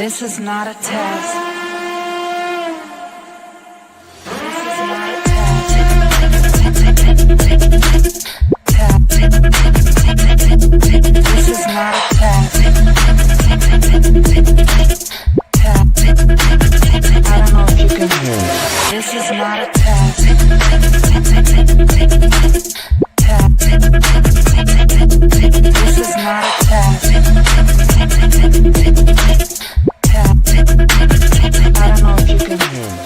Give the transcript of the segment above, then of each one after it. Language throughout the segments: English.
This is not a test. This is not a test. This is not a test. I don't know if you can hear it. This is not a test. This is not a test. I don't know if you can hear me.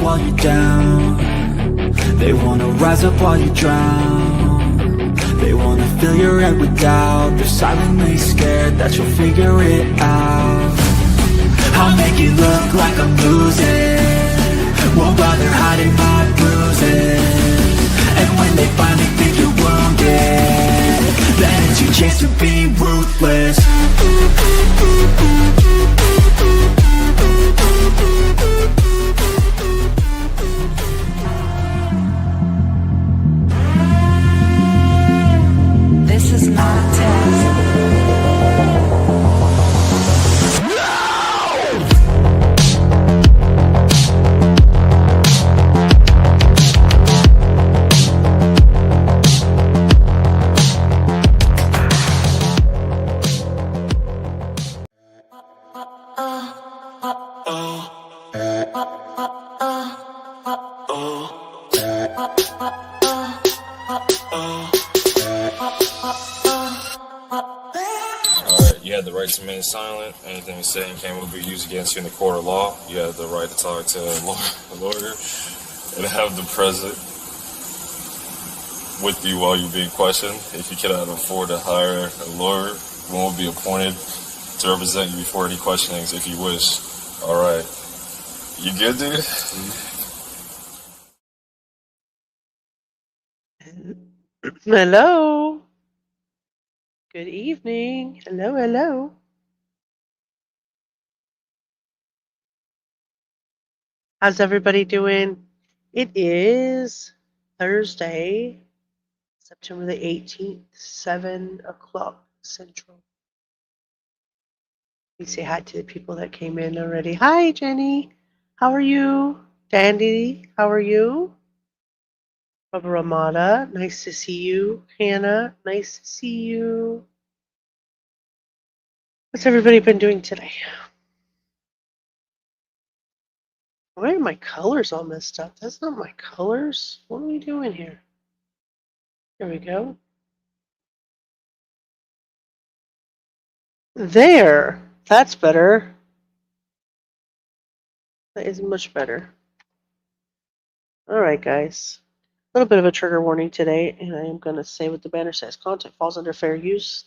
while you're down. They wanna rise up while you drown. They wanna fill your head with doubt. They're silently scared that you'll figure it out. I'll make it look like I'm losing, won't bother hiding my bruises. And when they finally think you're wounded, then it's your chance to be ruthless. Alright, you have the right to remain silent. Anything you say and can will be used against you in the court of law. You have the right to talk to a lawyer and have the present with you while you're being questioned. If you cannot afford to hire a lawyer, one will be appointed to represent you before any questionings if you wish. Alright. You good, dude? Hello. Good evening. Hello, hello. How's everybody doing? It is Thursday, September the 18th, 7 o'clock Central. We say hi to the people that came in already. Hi, Jenny. How are you? Dandy, how are you? Baba Ramada, nice to see you. Hannah, nice to see you. What's everybody been doing today? Why are my colors all messed up? That's not my colors. What are we doing here? There we go. There. That's better. That is much better. All right, guys. A little bit of a trigger warning today, and I am going to say what the banner says. Content falls under fair use.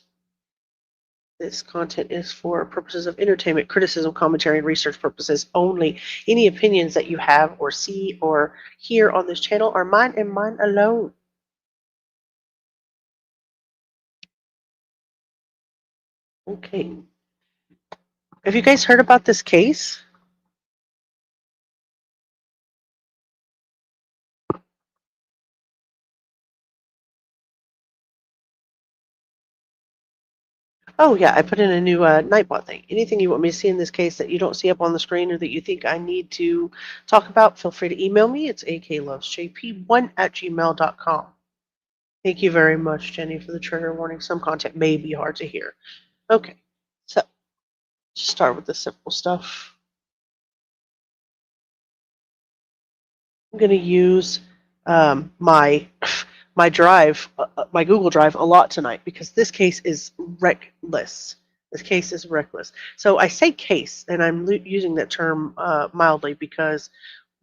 This content is for purposes of entertainment, criticism, commentary, and research purposes only. Any opinions that you have or see or hear on this channel are mine and mine alone. Okay. Have you guys heard about this case? Oh yeah, I put in a new Nightbot thing. Anything you want me to see in this case that you don't see up on the screen or that you think I need to talk about, feel free to email me. It's aklovesjp1@gmail.com. Thank you very much, Jenny, for the trigger warning. Some content may be hard to hear. Okay, so just start with the simple stuff. I'm going to use my drive, my Google Drive, a lot tonight because this case is reckless. This case is reckless. So I say case, and I'm using that term mildly because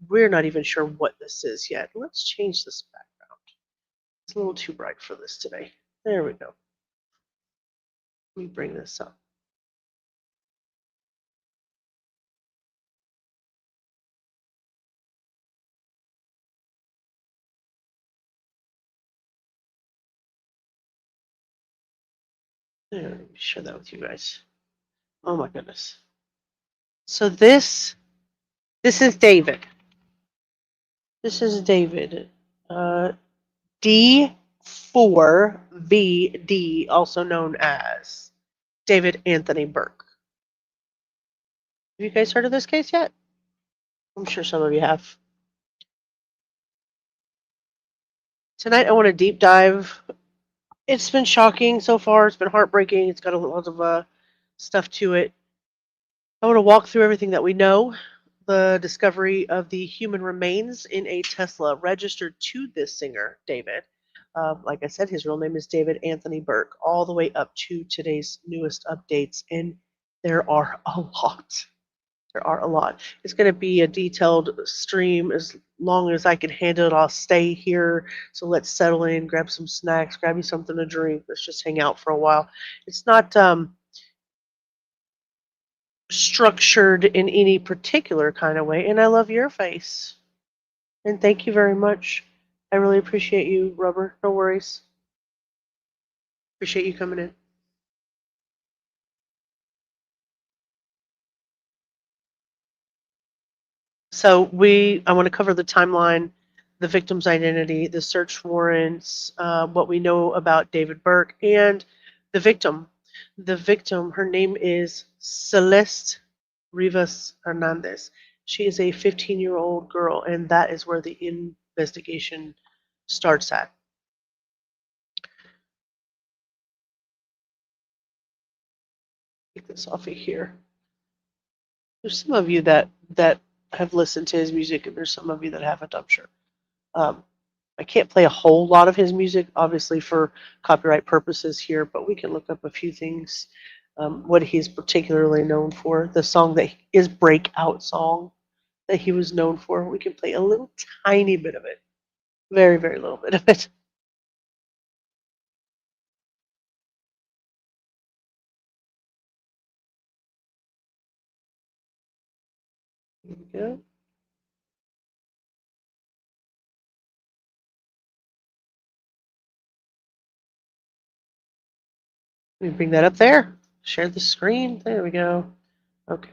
we're not even sure what this is yet. Let's change this background. It's a little too bright for this today. There we go. Let me bring this up. There, let me share that with you guys. Oh my goodness. So this is David. This is David. D4vD, also known as David Anthony Burke. Have you guys heard of this case yet? I'm sure some of you have. Tonight I want to deep dive. It's been shocking so far. It's been heartbreaking. It's got a lot of stuff to it. I want to walk through everything that we know. The discovery of the human remains in a Tesla registered to this singer, David. Like I said, his real name is David Anthony Burke, all the way up to today's newest updates. And there are a lot. There are a lot. It's going to be a detailed stream. As long as I can handle it, I'll stay here. So let's settle in, grab some snacks, grab you something to drink. Let's just hang out for a while. It's not structured in any particular kind of way. And I love your face. And thank you very much. I really appreciate you, Rubber. No worries. Appreciate you coming in. So I want to cover the timeline, the victim's identity, the search warrants, what we know about David Burke, and the victim. The victim, her name is Celeste Rivas Hernandez. She is a 15-year-old girl, and that is where the investigation starts at. Take this off of here. There's some of you that have listened to his music, and there's some of you that haven't, I'm sure. I can't play a whole lot of his music, obviously for copyright purposes here, but we can look up a few things. What he's particularly known for, the song that is breakout song that he was known for. We can play a little tiny bit of it, very, very little bit of it. Here we go. Let me bring that up there. Share the screen. There we go. Okay.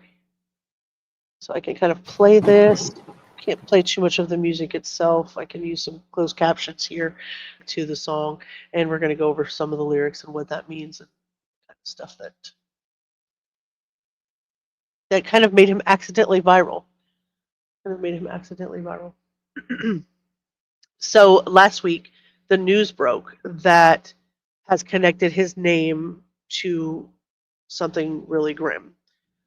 So I can kind of play this. Can't play too much of the music itself. I can use some closed captions here to the song, and we're going to go over some of the lyrics and what that means and kind of stuff that kind of made him accidentally viral. So last week, the news broke that has connected his name to something really grim.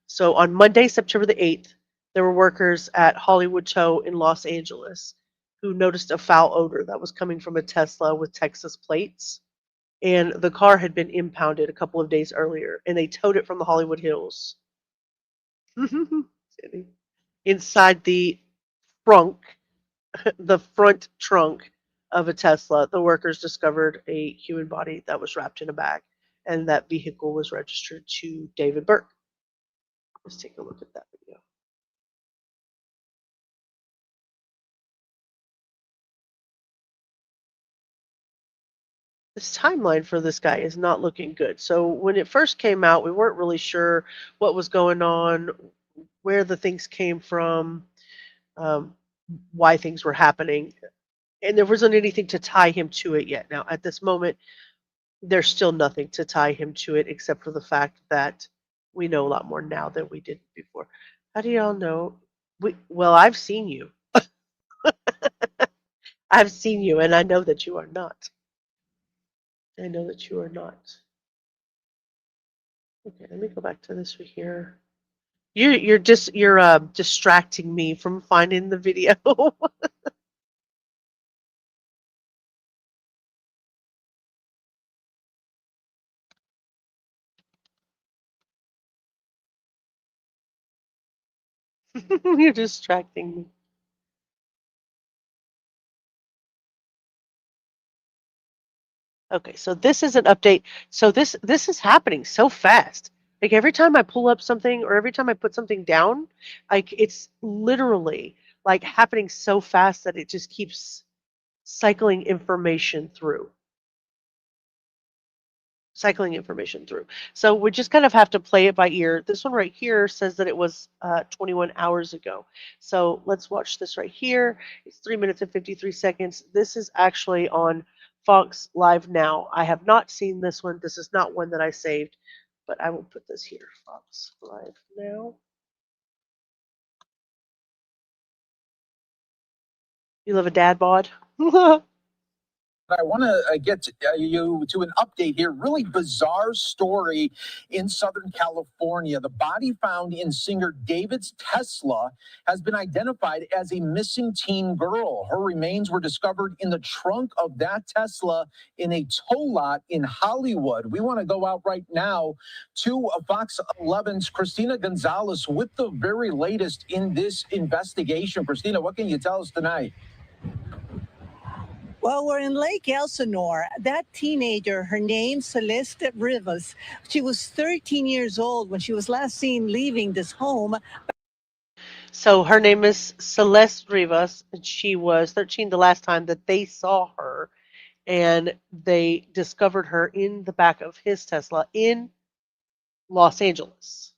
So on Monday, September the 8th, there were workers at Hollywood Tow in Los Angeles who noticed a foul odor that was coming from a Tesla with Texas plates. And the car had been impounded a couple of days earlier, and they towed it from the Hollywood Hills. Inside the trunk, the front trunk of a Tesla, the workers discovered a human body that was wrapped in a bag, and that vehicle was registered to David Burke. Let's take a look at that video. This timeline for this guy is not looking good. So when it first came out, we weren't really sure what was going on, where the things came from, why things were happening, and there wasn't anything to tie him to it yet. Now, at this moment, there's still nothing to tie him to it except for the fact that we know a lot more now than we did before. How do y'all know? Well, I've seen you. I've seen you, and I know that you are not. I know that you are not. Okay, let me go back to this right here. You're distracting me from finding the video. You're distracting me. Okay, so this is an update. So this is happening so fast. Like every time I pull up something or every time I put something down, like it's literally like happening so fast that it just keeps cycling information through. So we just kind of have to play it by ear. This one right here says that it was 21 hours ago. So let's watch this right here. It's 3 minutes and 53 seconds. This is actually on Fox Live Now. I have not seen this one. This is not one that I saved, but I will put this here. Fox Live Now. You love a dad bod? I want to get you to an update here. Really bizarre story in Southern California. The body found in singer David's Tesla has been identified as a missing teen girl. Her remains were discovered in the trunk of that Tesla in a tow lot in Hollywood. We want to go out right now to Fox 11's Christina Gonzalez with the very latest in this investigation. Christina, what can you tell us tonight? Well, we're in Lake Elsinore. That teenager, her name Celeste Rivas, she was 13 years old when she was last seen leaving this home. So her name is Celeste Rivas, and she was 13 the last time that they saw her, and they discovered her in the back of his Tesla in Los Angeles.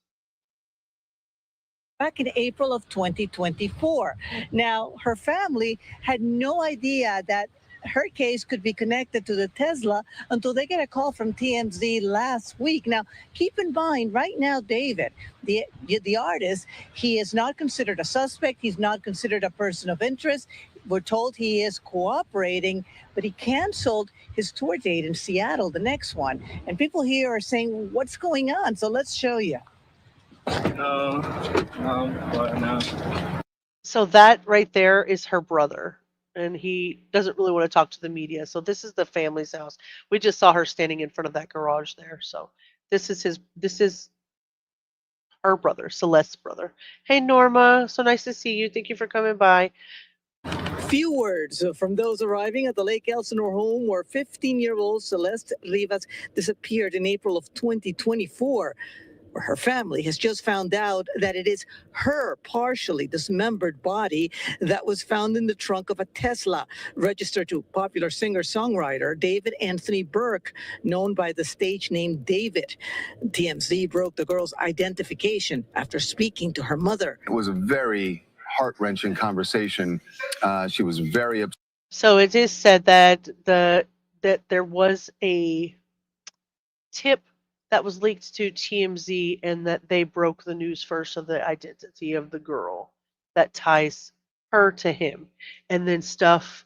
Back in April of 2024. Now, her family had no idea that her case could be connected to the Tesla until they get a call from TMZ last week. Now, keep in mind, right now, David, the artist, he is not considered a suspect. He's not considered a person of interest. We're told he is cooperating, but he canceled his tour date in Seattle, the next one. And people here are saying, what's going on? So let's show you. So that right there is her brother. and he doesn't really want to talk to the media. So this is the family's house. We just saw her standing in front of that garage there. So this is her brother, Celeste's brother. Hey Norma, so nice to see you. Thank you for coming by. Few words from those arriving at the Lake Elsinore home where 15-year-old Celeste Rivas disappeared in April of 2024. Where her family has just found out that it is her partially dismembered body that was found in the trunk of a Tesla, registered to popular singer-songwriter David Anthony Burke, known by the stage name David. TMZ broke the girl's identification after speaking to her mother. It was a very heart-wrenching conversation. She was very upset. So it is said that there was a tip that was leaked to TMZ and that they broke the news first of the identity of the girl that ties her to him. And then stuff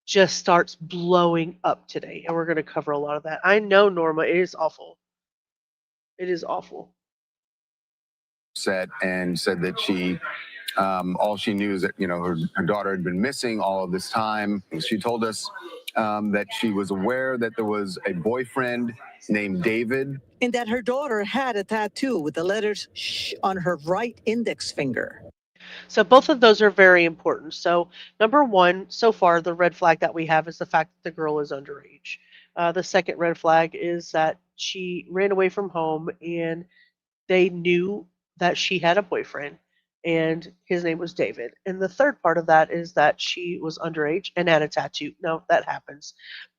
just starts blowing up today. And we're going to cover a lot of that. I know, Norma, it is awful. It is awful. And said that she, all she knew is that, her daughter had been missing all of this time. She told us that she was aware that there was a boyfriend named David. And that her daughter had a tattoo with the letters "sh" on her right index finger. So both of those are very important. So number one, so far, the red flag that we have is the fact that the girl is underage. The second red flag is that she ran away from home and they knew that she had a boyfriend and his name was David. And the third part of that is that she was underage and had a tattoo. Now that happens,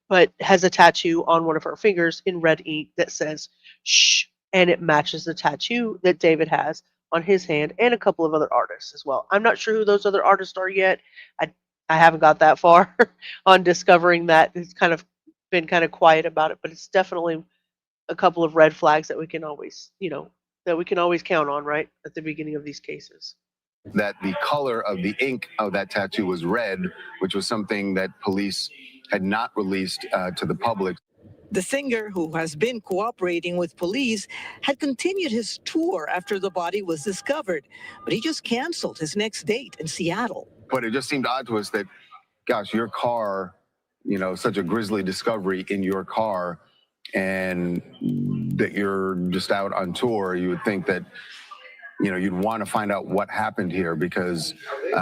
but has a tattoo on one of her fingers in red ink that says shh, and it matches the tattoo that David has on his hand and a couple of other artists as well. I'm not sure who those other artists are yet. I haven't got that far on discovering that. It's kind of been kind of quiet about it, but it's definitely a couple of red flags that we can always, that we can always count on, right, at the beginning of these cases. That the color of the ink of that tattoo was red, which was something that police had not released to the public. The singer, who has been cooperating with police, had continued his tour after the body was discovered, but he just canceled his next date in Seattle. But it just seemed odd to us that, gosh, your car, such a grisly discovery in your car, and that you're just out on tour. You would think that, you'd want to find out what happened here, because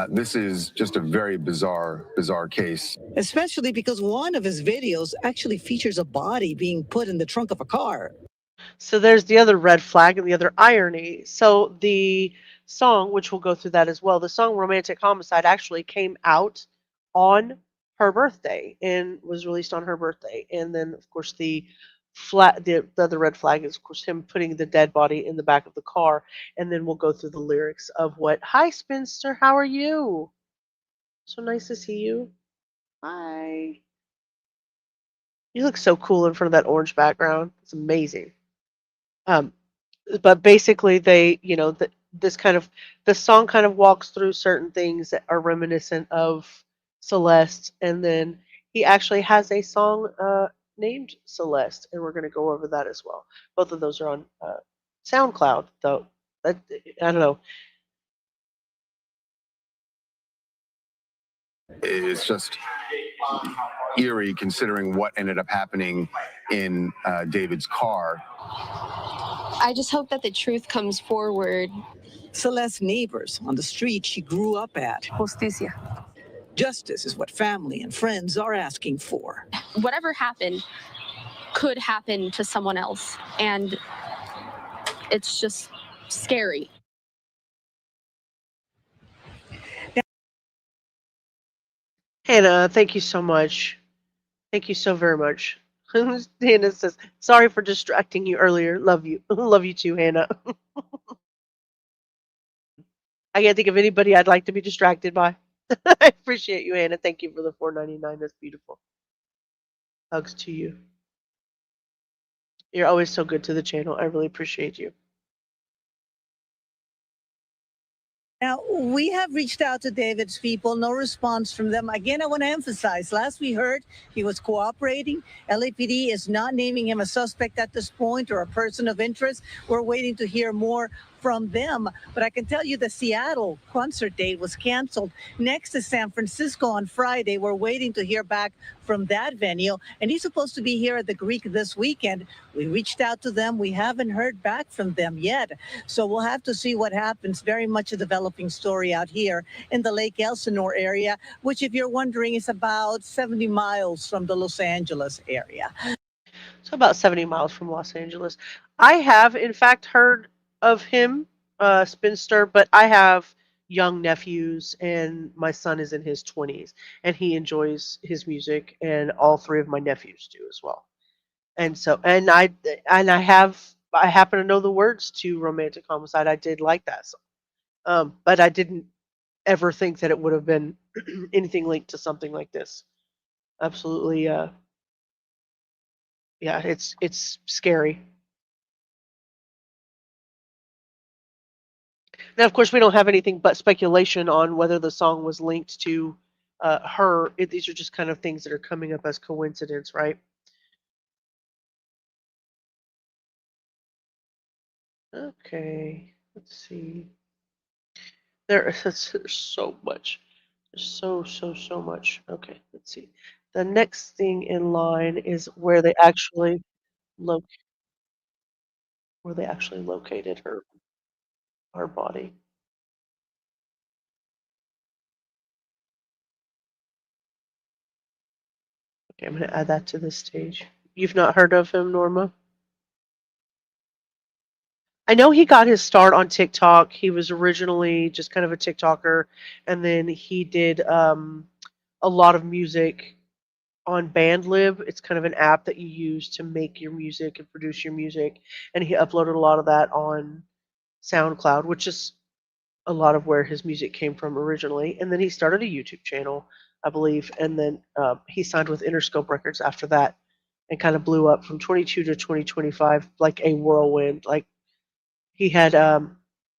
this is just a very bizarre case. Especially because one of his videos actually features a body being put in the trunk of a car. So there's the other red flag and the other irony. So the song, which we'll go through that as well, the song Romantic Homicide actually came out on her birthday and was released on her birthday. And then, of course, the other red flag is, of course, him putting the dead body in the back of the car. And then we'll go through the lyrics of what, hi, Spinster, how are you? So nice to see you. Hi. You look so cool in front of that orange background. It's amazing. But basically they, the song kind of walks through certain things that are reminiscent of Celeste. And then he actually has a song named Celeste, and we're going to go over that as well. Both of those are on SoundCloud, though. I don't know. It's just eerie considering what ended up happening in David's car. I just hope that the truth comes forward. Celeste's neighbors on the street she grew up at. Justicia. Justice is what family and friends are asking for. Whatever happened could happen to someone else, and it's just scary. Hannah, thank you so much. Thank you so very much. Hannah says, sorry for distracting you earlier. Love you. Love you too, Hannah. I can't think of anybody I'd like to be distracted by. I appreciate you, Hannah. Thank you for the $4.99. That's beautiful. Hugs to you. You're always so good to the channel. I really appreciate you. Now, we have reached out to David's people, no response from them. Again, I want to emphasize, last we heard, he was cooperating. LAPD is not naming him a suspect at this point or a person of interest. We're waiting to hear more from them. But I can tell you the Seattle concert date was canceled. Next is San Francisco on Friday. We're waiting to hear back from that venue. And he's supposed to be here at the Greek this weekend. We reached out to them. We haven't heard back from them yet. So we'll have to see what happens. Very much a developing story out here in the Lake Elsinore area, which, if you're wondering, is about 70 miles from the Los Angeles area. So about 70 miles from Los Angeles. I have, in fact, heard of him, Spinster, but I have young nephews, and my son is in his 20s, and he enjoys his music, and all three of my nephews do as well. And so, I happen to know the words to "Romantic Homicide." I did like that song, but I didn't ever think that it would have been anything linked to something like this. Absolutely, yeah, it's scary. Now, of course, we don't have anything but speculation on whether the song was linked to her. These are just kind of things that are coming up as coincidence, right? Okay, let's see. There's so much. There's so much. Okay, let's see. The next thing in line is lo- where they actually located her body. Okay, I'm going to add that to this stage. You've not heard of him, Norma? I know he got his start on TikTok. He was originally just kind of a TikToker, and then he did a lot of music on BandLib. It's kind of an app that you use to make your music and produce your music, and he uploaded a lot of that on SoundCloud, which is a lot of where his music came from originally. And then he started a YouTube channel, I believe, and then he signed with Interscope Records after that, and kind of blew up from 22 to 2025 like a whirlwind. Like he had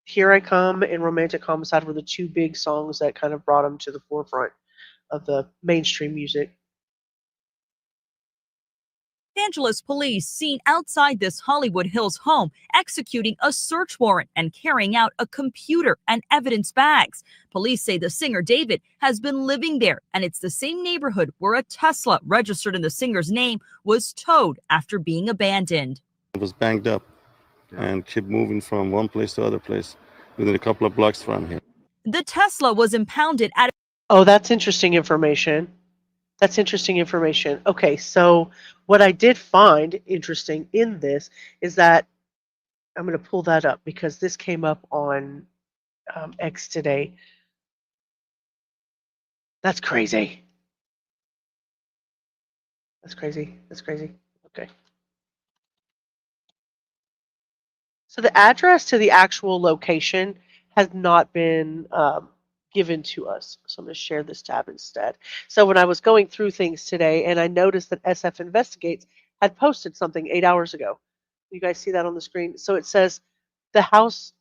"Here I Come" and "Romantic Homicide" were the two big songs that kind of brought him to the forefront of the mainstream music. Angeles police seen outside this Hollywood Hills home executing a search warrant and carrying out a computer and evidence bags. Police say the singer David has been living there, and it's the same neighborhood where a Tesla registered in the singer's name was towed after being abandoned. It was banged up and kept moving from one place to other place within a couple of blocks from here. The Tesla was impounded at Oh, that's interesting information. That's interesting information. Okay, so what I did find interesting in this is that I'm going to pull that up because this came up on X today. That's crazy. That's crazy. That's crazy. Okay. So the address to the actual location has not been given to us. So I'm going to share this tab instead. So when I was going through things today, and I noticed that SF Investigates had posted something 8 hours ago. You guys see that on the screen? So it says the house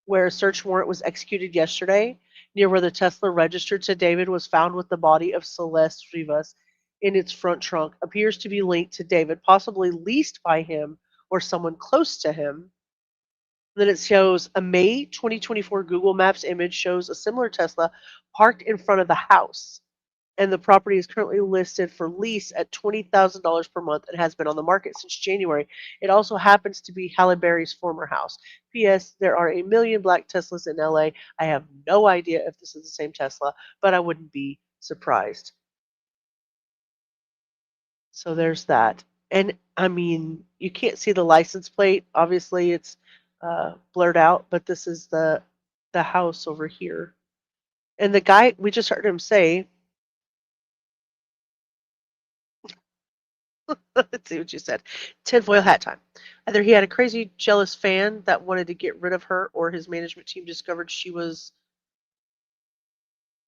where a search warrant was executed yesterday, near where the Tesla registered to David, was found with the body of Celeste Rivas in its front trunk, appears to be linked to David, possibly leased by him or someone close to him. Then it shows a May 2024 Google Maps image shows a similar Tesla parked in front of the house. And the property is currently listed for lease at $20,000 per month and has been on the market since January. It also happens to be Halle Berry's former house. P.S. There are a million black Teslas in LA. I have no idea if this is the same Tesla, but I wouldn't be surprised. So there's that. And I mean, you can't see the license plate. Obviously, it's blurred out, but this is the house over here. And the guy, we just heard him say, let's see what you said, tinfoil hat time. Either he had a crazy jealous fan that wanted to get rid of her, or his management team discovered she was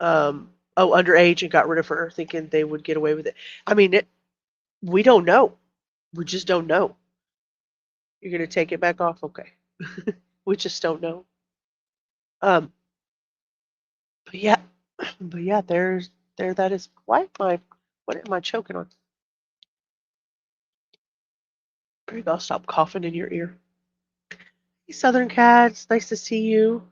underage and got rid of her, thinking they would get away with it. I mean, we don't know. We just don't know. You're going to take it back off? Okay. We just don't know. Um, but yeah, there that is. What am I choking on? There you go. Stop coughing in your ear. Southern Cats, nice to see you.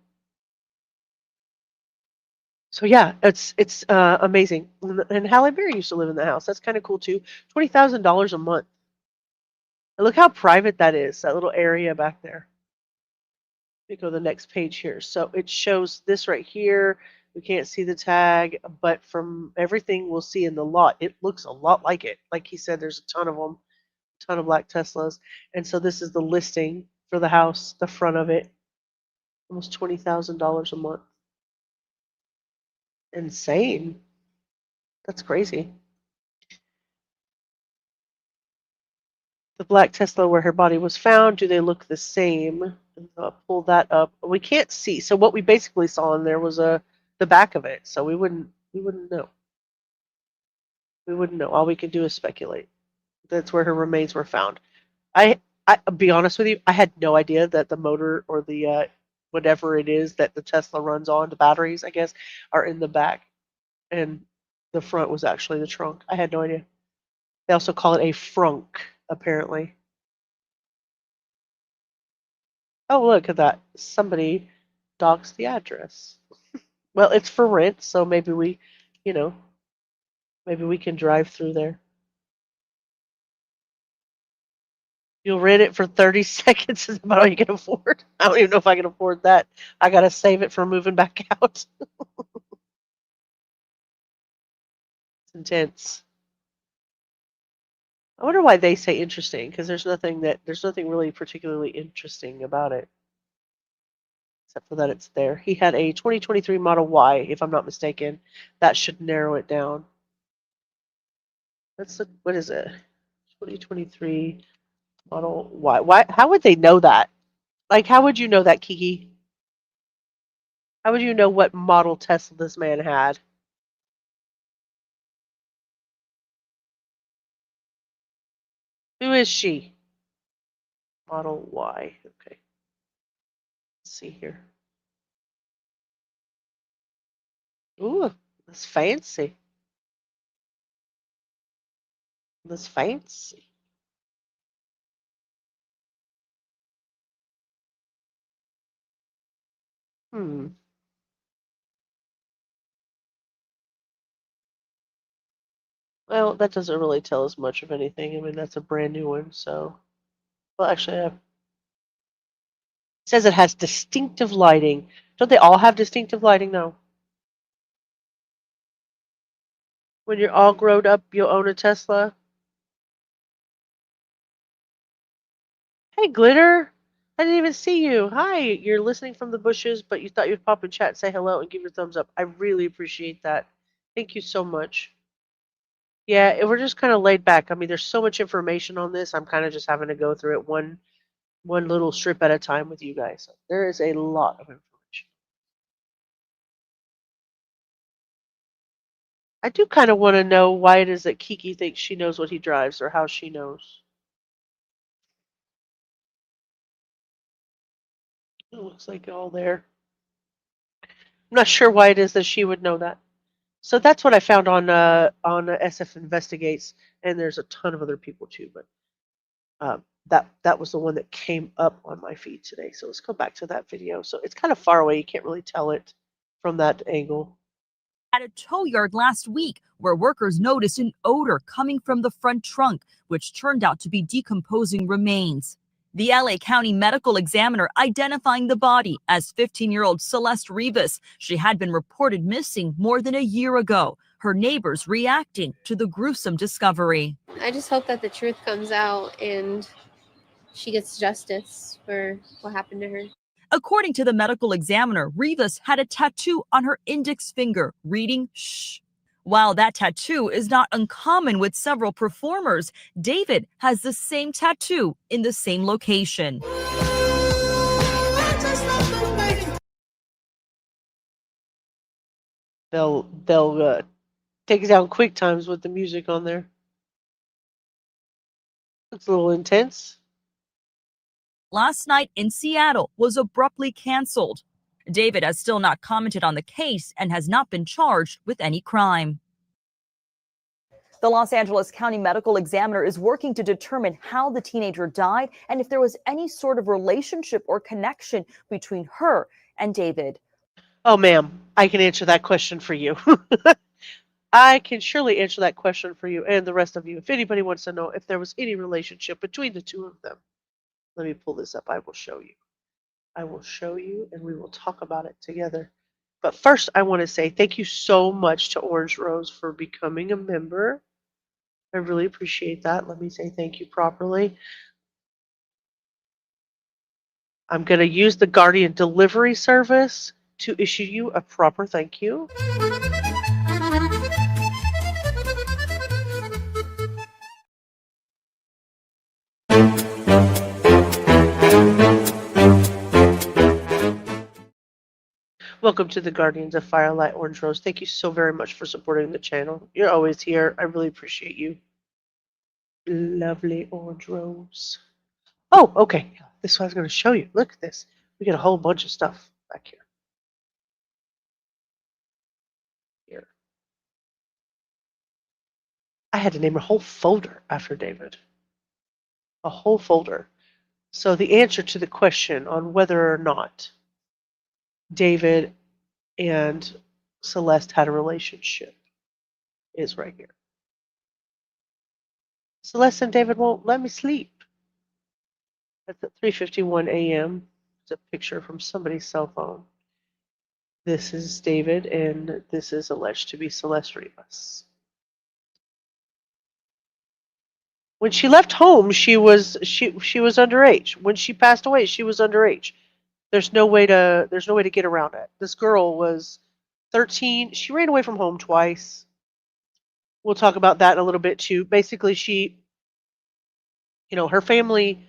So yeah, it's amazing. And Halle Berry used to live in the house. That's kind of cool too. $20,000 a month. And look how private that is. That little area back there. Let me go to the next page here. So it shows this right here. We can't see the tag, but from everything we'll see in the lot, it looks a lot like it. Like he said, there's a ton of them, a ton of black Teslas. And so this is the listing for the house, the front of it. Almost $20,000 a month. Insane. That's crazy. The black Tesla where her body was found, do they look the same? Pull that up. We can't see. So what we basically saw in there was the back of it. So we wouldn't know. We wouldn't know. All we can do is speculate. That's where her remains were found. I'll be honest with you, I had no idea that the motor or the whatever it is that the Tesla runs on, the batteries, I guess, are in the back. And the front was actually the trunk. I had no idea. They also call it a frunk, apparently. Oh, look at that. Somebody doxed the address. Well, it's for rent, so maybe we, maybe we can drive through there. You'll rent it for 30 seconds. Is about all you can afford. I don't even know if I can afford that. I got to save it for moving back out. It's intense. I wonder why they say interesting, because there's nothing really particularly interesting about it. Except for that it's there. He had a 2023 Model Y, if I'm not mistaken. That should narrow it down. Let's look, what is it? 2023 Model Y. Why? How would they know that? Like, how would you know that, Kiki? How would you know what model Tesla this man had? Who is she? Model Y. Okay. Let's see here. Ooh, that's fancy. That's fancy. Well, that doesn't really tell us much of anything. I mean, that's a brand new one, so. Well, actually, it says it has distinctive lighting. Don't they all have distinctive lighting, though? When you're all grown up, you'll own a Tesla. Hey, Glitter. I didn't even see you. Hi. You're listening from the bushes, but you thought you'd pop in chat, say hello, and give your thumbs up. I really appreciate that. Thank you so much. Yeah, we're just kind of laid back. I mean, there's so much information on this. I'm kind of just having to go through it one little strip at a time with you guys. There is a lot of information. I do kind of want to know why it is that Kiki thinks she knows what he drives or how she knows. It looks like all there. I'm not sure why it is that she would know that. So that's what I found on SF Investigates, and there's a ton of other people too, but that was the one that came up on my feed today. So let's go back to that video. So it's kind of far away; you can't really tell it from that angle. At a tow yard last week, where workers noticed an odor coming from the front trunk, which turned out to be decomposing remains. The LA County medical examiner identifying the body as 15-year-old Celeste Rivas. She had been reported missing more than a year ago. Her neighbors reacting to the gruesome discovery. I just hope that the truth comes out and she gets justice for what happened to her. According to the medical examiner, Rivas had a tattoo on her index finger reading "shh." While that tattoo is not uncommon with several performers, David has the same tattoo in the same location. They'll take down quick times with the music on there. Looks a little intense. Last night in Seattle was abruptly canceled. David has still not commented on the case and has not been charged with any crime. The Los Angeles County Medical Examiner is working to determine how the teenager died and if there was any sort of relationship or connection between her and David. Oh, ma'am, I can answer that question for you. I can surely answer that question for you and the rest of you. If anybody wants to know if there was any relationship between the two of them, let me pull this up. I will show you. I will show you and we will talk about it together. But first, I want to say thank you so much to Orange Rose for becoming a member. I really appreciate that. Let me say thank you properly. I'm going to use the Guardian delivery service to issue you a proper thank you. Welcome to the Guardians of Firelight, Orange Rose. Thank you so very much for supporting the channel. You're always here. I really appreciate you. Lovely Orange Rose. Oh, okay. This is what I was going to show you. Look at this. We got a whole bunch of stuff back here. Here. I had to name a whole folder after David. A whole folder. So the answer to the question on whether or not David and Celeste had a relationship is right here. Celeste and David won't let me sleep. That's at 3:51 a.m. It's a picture from somebody's cell phone. This is David, and this is alleged to be Celeste Rivas. When she left home, she was underage. When she passed away, she was underage. There's no way to get around it. This girl was 13. She ran away from home twice. We'll talk about that in a little bit too. Basically, her family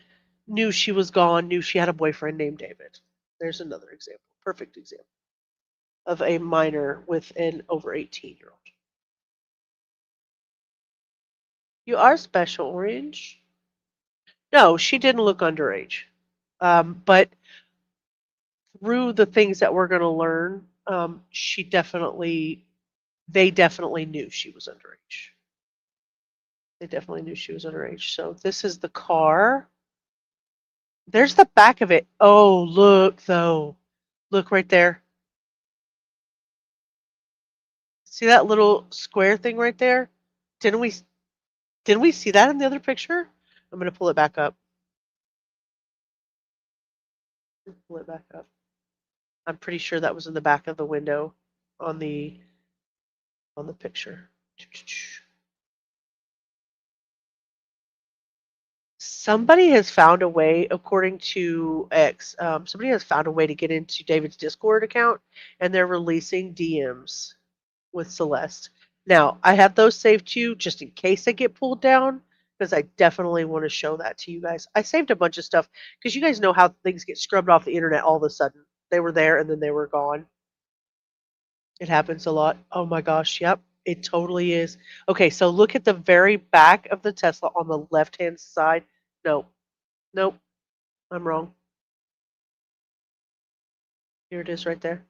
knew she was gone, knew she had a boyfriend named David. There's another example, perfect example of a minor with an over 18-year-old. You are special, Orange. No, she didn't look underage. But through the things that we're going to learn, they definitely knew she was underage. They definitely knew she was underage. So this is the car. There's the back of it. Oh, look, though. Look right there. See that little square thing right there? Didn't we see that in the other picture? I'm going to pull it back up. Pull it back up. I'm pretty sure that was in the back of the window on the picture. Somebody has found a way, according to X, somebody has found a way to get into David's Discord account, and they're releasing DMs with Celeste. Now, I have those saved too, just in case they get pulled down, because I definitely want to show that to you guys. I saved a bunch of stuff, because you guys know how things get scrubbed off the internet all of a sudden. They were there, and then they were gone. It happens a lot. Oh my gosh, yep, it totally is. Okay, so look at the very back of the Tesla on the left-hand side. Nope, I'm wrong. Here it is right there.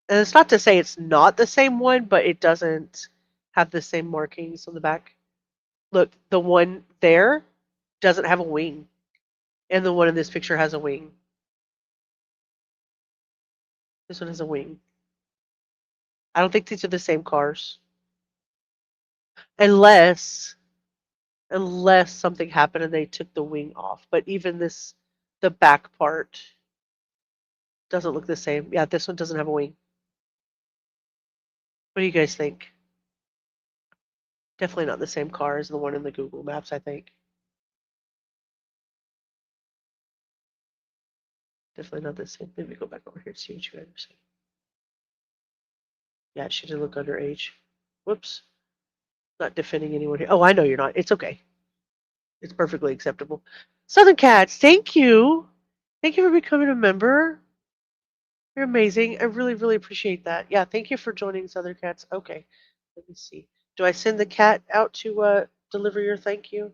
And it's not to say it's not the same one, but it doesn't have the same markings on the back. Look, the one there doesn't have a wing. And the one in this picture has a wing. This one has a wing. I don't think these are the same cars. Unless something happened and they took the wing off. But even the back part doesn't look the same. Yeah, this one doesn't have a wing. What do you guys think? Definitely not the same car as the one in the Google Maps, I think. Definitely not the same. Let me go back over here and see what you guys are saying. Yeah, she didn't look underage. Whoops. Not defending anyone here. Oh, I know you're not. It's okay. It's perfectly acceptable. Southern Cats, thank you. Thank you for becoming a member. You're amazing. I really, really appreciate that. Yeah, thank you for joining Southern Cats. Okay, let me see. Do I send the cat out to deliver your thank you?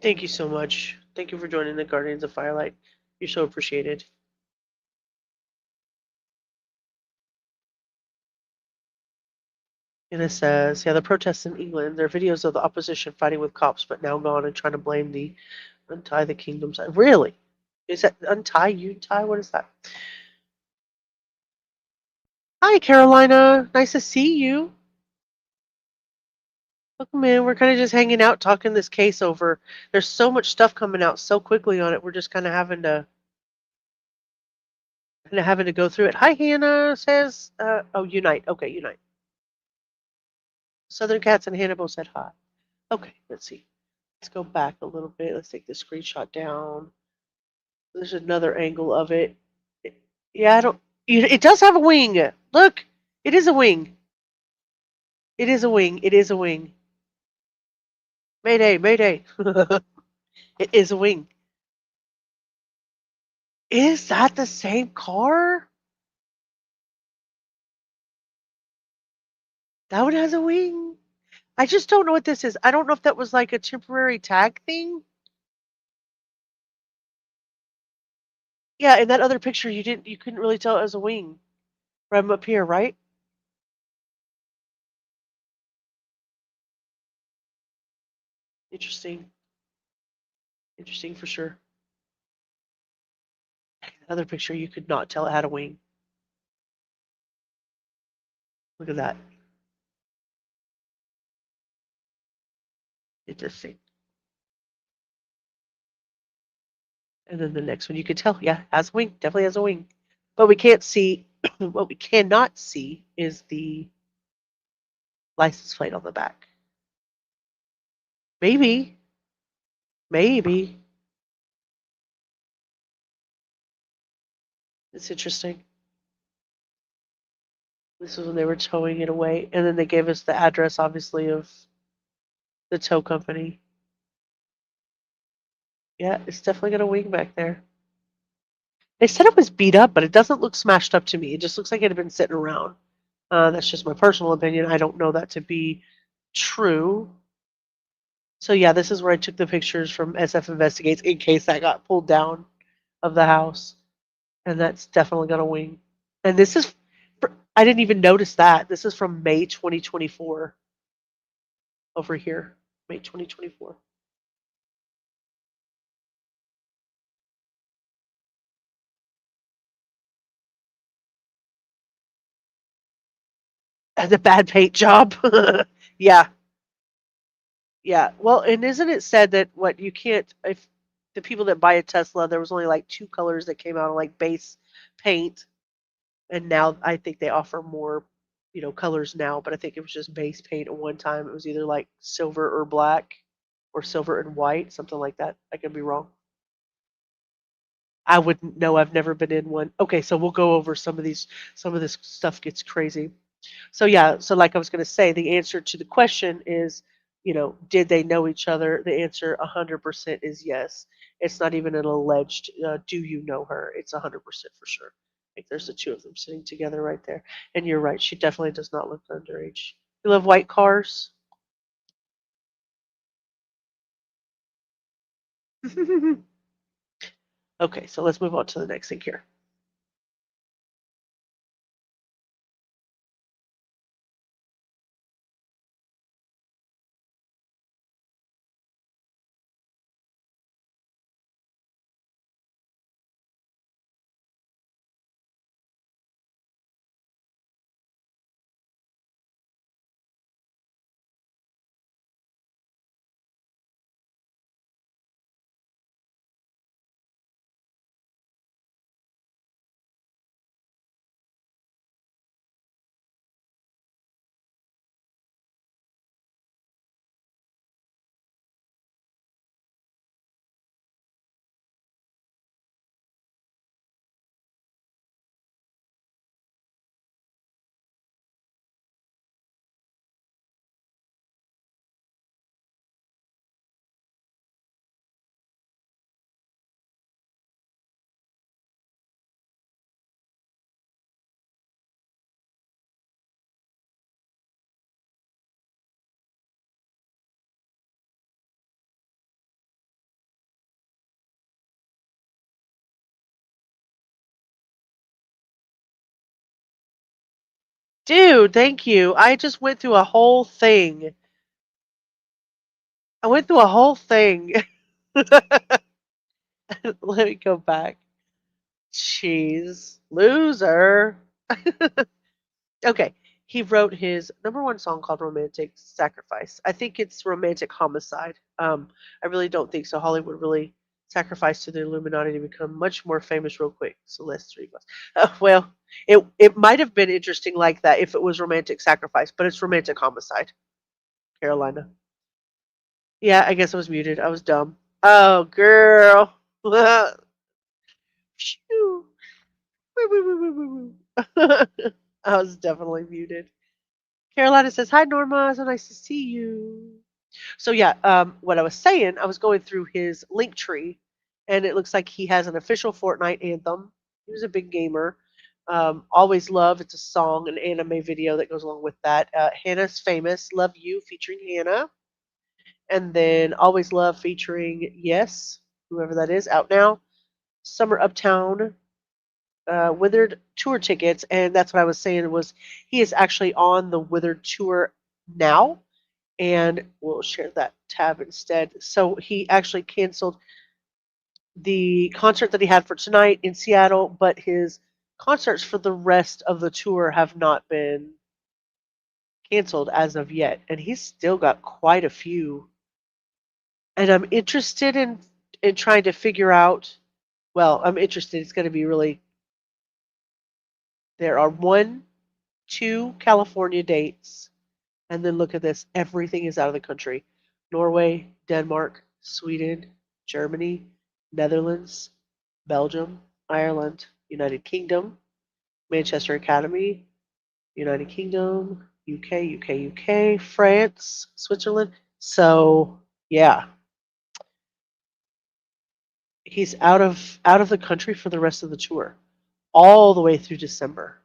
Thank you so much. Thank you for joining the Guardians of Firelight. You're so appreciated. And it says, yeah, the protests in England, there are videos of the opposition fighting with cops, but now gone and trying to blame the untie the kingdom side. Really? Is that untie, untie? What is that? Hi, Carolina. Nice to see you. Welcome in. We're kind of just hanging out, talking this case over. There's so much stuff coming out so quickly on it. We're just kind of having to go through it. Hi, Hannah says, oh, Unite. Okay, Unite. Southern Cats and Hannibal said hi. Okay, let's see. Let's go back a little bit. Let's take the screenshot down. There's another angle of it. Yeah, I don't. It does have a wing. Look, it is a wing. It is a wing. It is a wing. Mayday, mayday. It is a wing. Is that the same car? That one has a wing. I just don't know what this is. I don't know if that was like a temporary tag thing. Yeah, in that other picture you couldn't really tell it was a wing from up here, right? Interesting. Interesting for sure. Another picture you could not tell it had a wing. Look at that. Interesting. And then the next one you could tell, yeah, has a wing. Definitely has a wing. But we can't see what we cannot see is the license plate on the back. Maybe. Maybe. It's interesting. This is when they were towing it away. And then they gave us the address, obviously, of the tow company. Yeah, it's definitely got a wing back there. They said it was beat up, but it doesn't look smashed up to me. It just looks like it had been sitting around. That's just my personal opinion. I don't know that to be true. So yeah, this is where I took the pictures from SF Investigates in case that got pulled down of the house. And that's definitely got a wing. And this is, I didn't even notice that. This is from May 2024 over here. May 2024. And the bad paint job. Yeah. Yeah. Well, and isn't it said that what you can't, if the people that buy a Tesla, there was only like 2 colors that came out of like base paint. And now I think they offer more, colors now, but I think it was just base paint at one time. It was either like silver or black or silver and white, something like that. I could be wrong. I wouldn't know. I've never been in one. Okay, so we'll go over some of these. Some of this stuff gets crazy. So yeah, so like I was going to say, the answer to the question is, did they know each other? The answer 100% is yes. It's not even an alleged, do you know her? It's 100% for sure. Like there's the two of them sitting together right there. And you're right, she definitely does not look underage. You love white cars? Okay, so let's move on to the next thing here. Dude, thank you. I just went through a whole thing. I went through a whole thing. Let me go back. Jeez. Loser. Okay. He wrote his #1 song called Romantic Sacrifice. I think it's Romantic Homicide. I really don't think so. Hollywood really sacrificed to the Illuminati to become much more famous real quick. Celeste Rivas. Well, it might have been interesting like that if it was Romantic Sacrifice, but it's Romantic Homicide. Carolina. Yeah, I guess I was muted. I was dumb. Oh, girl. Phew. Woo, woo, woo, woo, woo, woo. I was definitely muted. Carolina says, "Hi, Norma. So nice to see you." So yeah, what I was saying, I was going through his link tree, and it looks like he has an official Fortnite anthem. He was a big gamer. Always Love. It's a song, an anime video that goes along with that. Hannah's Famous, Love You, featuring Hannah. And then Always Love featuring Yes, whoever that is, out now. Summer Uptown, Withered tour tickets, and that's what I was saying was he is actually on the Withered tour now, and we'll share that tab instead. So he actually canceled the concert that he had for tonight in Seattle, but his concerts for the rest of the tour have not been canceled as of yet, and he's still got quite a few. And I'm interested in trying to figure out. Well, I'm interested. It's going to be really. There are 2 California dates, and then look at this. Everything is out of the country: Norway, Denmark, Sweden, Germany, Netherlands, Belgium, Ireland, United Kingdom, Manchester Academy, United Kingdom, UK, France, Switzerland. So yeah, he's out of the country for the rest of the tour, all the way through December.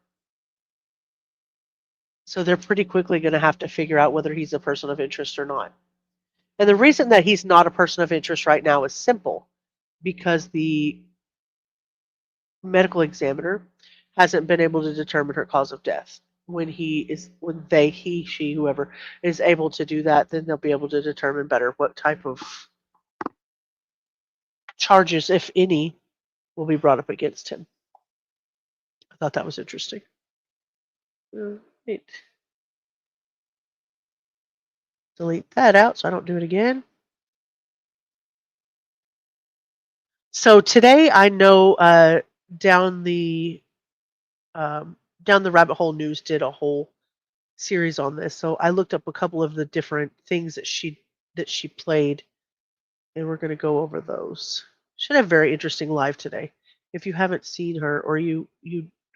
So they're pretty quickly going to have to figure out whether he's a person of interest or not. And the reason that he's not a person of interest right now is simple, because the medical examiner hasn't been able to determine her cause of death. When he, she, whoever is able to do that, then they'll be able to determine better what type of charges, if any, will be brought up against him. I thought that was interesting. Right. Delete that out so I don't do it again. So today I know down the rabbit hole news did a whole series on this. So I looked up a couple of the different things that she played, and we're going to go over those. Should have very interesting live today. If you haven't seen her, or you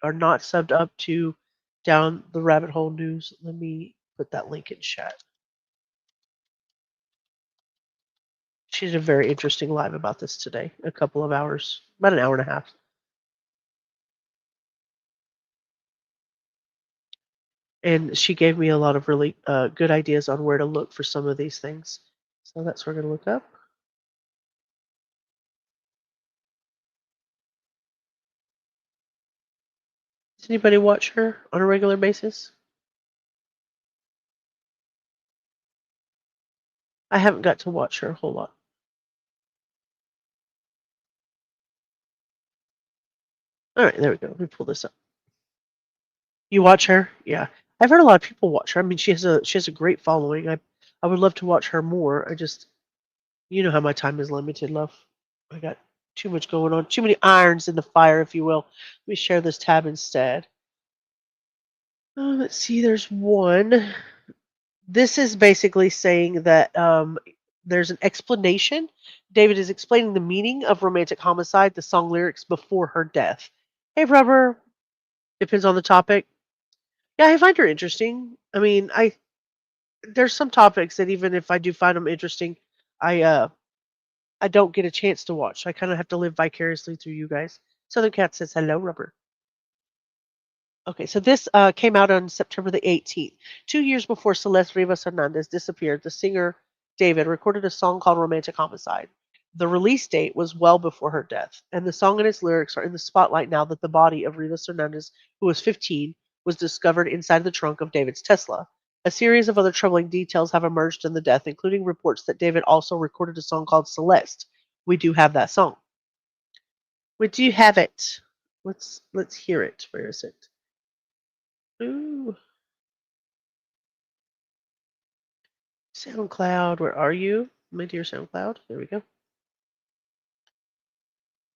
are not subbed up to Down the Rabbit Hole News, let me put that link in chat. She did a very interesting live about this today. A couple of hours, about an hour and a half. And she gave me a lot of really good ideas on where to look for some of these things. So that's what we're going to look up. Does anybody watch her on a regular basis? I haven't got to watch her a whole lot. All right, there we go. Let me pull this up. You watch her? Yeah. I've heard a lot of people watch her. I mean, she has a great following. I would love to watch her more. I just, you know how my time is limited, love. I got too much going on, too many irons in the fire, if you will. Let me share this tab instead. Let's see. There's one. This is basically saying that there's an explanation. David is explaining the meaning of Romantic Homicide, the song lyrics before her death. Hey, Rubber. Depends on the topic. Yeah, I find her interesting. I mean, there's some topics that even if I do find them interesting, I don't get a chance to watch. I kind of have to live vicariously through you guys. Southern Cat says hello, Rubber. Okay, so this came out on September the 18th. 2 years before Celeste Rivas Hernandez disappeared, the singer David recorded a song called Romantic Homicide. The release date was well before her death, and the song and its lyrics are in the spotlight now that the body of Rivas Hernandez, who was 15, was discovered inside the trunk of David's Tesla. A series of other troubling details have emerged in the death, including reports that David also recorded a song called Celeste. We do have that song. We do have it. Let's hear it for a second. Ooh. SoundCloud, where are you? My dear SoundCloud. There we go.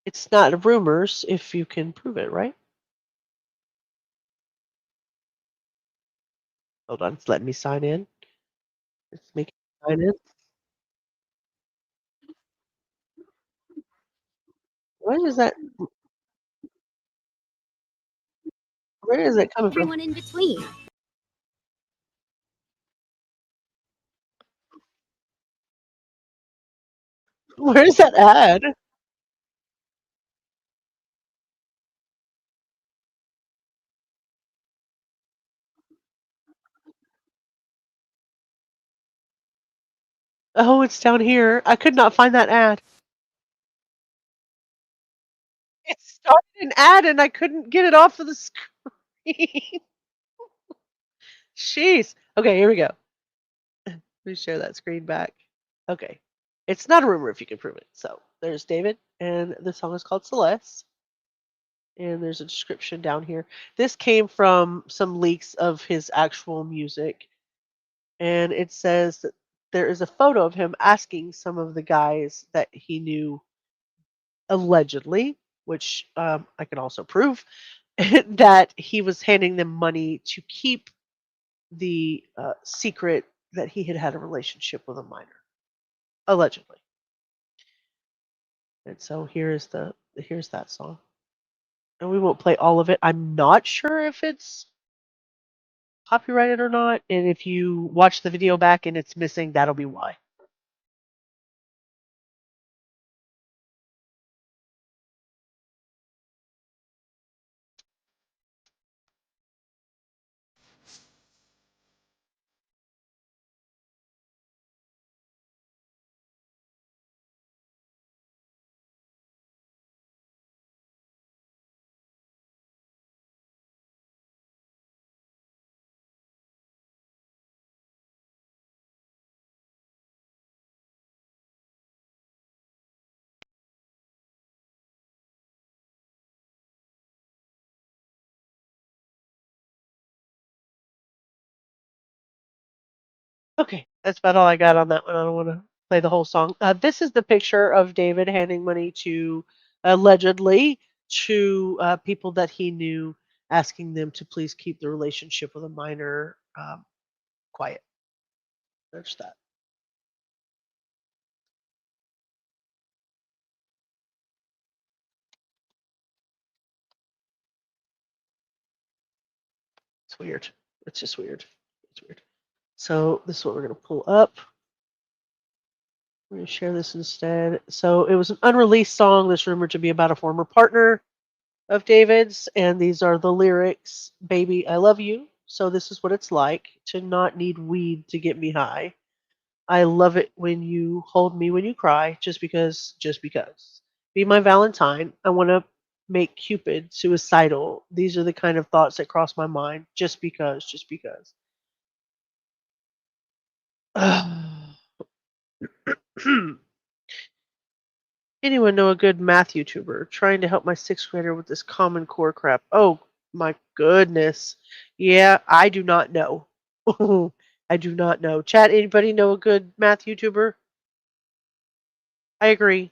It's not rumors if you can prove it, right? Hold on, it's letting me sign in. Let's make it sign in. Where is that? Where is it coming from? Everyone in between. Where's that ad? Oh, it's down here. I could not find that ad. It started an ad and I couldn't get it off of the screen. Jeez. Okay, here we go. Let me share that screen back. Okay. It's not a rumor if you can prove it. So there's David, and the song is called Celeste. And there's a description down here. This came from some leaks of his actual music. And it says that there is a photo of him asking some of the guys that he knew allegedly, which I can also prove, that he was handing them money to keep the secret that he had had a relationship with a minor, allegedly. And so here's that song, and we won't play all of it. I'm not sure if it's copyrighted or not, and if you watch the video back and it's missing, that'll be why. Okay, that's about all I got on that one. I don't want to play the whole song. This is the picture of David handing money to allegedly to people that he knew, asking them to please keep the relationship with a minor quiet. There's that. It's weird. It's just weird. It's weird. So this is what we're going to pull up. We're going to share this instead. So it was an unreleased song that's rumored to be about a former partner of David's, and these are the lyrics. Baby, I love you. So this is what it's like to not need weed to get me high. I love it when you hold me when you cry, just because, just because. Be my Valentine. I want to make Cupid suicidal. These are the kind of thoughts that cross my mind, just because, just because. Anyone know a good math YouTuber? Trying to help my sixth grader with this Common Core crap. Oh my goodness. Yeah, I do not know. I do not know. Chat, anybody know a good math YouTuber? I agree.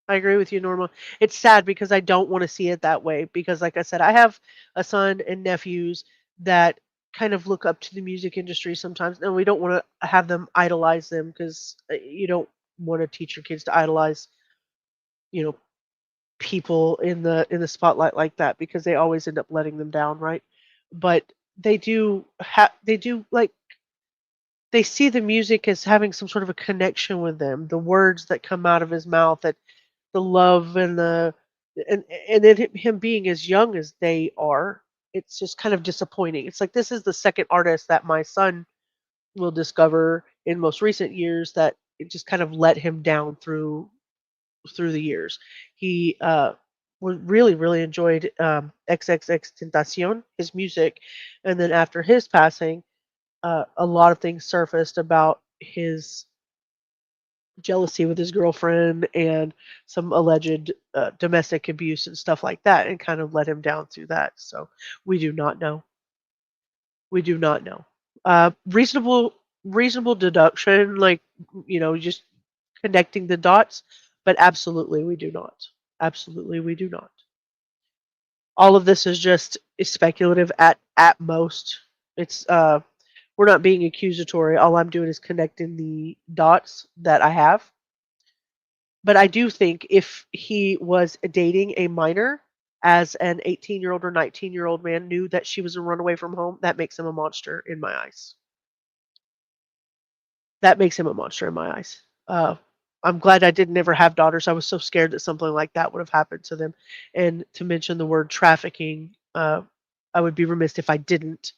I agree with you, Norma. It's sad because I don't want to see it that way. Because, like I said, I have a son and nephews that kind of look up to the music industry sometimes, and we don't want to have them idolize them because you don't want to teach your kids to idolize, you know, people in the spotlight like that because they always end up letting them down, right? But they do like they see the music as having some sort of a connection with them. The words that come out of his mouth, that the love and and then him being as young as they are, it's just kind of disappointing. It's like this is the second artist that my son will discover in most recent years that it just kind of let him down through the years. He really enjoyed XXX Tentacion, his music, and then after his passing, a lot of things surfaced about his jealousy with his girlfriend and some alleged domestic abuse and stuff like that, and kind of let him down through that. So we do not know. We do not know. Reasonable deduction, like just connecting the dots, but absolutely we do not. Absolutely we do not. All of this is speculative at most. It's we're not being accusatory. All I'm doing is connecting the dots that I have. But I do think if he was dating a minor as an 18-year-old or 19-year-old man knew that she was a runaway from home, that makes him a monster in my eyes. That makes him a monster in my eyes. I'm glad I didn't ever have daughters. I was so scared that something like that would have happened to them. And to mention the word trafficking, I would be remiss if I didn't,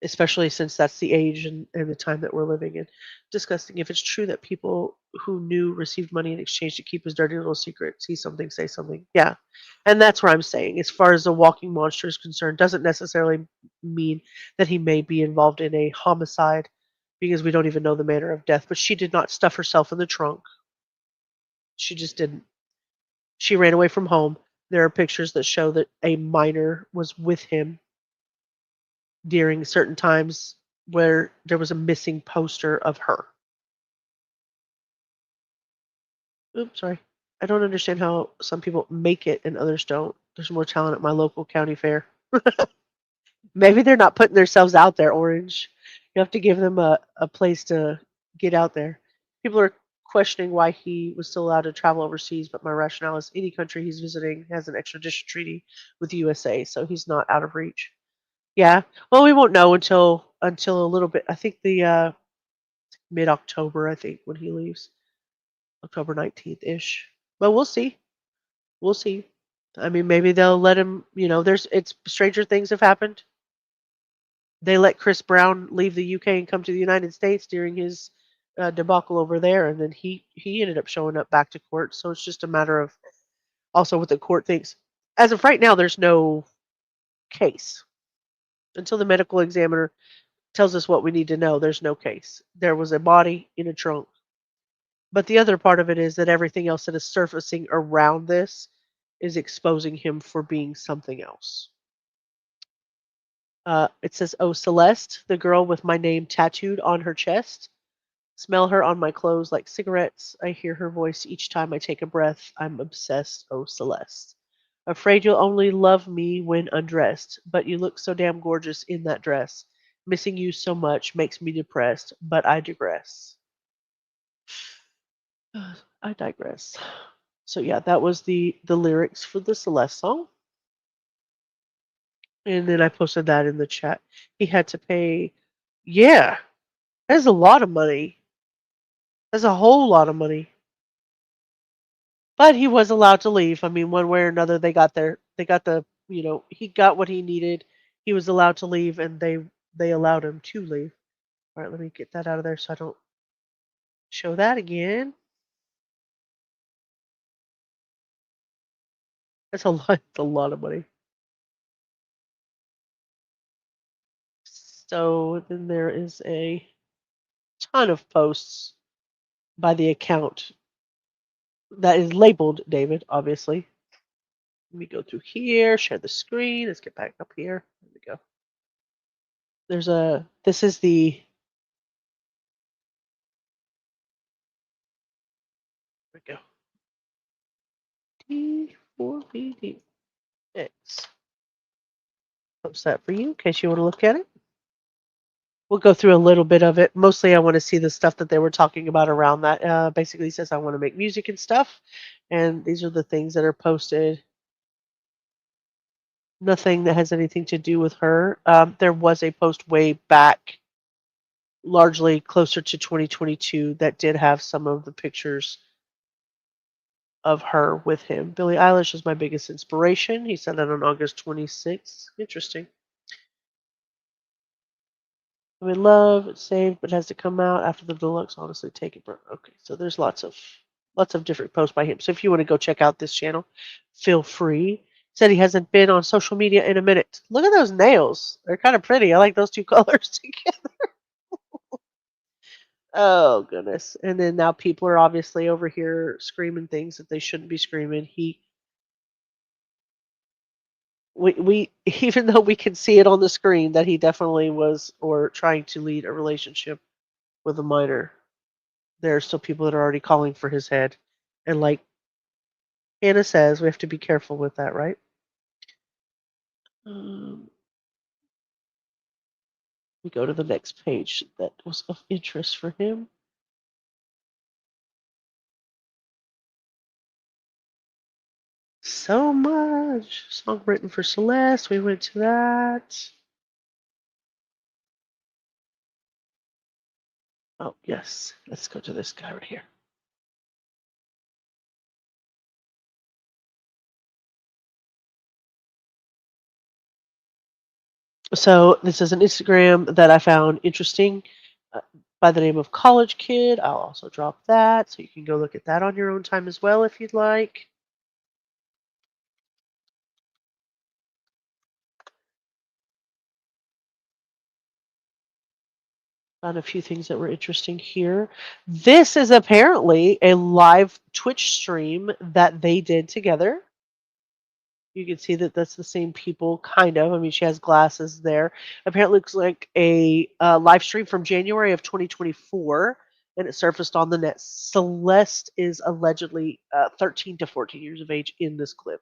especially since that's the age and the time that we're living in. Disgusting. If it's true that people who knew received money in exchange to keep his dirty little secret, see something, say something. Yeah. And that's where I'm saying, as far as the walking monster is concerned, doesn't necessarily mean that he may be involved in a homicide because we don't even know the manner of death. But she did not stuff herself in the trunk. She just didn't. She ran away from home. There are pictures that show that a minor was with him during certain times where there was a missing poster of her. Oops, sorry. I don't understand how some people make it and others don't. There's more talent at my local county fair. Maybe they're not putting themselves out there, Orange. You have to give them a place to get out there. People are questioning why he was still allowed to travel overseas, but my rationale is any country he's visiting has an extradition treaty with the USA, so he's not out of reach. Yeah. Well, we won't know until a little bit. I think the mid-October, I think, when he leaves. October 19th ish. But we'll see. We'll see. I mean, maybe they'll let him, it's stranger things have happened. They let Chris Brown leave the UK and come to the United States during his debacle over there, and then he ended up showing up back to court. So it's just a matter of also what the court thinks. As of right now, there's no case until the medical examiner tells us what we need to know. There's no case. There was a body in a trunk. But the other part of it is that everything else that is surfacing around this is exposing him for being something else. It says, "Oh, Celeste, the girl with my name tattooed on her chest. Smell her on my clothes like cigarettes. I hear her voice each time I take a breath. I'm obsessed, oh, Celeste. Afraid you'll only love me when undressed, but you look so damn gorgeous in that dress. Missing you so much makes me depressed, but I digress." I digress. So yeah, that was the lyrics for the Celeste song. And then I posted that in the chat. He had to pay, yeah, that's a lot of money. That's a whole lot of money. But he was allowed to leave. I mean, one way or another, he got what he needed. He was allowed to leave, and they allowed him to leave. All right, let me get that out of there so I don't show that again. That's a lot. It's a lot of money. So then there is a ton of posts by the account that is labeled David, obviously. Let me go through here, share the screen. Let's get back up here. There we go. This is the, there we go. D4vD. X. Post that for you in case you want to look at it. We'll go through a little bit of it. Mostly I want to see the stuff that they were talking about around that. Basically says I want to make music and stuff. And these are the things that are posted. Nothing that has anything to do with her. There was a post way back, largely closer to 2022, that did have some of the pictures of her with him. Billie Eilish is my biggest inspiration. He said that on August 26th. Interesting. I'm in love. It's saved, but has to come out after the deluxe. Honestly, take it. Okay, so there's lots of Lots of different posts by him. So if you want to go check out this channel, feel free. Said he hasn't been on social media in a minute. Look at those nails. They're kind of pretty. I like those two colors together. Oh goodness. And then now people are obviously over here screaming things that they shouldn't be screaming. We even though we can see it on the screen that he definitely was or trying to lead a relationship with a minor, there are still people that are already calling for his head. And like Hannah says, we have to be careful with that, right? We go to the next page that was of interest for him. So much. Song written for Celeste. We went to that. Oh, yes. Let's go to this guy right here. So this is an Instagram that I found interesting by the name of College Kid. I'll also drop that so you can go look at that on your own time as well if you'd like. Found a few things that were interesting here. This is apparently a live Twitch stream that they did together. You can see that that's the same people, kind of. I mean, she has glasses there. Apparently, it looks like a live stream from January of 2024, and it surfaced on the net. Celeste is allegedly 13 to 14 years of age in this clip.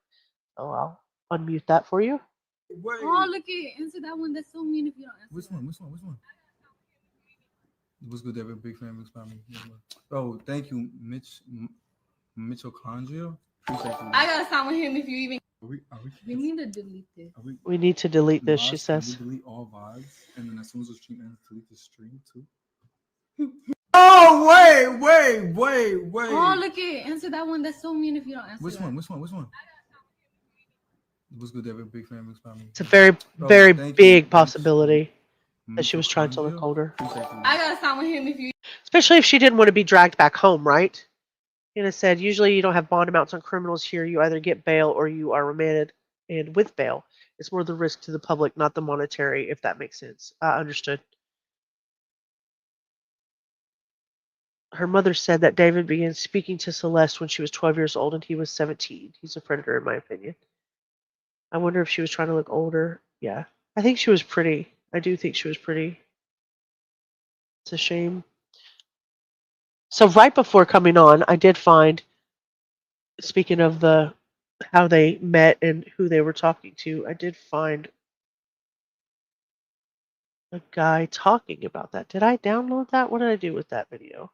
Oh, I'll unmute that for you. Wait. Oh, look at answer that one. That's so mean if you don't answer. Which one? Which one? Which one? What's good, David? Big fan, big family. Oh, thank you, Mitochondria. I gotta sign with him if you even. We need to delete this. We need to delete this, she says. Delete all vibes, and then as soon as the stream ends, delete the stream too. Oh wait! Oh, look at answer that one. That's so mean if you don't answer. Which one? Which one? Which one? What's good, David? Big fan, big family. It's a very, very big possibility that she was trying to look older. I gotta sign with him if you. Especially if she didn't want to be dragged back home, right? Hannah said, usually you don't have bond amounts on criminals here. You either get bail or you are remanded. And with bail, it's more the risk to the public, not the monetary, if that makes sense. Understood. Her mother said that David began speaking to Celeste when she was 12 years old and he was 17. He's a predator, in my opinion. I wonder if she was trying to look older. Yeah, I think she was pretty. I do think she was pretty. It's a shame. So right before coming on, I did find, speaking of how they met and who they were talking to, I did find a guy talking about that. Did I download that? What did I do with that video?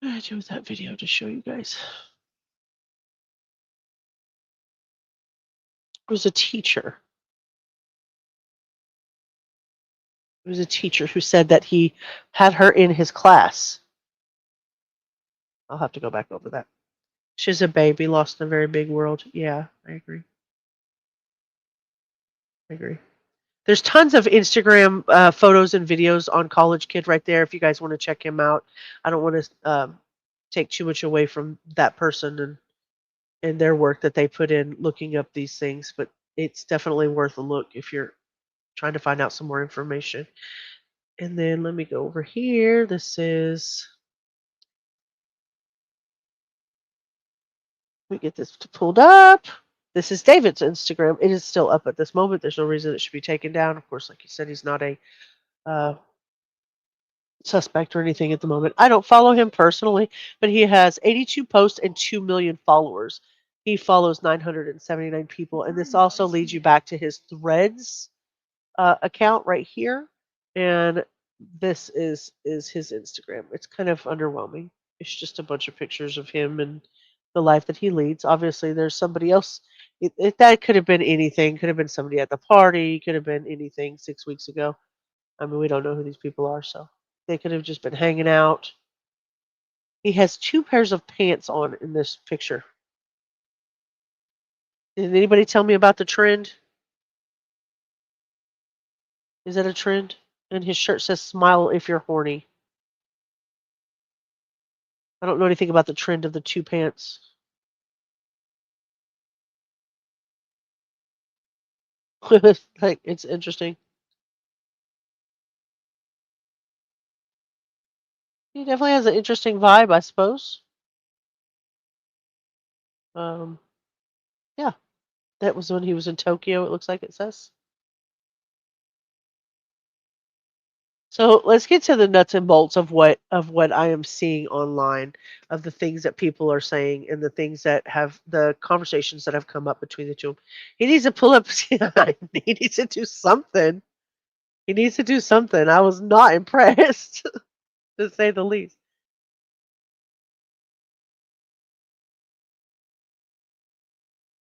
What did I do with that video to show you guys? It was a teacher. It was a teacher who said that he had her in his class. I'll have to go back over that. She's a baby, lost in a very big world. Yeah, I agree. I agree. There's tons of Instagram photos and videos on College Kid right there if you guys want to check him out. I don't want to take too much away from that person and their work that they put in looking up these things, but it's definitely worth a look if you're trying to find out some more information. And then let me go over here. This is, let me get this pulled up. This is David's Instagram. It is still up at this moment. There's no reason it should be taken down. Of course, like you said, he's not a suspect or anything at the moment. I don't follow him personally, but he has 82 posts and 2 million followers. He follows 979 people. And this also leads you back to his Threads account right here. And this is his Instagram. It's kind of underwhelming. It's just a bunch of pictures of him and the life that he leads. Obviously, there's somebody else. That could have been anything. Could have been somebody at the party. Could have been anything 6 weeks ago. I mean, we don't know who these people are, so they could have just been hanging out. He has 2 pairs of pants on in this picture. Did anybody tell me about the trend? Is that a trend? And his shirt says, "Smile if you're horny." I don't know anything about the trend of the 2 pants. Like, it's interesting. He definitely has an interesting vibe, I suppose. Um, yeah, that was when he was in Tokyo, it looks like it says. So let's get to the nuts and bolts of what I am seeing online, of the things that people are saying and the things that have the conversations that have come up between the two. He needs to pull up. He needs to do something. He needs to do something. I was not impressed, to say the least.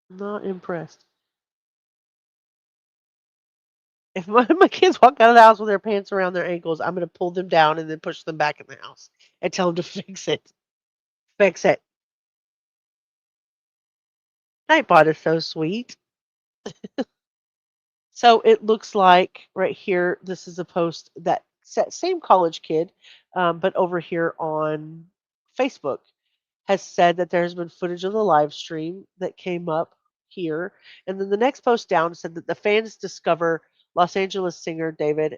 Not impressed. If my kids walk out of the house with their pants around their ankles, I'm going to pull them down and then push them back in the house and tell them to fix it. Fix it. Nightbot is so sweet. So it looks like right here, this is a post that same college kid, but over here on Facebook has said that there's been footage of the live stream that came up here. And then the next post down said that the fans discover Los Angeles singer David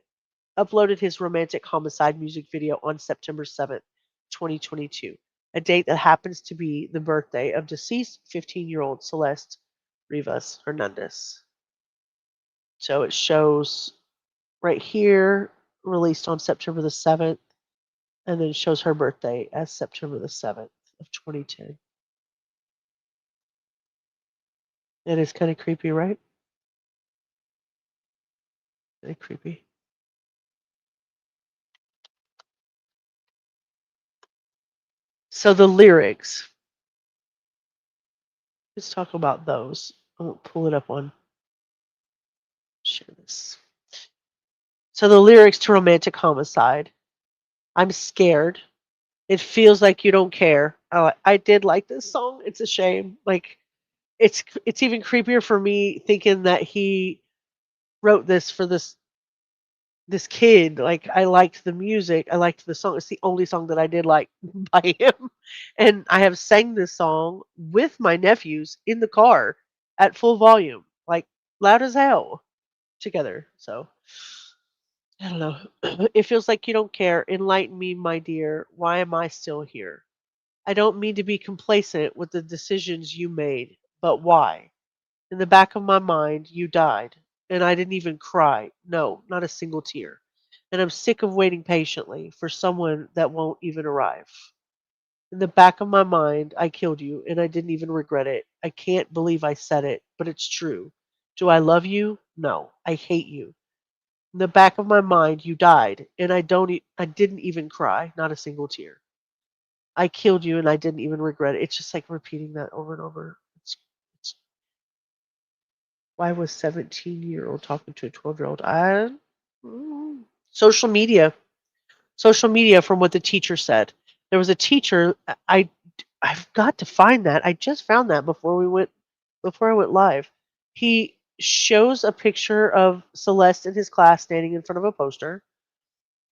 uploaded his romantic homicide music video on September 7th, 2022, a date that happens to be the birthday of deceased 15-year-old Celeste Rivas Hernandez. So it shows right here, released on September the 7th, and then shows her birthday as September the 7th of 2010. It is kind of creepy, right? Kind of creepy. So the lyrics. Let's talk about those. I'll pull it up on. Share this. So the lyrics to Romantic Homicide. I'm scared. It feels like you don't care. I did like this song. It's a shame. Like, it's even creepier for me thinking that he wrote this for this kid. Like, I liked the music. I liked the song. It's the only song that I did like by him. And I have sang this song with my nephews in the car at full volume, like loud as hell together. So I don't know. It feels like you don't care. Enlighten me, my dear. Why am I still here? I don't mean to be complacent with the decisions you made, but why? In the back of my mind, you died, and I didn't even cry. No, not a single tear. And I'm sick of waiting patiently for someone that won't even arrive. In the back of my mind, I killed you, and I didn't even regret it. I can't believe I said it, but it's true. Do I love you? No, I hate you. In the back of my mind, you died, and I didn't even cry, not a single tear. I killed you, and I didn't even regret it. It's just like repeating that over and over. It's why was 17-year-old talking to a 12-year-old? Social media. Social media, from what the teacher said. There was a teacher. I've got to find that. I just found that before I went live. He shows a picture of Celeste in his class standing in front of a poster,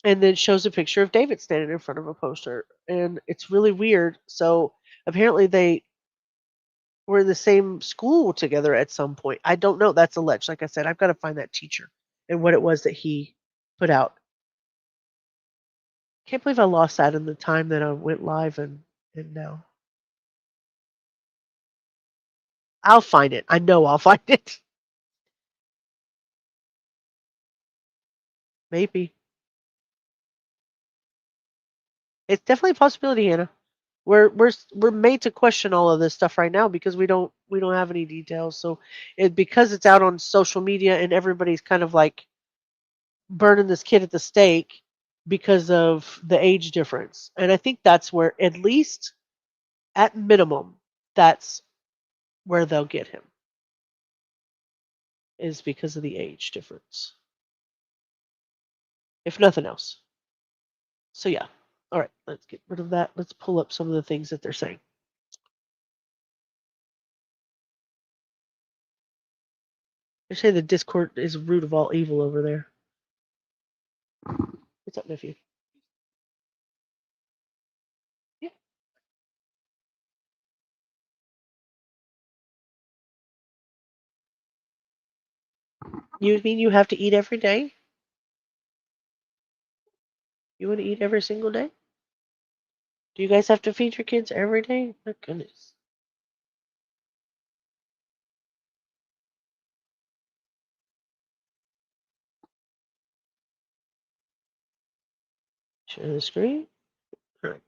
and then shows a picture of David standing in front of a poster, and it's really weird. So apparently they were in the same school together at some point. I don't know. That's alleged. Like I said, I've got to find that teacher and what it was that he put out. Can't believe I lost that in the time that I went live and now. I'll find it. I know I'll find it. Maybe. It's definitely a possibility, Hannah. We're made to question all of this stuff right now because we don't have any details. So because it's out on social media and everybody's kind of like burning this kid at the stake because of the age difference. And I think that's where, at least at minimum, that's where they'll get him, is because of the age difference. If nothing else. So yeah. All right, let's get rid of that. Let's pull up some of the things that they're saying. They say the Discord is root of all evil over there. What's up, nephew? Yeah. You mean you have to eat every day? You want to eat every single day? Do you guys have to feed your kids every day? My goodness. Share the screen. All right.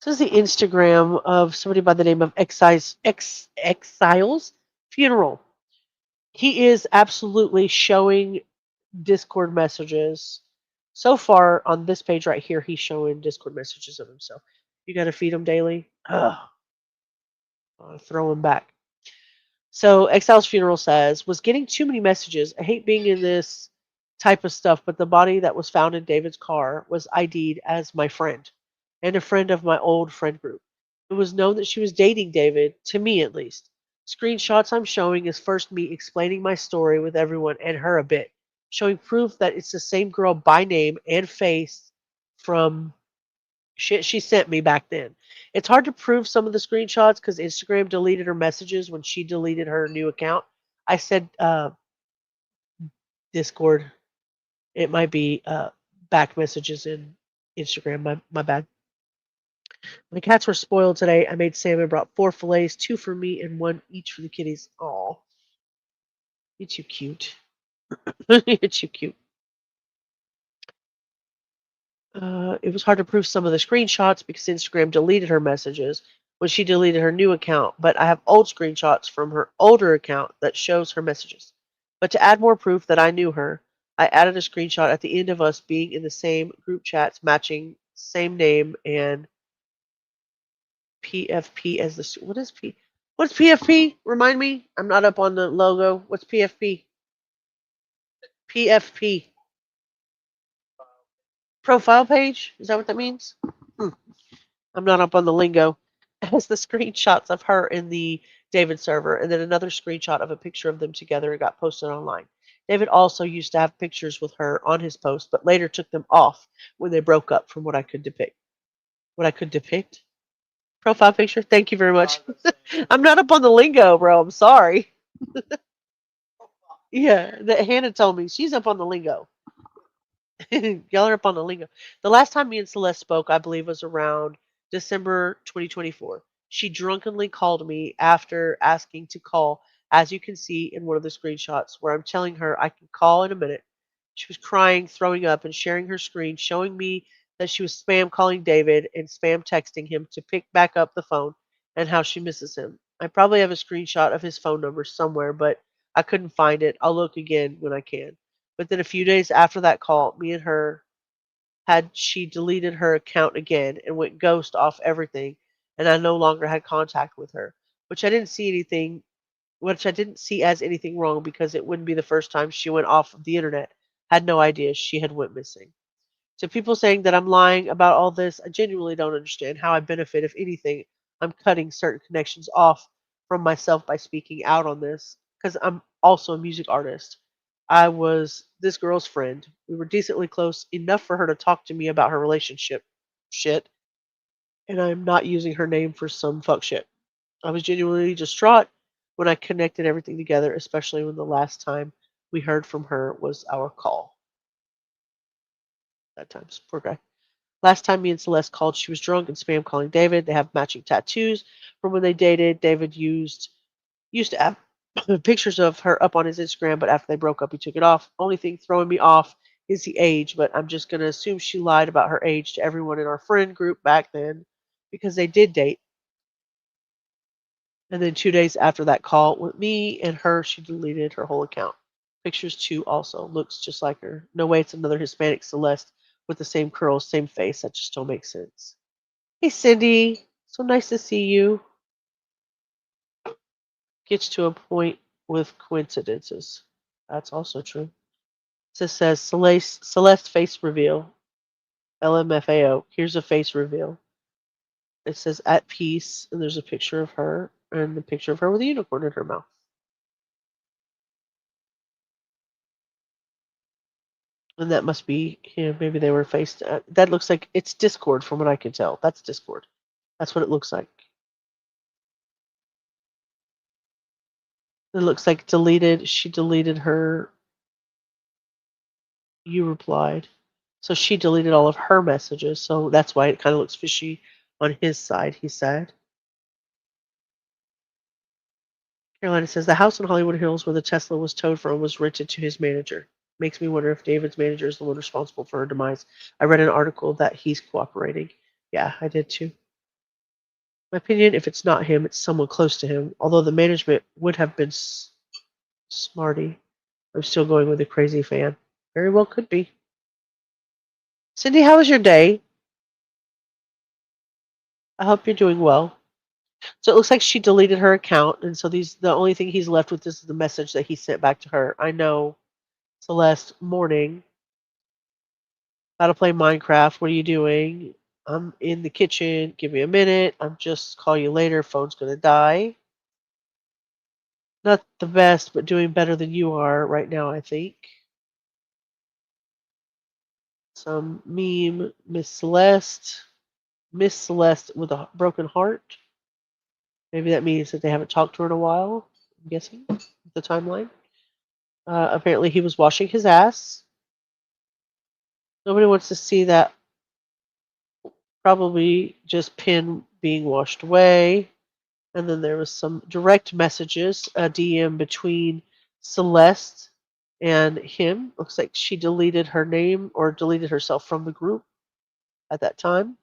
This is the Instagram of somebody by the name of Exile's Funeral. He is absolutely showing Discord messages. So far on this page right here, he's showing Discord messages of himself. You got to feed him daily. Ugh. Throw him back. So Exile's Funeral says, was getting too many messages. I hate being in this type of stuff, but the body that was found in David's car was ID'd as my friend and a friend of my old friend group. It was known that she was dating David, to me at least. Screenshots I'm showing is first me explaining my story with everyone and her a bit, showing proof that it's the same girl by name and face from shit she sent me back then. It's hard to prove some of the screenshots because Instagram deleted her messages when she deleted her new account. I said Discord. It might be back messages in Instagram. My bad. My cats were spoiled today. I made salmon, brought 4 fillets, 2 for me and 1 each for the kitties. Oh, you're too cute. You're too cute. It was hard to prove some of the screenshots because Instagram deleted her messages when she deleted her new account, but I have old screenshots from her older account that shows her messages. But to add more proof that I knew her, I added a screenshot at the end of us being in the same group chats, matching same name and PFP as the what is P? What's PFP? Remind me. I'm not up on the logo. What's PFP? PFP. Profile page? Is that what that means? Hmm. I'm not up on the lingo. As the screenshots of her in the David server, and then another screenshot of a picture of them together and got posted online. David also used to have pictures with her on his post, but later took them off when they broke up from what I could depict. What I could depict? Profile picture? Thank you very much. I'm not up on the lingo, bro. I'm sorry. Yeah, that Hannah told me she's up on the lingo. Y'all are up on the lingo. The last time me and Celeste spoke, I believe, was around December 2024. She drunkenly called me after asking to call, as you can see in one of the screenshots, where I'm telling her I can call in a minute. She was crying, throwing up, and sharing her screen, showing me that she was spam calling David and spam texting him to pick back up the phone and how she misses him. I probably have a screenshot of his phone number somewhere, but I couldn't find it. I'll look again when I can. But then a few days after that call, me and her had she deleted her account again and went ghost off everything, and I no longer had contact with her, which I didn't see as anything wrong because it wouldn't be the first time she went off of the internet. Had no idea she had went missing. To people saying that I'm lying about all this, I genuinely don't understand how I benefit. If anything, I'm cutting certain connections off from myself by speaking out on this because I'm also a music artist. I was this girl's friend. We were decently close enough for her to talk to me about her relationship shit, and I'm not using her name for some fuck shit. I was genuinely distraught when I connected everything together, especially when the last time we heard from her was our call. That time's poor guy. Last time me and Celeste called, she was drunk and spam calling David. They have matching tattoos from when they dated. David used to have pictures of her up on his Instagram, but after they broke up, he took it off. Only thing throwing me off is the age, but I'm just going to assume she lied about her age to everyone in our friend group back then because they did date. And then 2 days after that call with me and her, she deleted her whole account. Pictures too also looks just like her. No way it's another Hispanic Celeste with the same curls, same face. That just don't make sense. Hey Cindy, so nice to see you. Gets to a point with coincidences. That's also true. This says Celeste face reveal. LMFAO. Here's a face reveal. It says at peace, and there's a picture of her, and a picture of her with a unicorn in her mouth. And that must be, maybe they were faced. That looks like it's Discord from what I can tell. That's Discord. That's what it looks like. It looks like deleted. She deleted her. You replied. So she deleted all of her messages. So that's why it kind of looks fishy on his side, he said. Carolina says the house in Hollywood Hills where the Tesla was towed from was rented to his manager. Makes me wonder if David's manager is the one responsible for her demise. I read an article that he's cooperating. Yeah, I did too. My opinion, if it's not him, it's someone close to him. Although the management would have been smarty. I'm still going with the crazy fan. Very well could be. Cindy, how was your day? I hope you're doing well. So it looks like she deleted her account, and so the only thing he's left with is the message that he sent back to her. I know, Celeste, morning. How to play Minecraft. What are you doing? I'm in the kitchen. Give me a minute. I'm just call you later. Phone's gonna die. Not the best, but doing better than you are right now, I think. Some meme, Miss Celeste with a broken heart. Maybe that means that they haven't talked to her in a while. I'm guessing the timeline. Apparently, he was washing his ass. Nobody wants to see that. Probably just pin being washed away. And then there was some direct messages, a DM between Celeste and him. Looks like she deleted her name or deleted herself from the group at that time.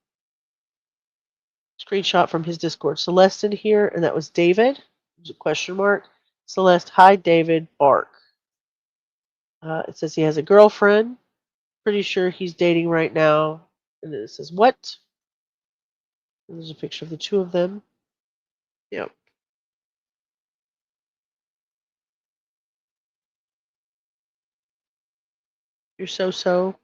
Screenshot from his Discord. Celeste in here, and that was David. There's a question mark. Celeste, hi, David Bark. It says he has a girlfriend. Pretty sure he's dating right now. And then it says, what? And there's a picture of the two of them. Yep. You're so.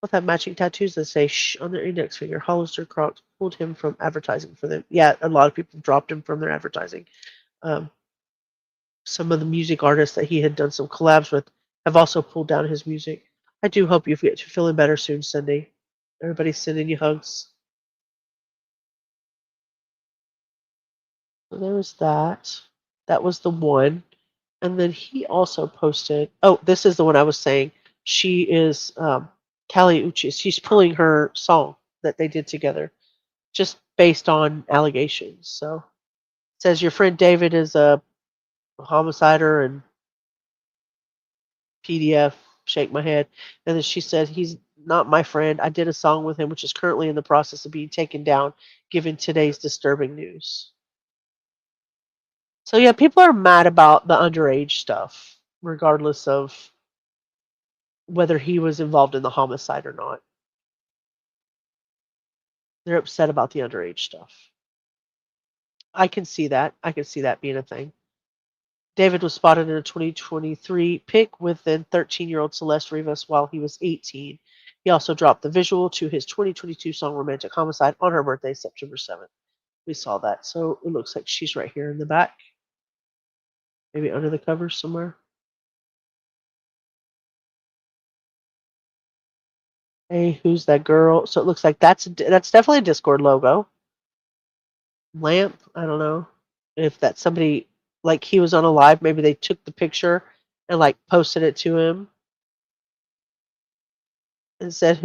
Both have matching tattoos that say shh on their index finger. Hollister Crocs pulled him from advertising for them. Yeah, a lot of people dropped him from their advertising. Some of the music artists that he had done some collabs with have also pulled down his music. I do hope you get to feeling better soon, Cindy. Everybody's sending you hugs. So there was that. That was the one. And then he also posted, oh, this is the one I was saying. She is Kali Uchis. She's pulling her song that they did together just based on allegations. So it says your friend David is a homicider and PDF, shake my head. And then she said, he's not my friend. I did a song with him, which is currently in the process of being taken down, given today's disturbing news. So yeah, people are mad about the underage stuff, regardless of whether he was involved in the homicide or not. They're upset about the underage stuff. I can see that. I can see that being a thing. David was spotted in a 2023 pic with then 13-year-old Celeste Rivas while he was 18. He also dropped the visual to his 2022 song Romantic Homicide on her birthday, September 7th. We saw that. So it looks like she's right here in the back. Maybe under the covers somewhere. Hey, who's that girl? So it looks like that's definitely a Discord logo. Lamp, I don't know if that's somebody, like he was on a live, maybe they took the picture and like posted it to him and said,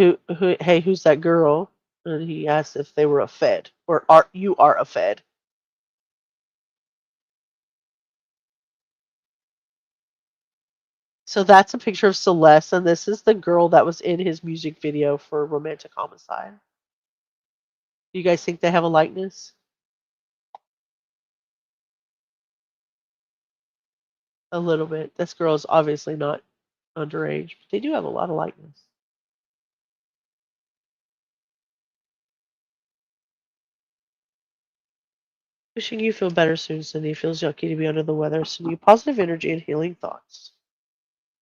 hey, who's that girl? And he asked if they were a Fed or you are a Fed. So that's a picture of Celeste, and this is the girl that was in his music video for Romantic Homicide. Do you guys think they have a likeness? A little bit. This girl is obviously not underage, but they do have a lot of likeness. Wishing you feel better soon, Cindy. Feels yucky to be under the weather. Sending you positive energy and healing thoughts.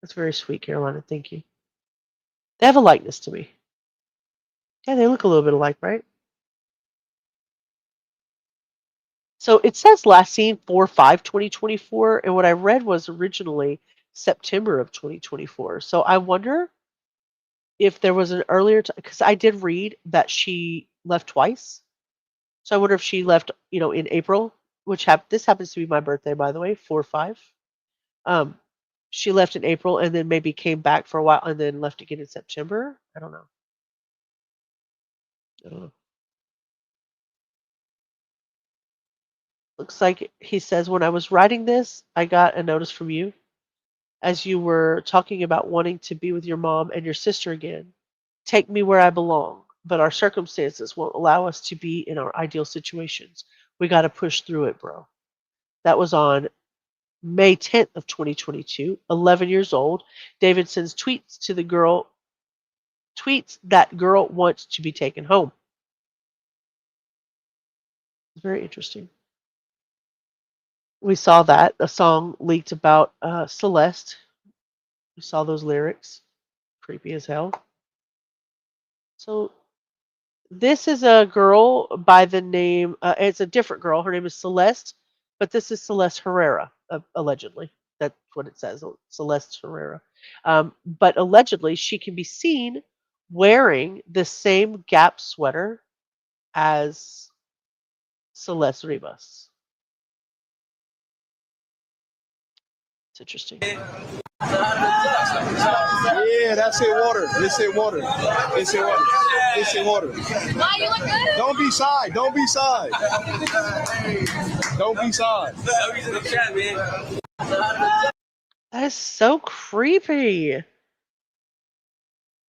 That's very sweet, Carolina. Thank you. They have a likeness to me. Yeah, they look a little bit alike, right? So it says last seen 4/5/2024, and what I read was originally September of 2024. So I wonder if there was an earlier, because I did read that she left twice. So I wonder if she left, in April this happens to be my birthday, by the way, 4/5. Um, she left in April and then maybe came back for a while and then left again in September. I don't know. I don't know. Looks like he says, when I was writing this, I got a notice from you as you were talking about wanting to be with your mom and your sister again. Take me where I belong, but our circumstances won't allow us to be in our ideal situations. We got to push through it, bro. That was on May 10th of 2022. 11 years old. David sends tweets to the girl. Tweets that girl wants to be taken home. It's very interesting. We saw that a song leaked about Celeste. We saw those lyrics. Creepy as hell. So this is a girl by the name. It's a different girl. Her name is Celeste, but this is Celeste Herrera, allegedly. That's what it says, Celeste Herrera. But allegedly, she can be seen wearing the same Gap sweater as Celeste Rivas. It's interesting. Yeah, that's it. Water. It's it. Water. It's it. Water. It's it. Water. Wow, you look good. Don't be shy. Don't be shy. Don't be shy. That is so creepy.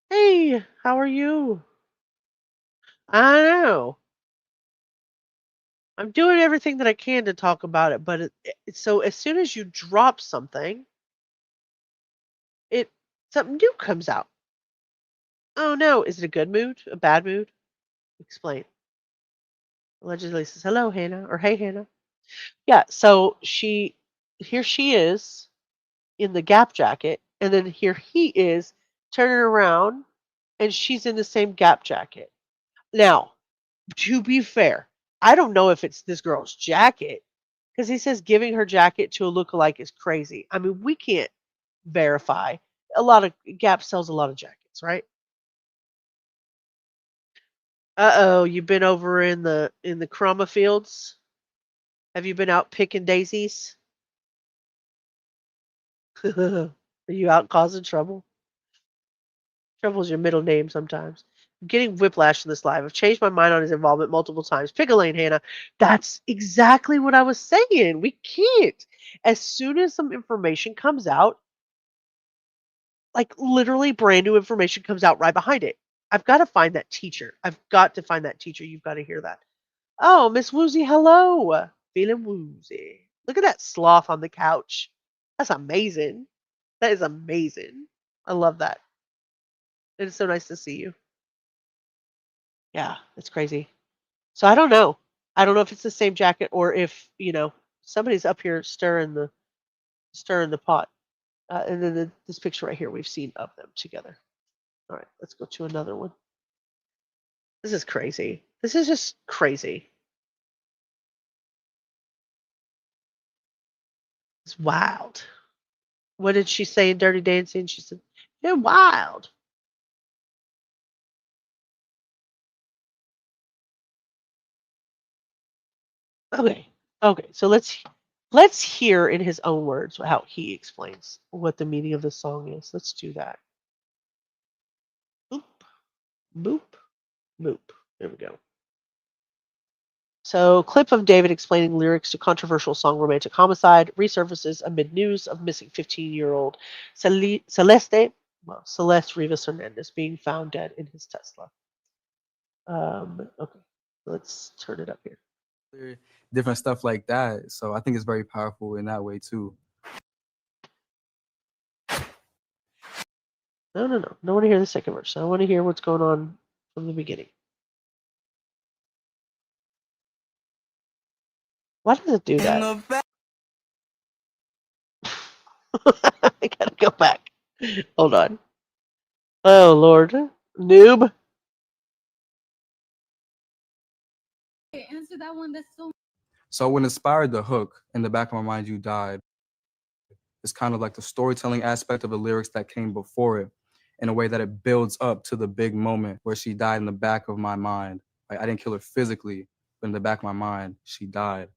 Hey, how are you? I know. I'm doing everything that I can to talk about it, but so as soon as you drop something, something new comes out. Oh no, is it a good mood? A bad mood? Explain. Allegedly says, hello, Hannah, or hey, Hannah. Yeah, so here she is in the Gap jacket, and then here he is turning around, and she's in the same Gap jacket. Now, to be fair, I don't know if it's this girl's jacket, because he says giving her jacket to a lookalike is crazy. I mean, we can't verify. A lot of Gap sells a lot of jackets, right? Uh-oh, you've been over in the Chroma fields? Have you been out picking daisies? Are you out causing trouble? Trouble's your middle name sometimes. I'm getting whiplash in this live. I've changed my mind on his involvement multiple times. Pick a lane, Hannah. That's exactly what I was saying. We can't. As soon as some information comes out, like literally brand new information comes out right behind it. I've got to find that teacher. I've got to find that teacher. You've got to hear that. Oh, Miss Woozy, hello. Feeling woozy. Look at that sloth on the couch. That's amazing. That is amazing. I love that. It is so nice to see you. Yeah, it's crazy. So I don't know. I don't know if it's the same jacket or if, somebody's up here stirring the pot. And then this picture right here, we've seen of them together. All right, let's go to another one. This is crazy. This is just crazy. It's wild. What did she say in Dirty Dancing? She said, "You're wild." Okay. Okay. So let's hear in his own words how he explains what the meaning of the song is. Let's do that. Boop, boop, boop. There we go. So, clip of David explaining lyrics to controversial song "Romantic Homicide" resurfaces amid news of missing 15-year-old Celeste Rivas Hernandez being found dead in his Tesla. Okay, let's turn it up here. Different stuff like that. So I think it's very powerful in that way too. No. I don't want to hear the second verse. I want to hear what's going on from the beginning. Why does it do that? I gotta go back. Hold on. Oh Lord, noob. Answer that one. That's so. So what inspired the hook "In the Back of My Mind You Died" is kind of like the storytelling aspect of the lyrics that came before it, in a way that it builds up to the big moment where she died in the back of my mind. Like I didn't kill her physically, but in the back of my mind, she died.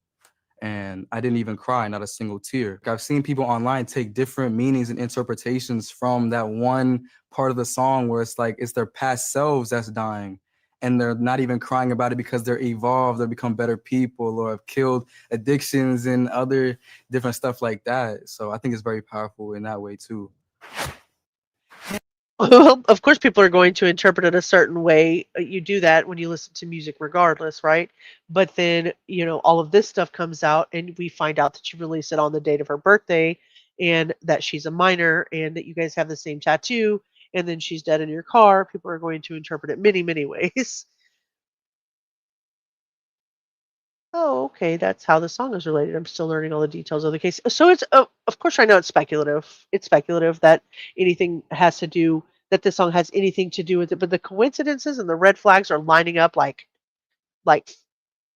and I didn't even cry, not a single tear. I've seen people online take different meanings and interpretations from that one part of the song where it's like it's their past selves that's dying, and they're not even crying about it because they're evolved or become better people or have killed addictions and other different stuff like that. So I think it's very powerful in that way too. Well, of course, people are going to interpret it a certain way. You do that when you listen to music, regardless, right? But then, all of this stuff comes out, and we find out that you released it on the date of her birthday, and that she's a minor, and that you guys have the same tattoo, and then she's dead in your car. People are going to interpret it many, many ways. Oh, okay, that's how the song is related. I'm still learning all the details of the case. So it's, of course, I know it's speculative. It's speculative that that this song has anything to do with it, but the coincidences and the red flags are lining up like,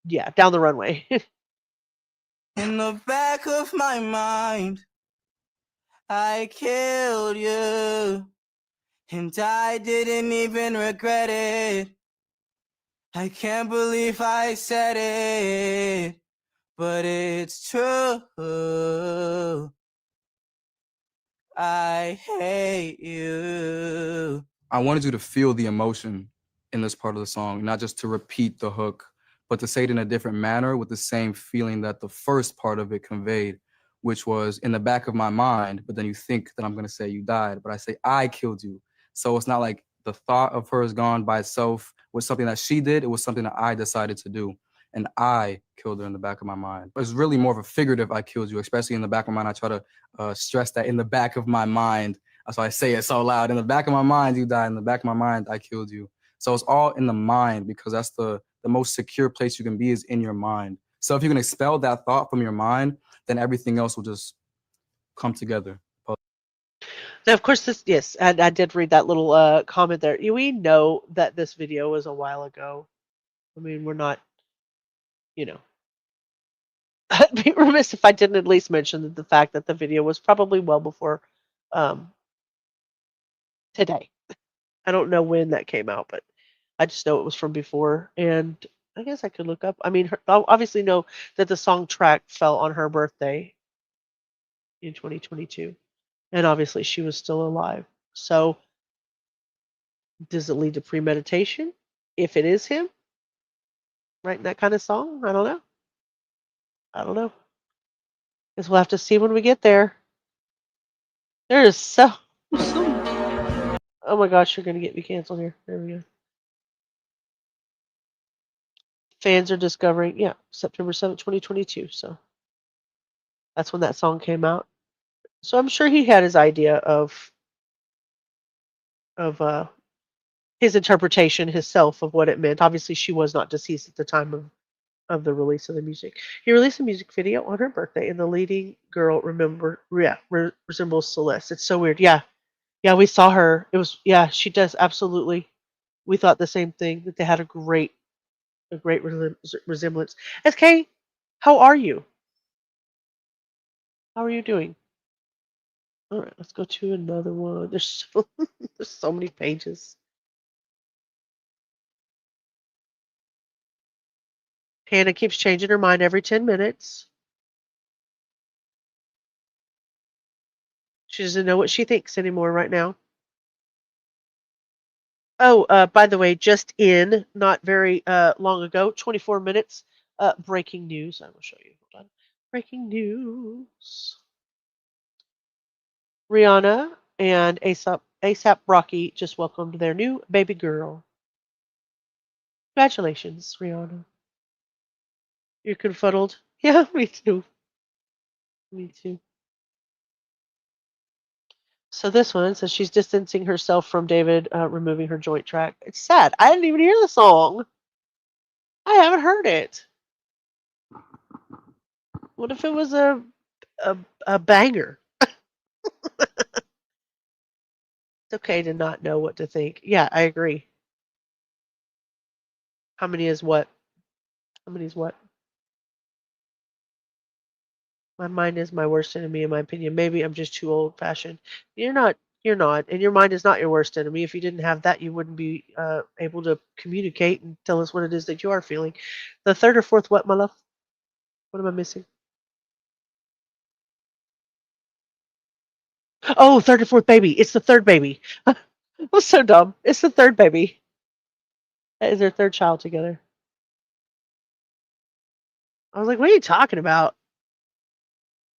yeah, down the runway. In the back of my mind, I killed you, and I didn't even regret it. I can't believe I said it, but it's true. I hate you. I wanted you to feel the emotion in this part of the song, not just to repeat the hook, but to say it in a different manner with the same feeling that the first part of it conveyed, which was in the back of my mind, but then you think that I'm going to say you died, but I say I killed you. So it's not like the thought of her is gone by itself was something that she did. It was something that I decided to do. And I killed her in the back of my mind. But it's really more of a figurative I killed you, especially in the back of my mind. I try to stress that in the back of my mind. That's why I say it so loud. In the back of my mind, you died. In the back of my mind, I killed you. So it's all in the mind because that's the most secure place you can be is in your mind. So if you can expel that thought from your mind, then everything else will just come together. Now, of course, yes, and I did read that little comment there. We know that this video was a while ago. I mean, we're not, I'd be remiss if I didn't at least mention the fact that the video was probably well before today. I don't know when that came out, but I just know it was from before. And I guess I could look up. I mean, I obviously know that the song track fell on her birthday in 2022. And obviously she was still alive. So does it lead to premeditation? If it is him writing that kind of song, I don't know. I don't know. Guess we'll have to see when we get there. There is so oh my gosh, you're gonna get me canceled here. There we go. Fans are discovering, yeah, September 7th, 2022. So that's when that song came out. So I'm sure he had his idea of his interpretation himself of what it meant. Obviously, she was not deceased at the time of the release of the music. He released a music video on her birthday, and the leading girl resembles Celeste. It's so weird. Yeah, yeah, we saw her. It was she does absolutely. We thought the same thing that they had a great resemblance. SK, how are you? How are you doing? All right, let's go to another one. There's so many pages. Hannah keeps changing her mind every 10 minutes. She doesn't know what she thinks anymore right now. Oh, by the way, just in, not very long ago, 24 minutes, breaking news. I will show you. Hold on. Breaking news. Rihanna and ASAP Rocky just welcomed their new baby girl. Congratulations, Rihanna. You're confuddled? Yeah, me too. Me too. So this one says she's distancing herself from David, removing her joint track. It's sad. I didn't even hear the song. I haven't heard it. What if it was a banger? It's okay to not know what to think. Yeah, I agree. How many is what? How many is what? My mind is my worst enemy, in my opinion. Maybe I'm just too old fashioned. You're not. You're not. And your mind is not your worst enemy. If you didn't have that, you wouldn't be able to communicate and tell us what it is that you are feeling. The third or fourth what, my love? What am I missing? Oh, third and fourth baby. It's the third baby. I'm so dumb. It's the third baby. That is their third child together. I was like, what are you talking about?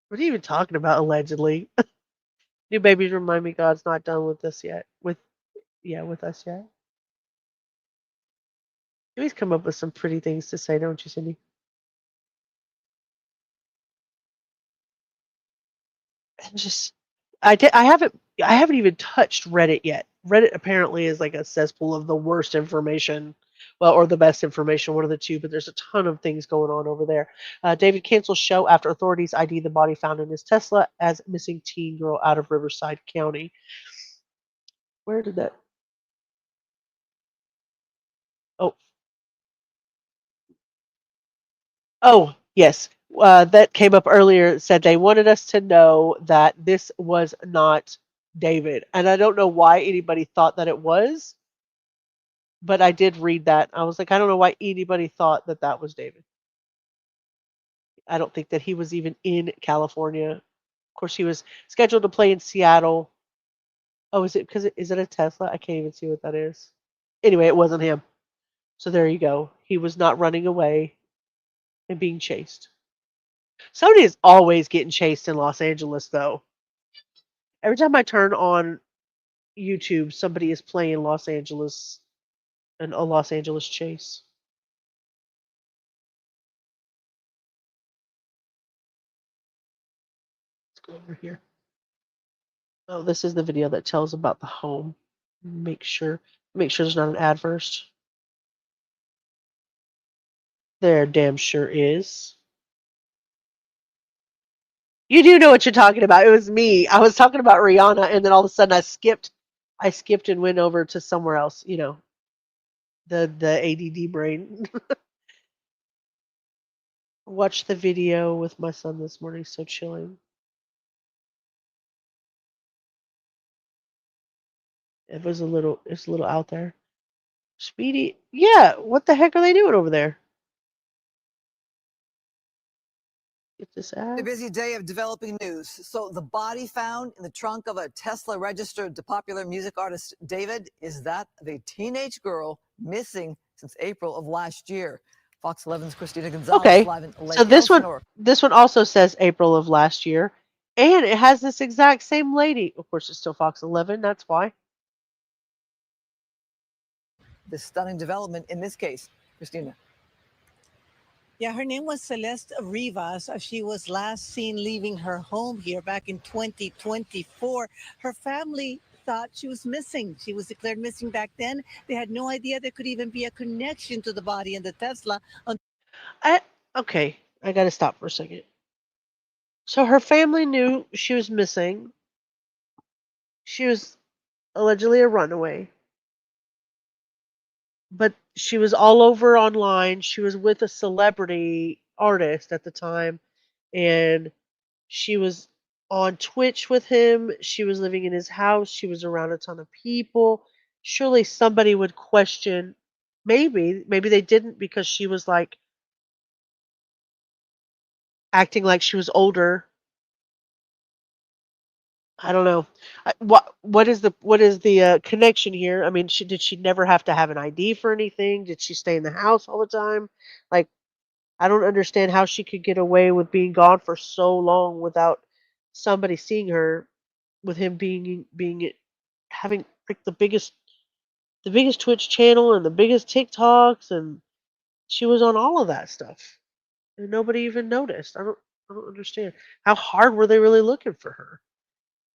What are you even talking about, allegedly? New babies remind me God's not done with us yet. With us yet. You always come up with some pretty things to say, don't you, Cindy? And just I haven't even touched Reddit yet. Reddit apparently is like a cesspool of the worst information. Well, or the best information, one of the two, but there's a ton of things going on over there. David cancels show after authorities ID the body found in his Tesla as missing teen girl out of Riverside County. Where did that? Oh, oh, yes. That came up earlier. It said they wanted us to know that this was not David. And I don't know why anybody thought that it was, but I did read that. I was like, I don't know why anybody thought that that was David. I don't think that he was even in California. Of course, he was scheduled to play in Seattle. Oh, is it a Tesla? I can't even see what that is. Anyway, it wasn't him. So there you go. He was not running away and being chased. Somebody is always getting chased in Los Angeles, though. Every time I turn on YouTube, somebody is playing Los Angeles and a Los Angeles chase. Let's go over here. Oh, this is the video that tells about the home. Make sure there's not an ad first. There damn sure is. You do know what you're talking about. It was me. I was talking about Rihanna, and then all of a sudden I skipped and went over to somewhere else. You know, the ADD brain. Watched the video with my son this morning. So chilling. It's a little out there. Speedy, yeah. What the heck are they doing over there? Get this ad. A busy day of developing news. So the body found in the trunk of a Tesla registered to popular music artist David, is that of a teenage girl missing since April of last year. Fox 11's Christina Gonzalez Okay, live in Lake so this Elsinore. one also says April of last year, and it has this exact same lady. Of course, it's still Fox 11. That's why. The stunning development in this case, Christina. Yeah, her name was Celeste Rivas. She was last seen leaving her home here back in 2024. Her family thought she was missing. She was declared missing back then. They had no idea there could even be a connection to the body in the Tesla. Okay, I got to stop for a second. So her family knew she was missing. She was allegedly a runaway. But she was all over online. She was with a celebrity artist at the time, and she was on Twitch with him. She was living in his house. She was around a ton of people. Surely somebody would question. Maybe they didn't because she was like acting like she was older. I don't know. What is the connection here? I mean, did she never have to have an ID for anything? Did she stay in the house all the time? Like, I don't understand how she could get away with being gone for so long without somebody seeing her, with him having like the biggest Twitch channel and the biggest TikToks, and she was on all of that stuff, and nobody even noticed. I don't understand. How hard were they really looking for her?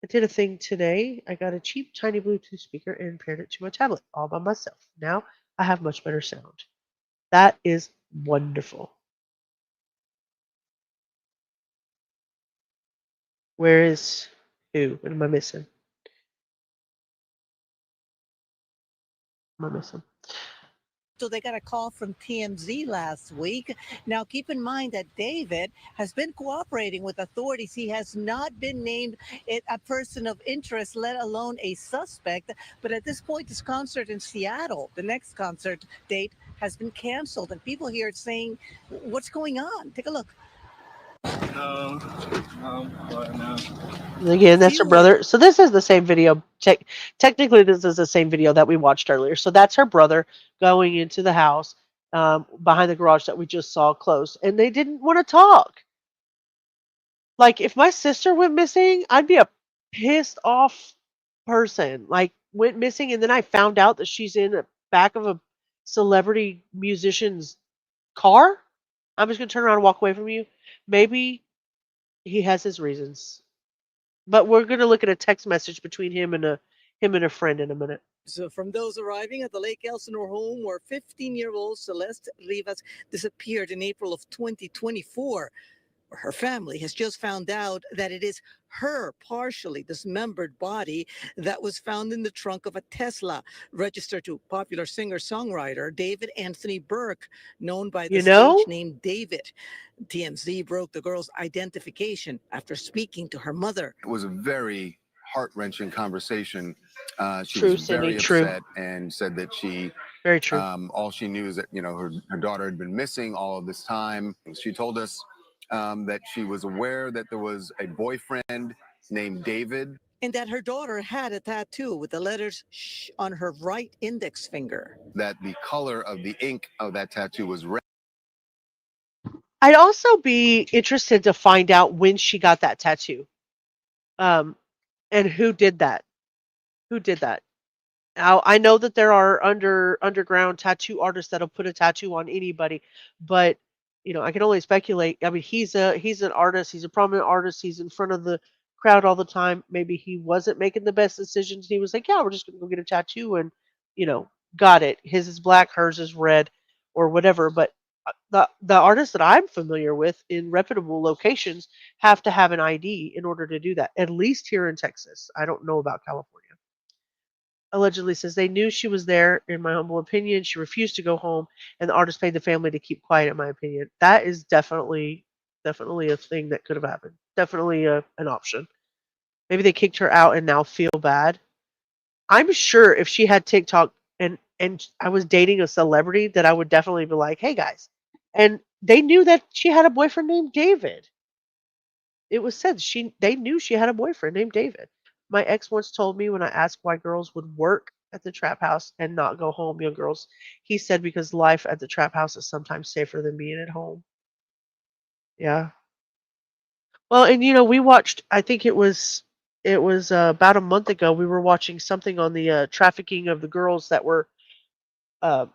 I did a thing today. I got a cheap tiny Bluetooth speaker and paired it to my tablet all by myself. Now I have much better sound. That is wonderful. Where is who? What am I missing? What am I missing? So they got a call from TMZ last week. Now, keep in mind that David has been cooperating with authorities. He has not been named a person of interest, let alone a suspect. But at this point, this concert in Seattle, the next concert date, has been canceled. And people here are saying, what's going on? Take a look. Again, that's her brother. So this is the same video. Technically, this is the same video that we watched earlier. So that's her brother going into the house behind the garage that we just saw closed, and they didn't want to talk. Like, if my sister went missing, I'd be a pissed off person. Like, went missing, and then I found out that she's in the back of a celebrity musician's car. I'm just gonna turn around and walk away from you. Maybe he has his reasons. But we're going to look at a text message between him and a friend in a minute. So from those arriving at the Lake Elsinore home where 15-year-old Celeste Rivas disappeared in April of 2024. Her family has just found out that it is her partially dismembered body that was found in the trunk of a Tesla, registered to popular singer-songwriter David Anthony Burke, known by the stage name David. TMZ broke the girl's identification after speaking to her mother. It was a very heart-wrenching conversation. She True, was very Cindy, upset and said that she, very true. All she knew is that, you know, her daughter had been missing all of this time. She told us that she was aware that there was a boyfriend named David. And that her daughter had a tattoo with the letters "sh" on her right index finger. That the color of the ink of that tattoo was red. I'd also be interested to find out when she got that tattoo. And who did that? Who did that? Now, I know that there are underground tattoo artists that'll put a tattoo on anybody, but you know, I can only speculate. I mean, he's an artist, he's a prominent artist, he's in front of the crowd all the time. Maybe he wasn't making the best decisions. He was like, "Yeah, we're just gonna go get a tattoo," and you know, got it. His is black, hers is red, or whatever. But the artists that I'm familiar with in reputable locations have to have an ID in order to do that. At least here in Texas. I don't know about California. Allegedly says they knew she was there, in my humble opinion. She refused to go home, and the artist paid the family to keep quiet, in my opinion. That is definitely a thing that could have happened. Definitely an option. Maybe they kicked her out and now feel bad. I'm sure if she had TikTok and I was dating a celebrity, that I would definitely be like, "Hey guys," and they knew that she had a boyfriend named David. It was said they knew she had a boyfriend named David. My ex once told me when I asked why girls would work at the trap house and not go home, young girls, he said because life at the trap house is sometimes safer than being at home. Yeah. Well, and you know, we watched, I think it was about a month ago, we were watching something on the trafficking of the girls that were uh,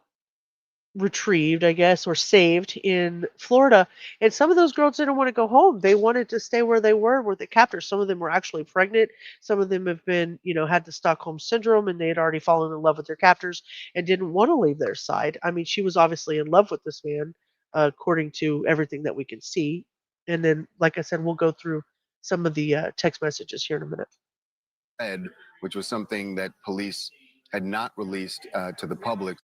retrieved, I guess, or saved in Florida. And some of those girls didn't want to go home. They wanted to stay where they were with the captors. Some of them were actually pregnant. Some of them have been, you know, had the Stockholm syndrome and they had already fallen in love with their captors and didn't want to leave their side. I mean, she was obviously in love with this man, according to everything that we can see. And then, like I said, we'll go through some of the text messages here in a minute. Which was something that police had not released to the public.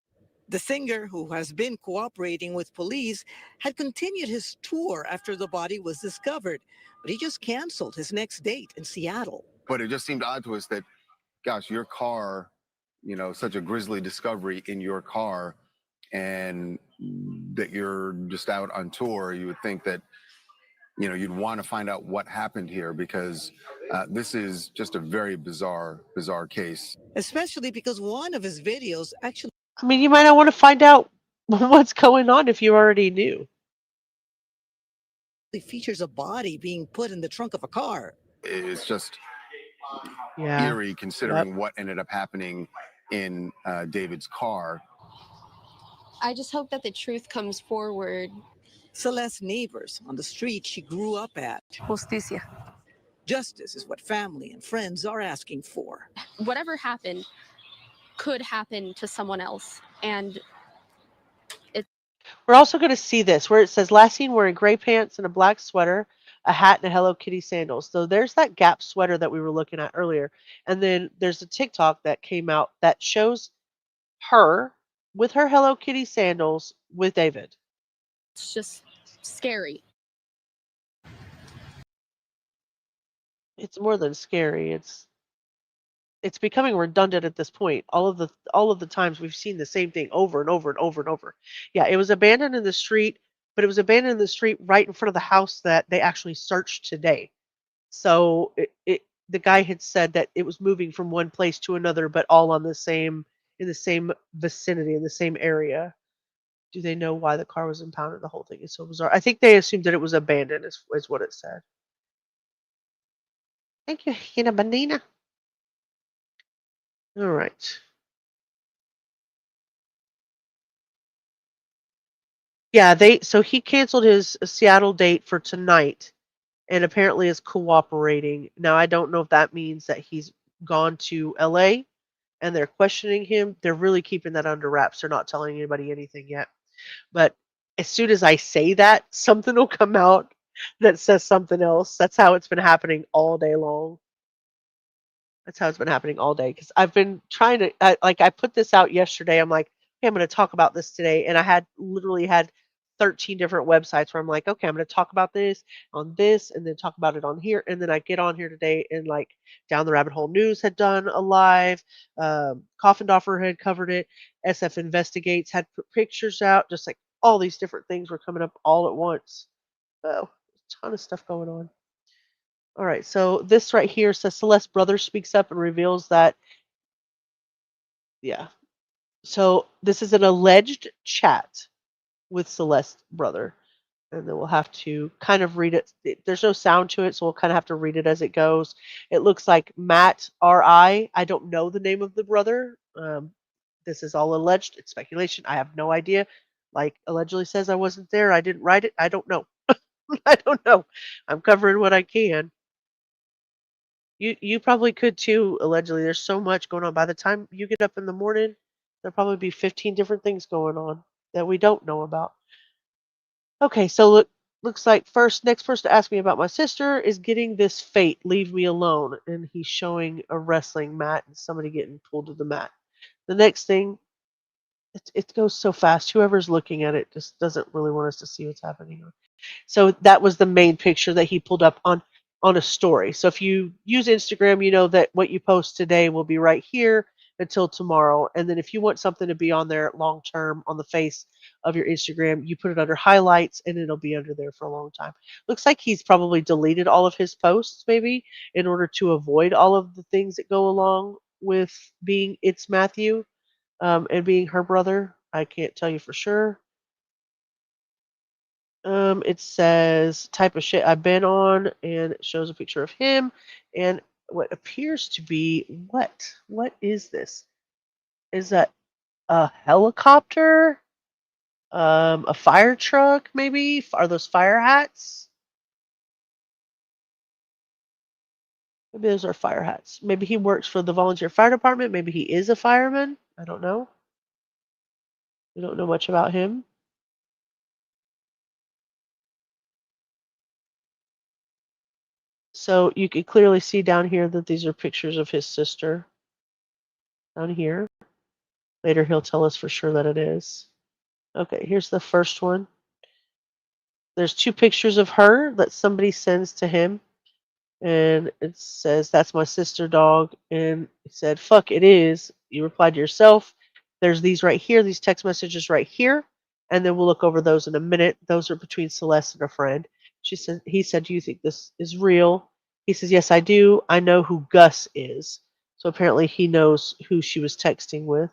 The singer, who has been cooperating with police, had continued his tour after the body was discovered, but he just canceled his next date in Seattle. But it just seemed odd to us that, gosh, your car, you know, such a grisly discovery in your car, and that you're just out on tour. You would think that, you know, you'd want to find out what happened here, because this is just a very bizarre case. Especially because one of his videos actually... I mean, you might not want to find out what's going on if you already knew. It features a body being put in the trunk of a car. It's just eerie considering what ended up happening in David's car. I just hope that the truth comes forward. Celeste's neighbors on the street she grew up at. Justicia. Justice is what family and friends are asking for. Whatever happened could happen to someone else. And we're also going to see this where it says last seen wearing gray pants and a black sweater, a hat, and a Hello Kitty sandals. So there's that Gap sweater that we were looking at earlier. And then there's a TikTok that came out that shows her with her Hello Kitty sandals with David. It's just scary. It's more than scary. It's becoming redundant at this point. All of the times we've seen the same thing over and over and over and over. Yeah, it was abandoned in the street but it was abandoned in the street right in front of the house that they actually searched today. So the guy had said that it was moving from one place to another, but all on the same in the same vicinity in the same area. Do they know why the car was impounded? The whole thing is so bizarre. I think they assumed that it was abandoned, is what it said. Thank you, Hina Banana. All right. Yeah, so he canceled his Seattle date for tonight and apparently is cooperating. Now I don't know if that means that he's gone to LA and they're questioning him. They're really keeping that under wraps. They're not telling anybody anything yet. But as soon as I say that, something will come out that says something else. That's how it's been happening all day long. That's how it's been happening all day because I've been trying to I put this out yesterday. I'm like, "Okay, I'm going to talk about this today," and I had literally had 13 different websites where I'm like, "Okay, I'm going to talk about this on this, and then talk about it on here," and then I get on here today and like Down the Rabbit Hole News had done a live, Coffindoffer had covered it, SF Investigates had put pictures out, just like all these different things were coming up all at once. Oh, a ton of stuff going on. All right, so this right here says Celeste brother speaks up and reveals that, yeah. So this is an alleged chat with Celeste brother, and then we'll have to kind of read it. There's no sound to it, so we'll kind of have to read it as it goes. It looks like Matt R.I. I don't know the name of the brother. This is all alleged. It's speculation. I have no idea. Like allegedly says I wasn't there. I didn't write it. I don't know. I don't know. I'm covering what I can. You probably could too, allegedly. There's so much going on. By the time you get up in the morning, there'll probably be 15 different things going on that we don't know about. Okay, so looks like next person to ask me about my sister is getting this fate. Leave me alone. And he's showing a wrestling mat and somebody getting pulled to the mat. The next thing, it goes so fast. Whoever's looking at it just doesn't really want us to see what's happening. So that was the main picture that he pulled up on a story. So if you use Instagram, you know that what you post today will be right here until tomorrow. And then if you want something to be on there long term on the face of your Instagram, you put it under highlights and it'll be under there for a long time. Looks like he's probably deleted all of his posts maybe in order to avoid all of the things that go along with being It's Matthew and being her brother. I can't tell you for sure. It says type of shit I've been on, and it shows a picture of him and what appears to be what? What is this? Is that a helicopter? A fire truck, maybe? Are those fire hats? Maybe those are fire hats. Maybe he works for the volunteer fire department. Maybe he is a fireman. I don't know. We don't know much about him. So you can clearly see down here that these are pictures of his sister. Down here. Later he'll tell us for sure that it is. Okay, here's the first one. There's two pictures of her that somebody sends to him. And it says, "That's my sister, dog." And he said, "Fuck, it is." You replied to yourself. There's these right here, these text messages right here. And then we'll look over those in a minute. Those are between Celeste and a friend. He said, "Do you think this is real?" He says, "Yes, I do. I know who Gus is." So apparently he knows who she was texting with.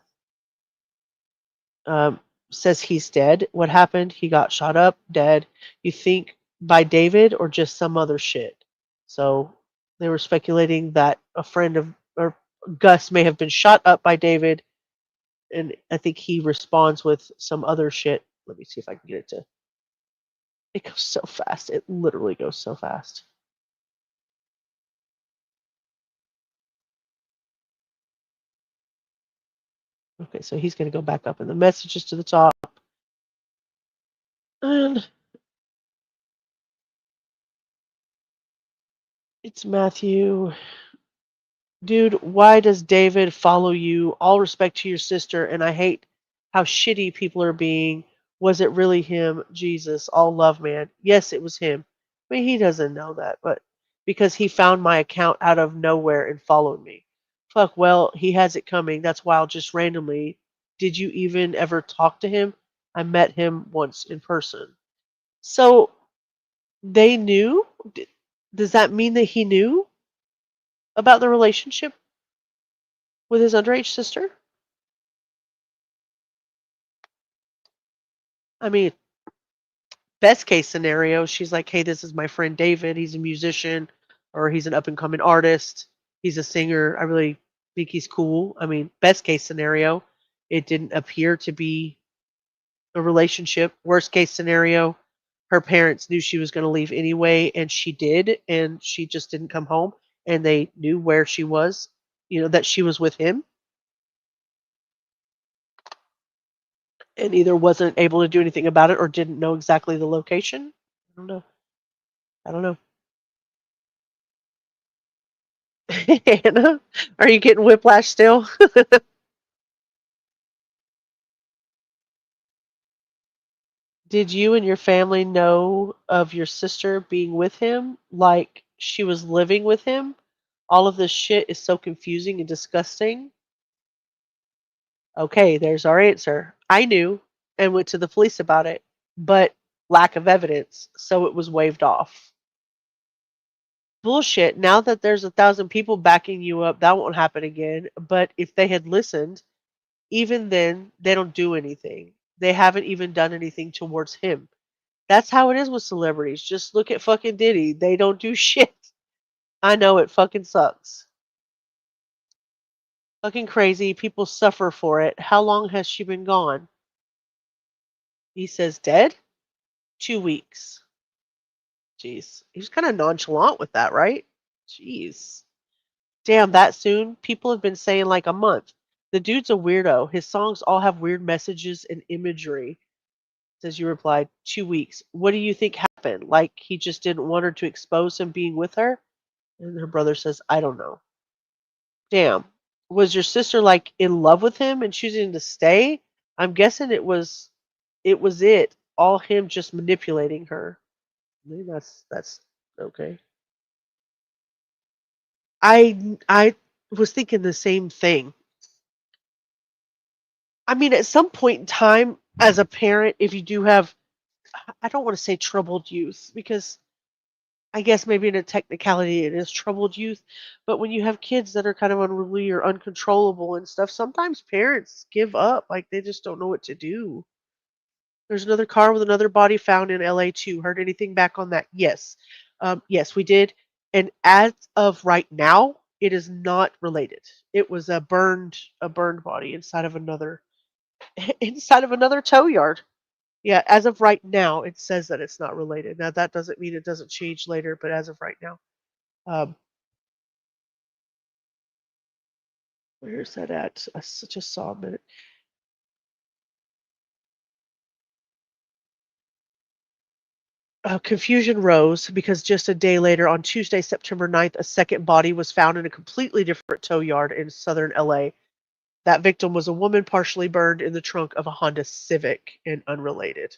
Says he's dead. What happened? He got shot up, dead. You think by David or just some other shit? So they were speculating that a friend of or Gus may have been shot up by David, and I think he responds with some other shit. Let me see if I can get it to. It goes so fast. It literally goes so fast. Okay, so he's going to go back up in the messages to the top. And it's Matthew. Dude, why does David follow you? All respect to your sister, and I hate how shitty people are being. Was it really him? Jesus, all love, man. Yes, it was him. I mean, he doesn't know that, but because he found my account out of nowhere and followed me. Fuck, well, he has it coming. That's wild, just randomly. Did you even ever talk to him? I met him once in person. So they knew? Does that mean that he knew about the relationship with his underage sister? I mean, best case scenario, she's like, hey, this is my friend David. He's a musician or he's an up and coming artist. He's a singer. I really think he's cool. I mean, best case scenario, it didn't appear to be a relationship. Worst case scenario, her parents knew she was going to leave anyway, and she did, and she just didn't come home, and they knew where she was, that she was with him, and either wasn't able to do anything about it or didn't know exactly the location. I don't know. I don't know. Hannah, are you getting whiplash still? Did you and your family know of your sister being with him, like she was living with him? All of this shit is so confusing and disgusting. Okay, there's our answer. I knew and went to the police about it, but lack of evidence, so it was waved off. Bullshit. Now that there's 1,000 people backing you up, that won't happen again. But if they had listened, even then, they don't do anything. They haven't even done anything towards him. That's how it is with celebrities. Just look at fucking Diddy. They don't do shit. I know it fucking sucks. Fucking crazy. People suffer for it. How long has she been gone? He says dead? 2 weeks. Jeez. He's kind of nonchalant with that, right? Jeez. Damn, that soon? People have been saying like a month. The dude's a weirdo. His songs all have weird messages and imagery. Says you replied, 2 weeks. What do you think happened? Like he just didn't want her to expose him being with her? And her brother says, I don't know. Damn. Was your sister like in love with him and choosing to stay? I'm guessing it was all him just manipulating her. Maybe that's okay. I was thinking the same thing. I mean, at some point in time, as a parent, if you do have, I don't want to say troubled youth because I guess maybe in a technicality it is troubled youth, but when you have kids that are kind of unruly or uncontrollable and stuff, sometimes parents give up. Like they just don't know what to do. There's another car with another body found in LA too. Heard anything back on that? Yes. Yes, we did. And as of right now, it is not related. It was a burned body inside of another inside of another tow yard. Yeah, as of right now, it says that it's not related. Now that doesn't mean it doesn't change later, but as of right now, um, where is that at? I just saw a minute. Confusion rose because just a day later, on Tuesday, September 9th, a second body was found in a completely different tow yard in southern LA. That victim was a woman partially burned in the trunk of a Honda Civic and unrelated.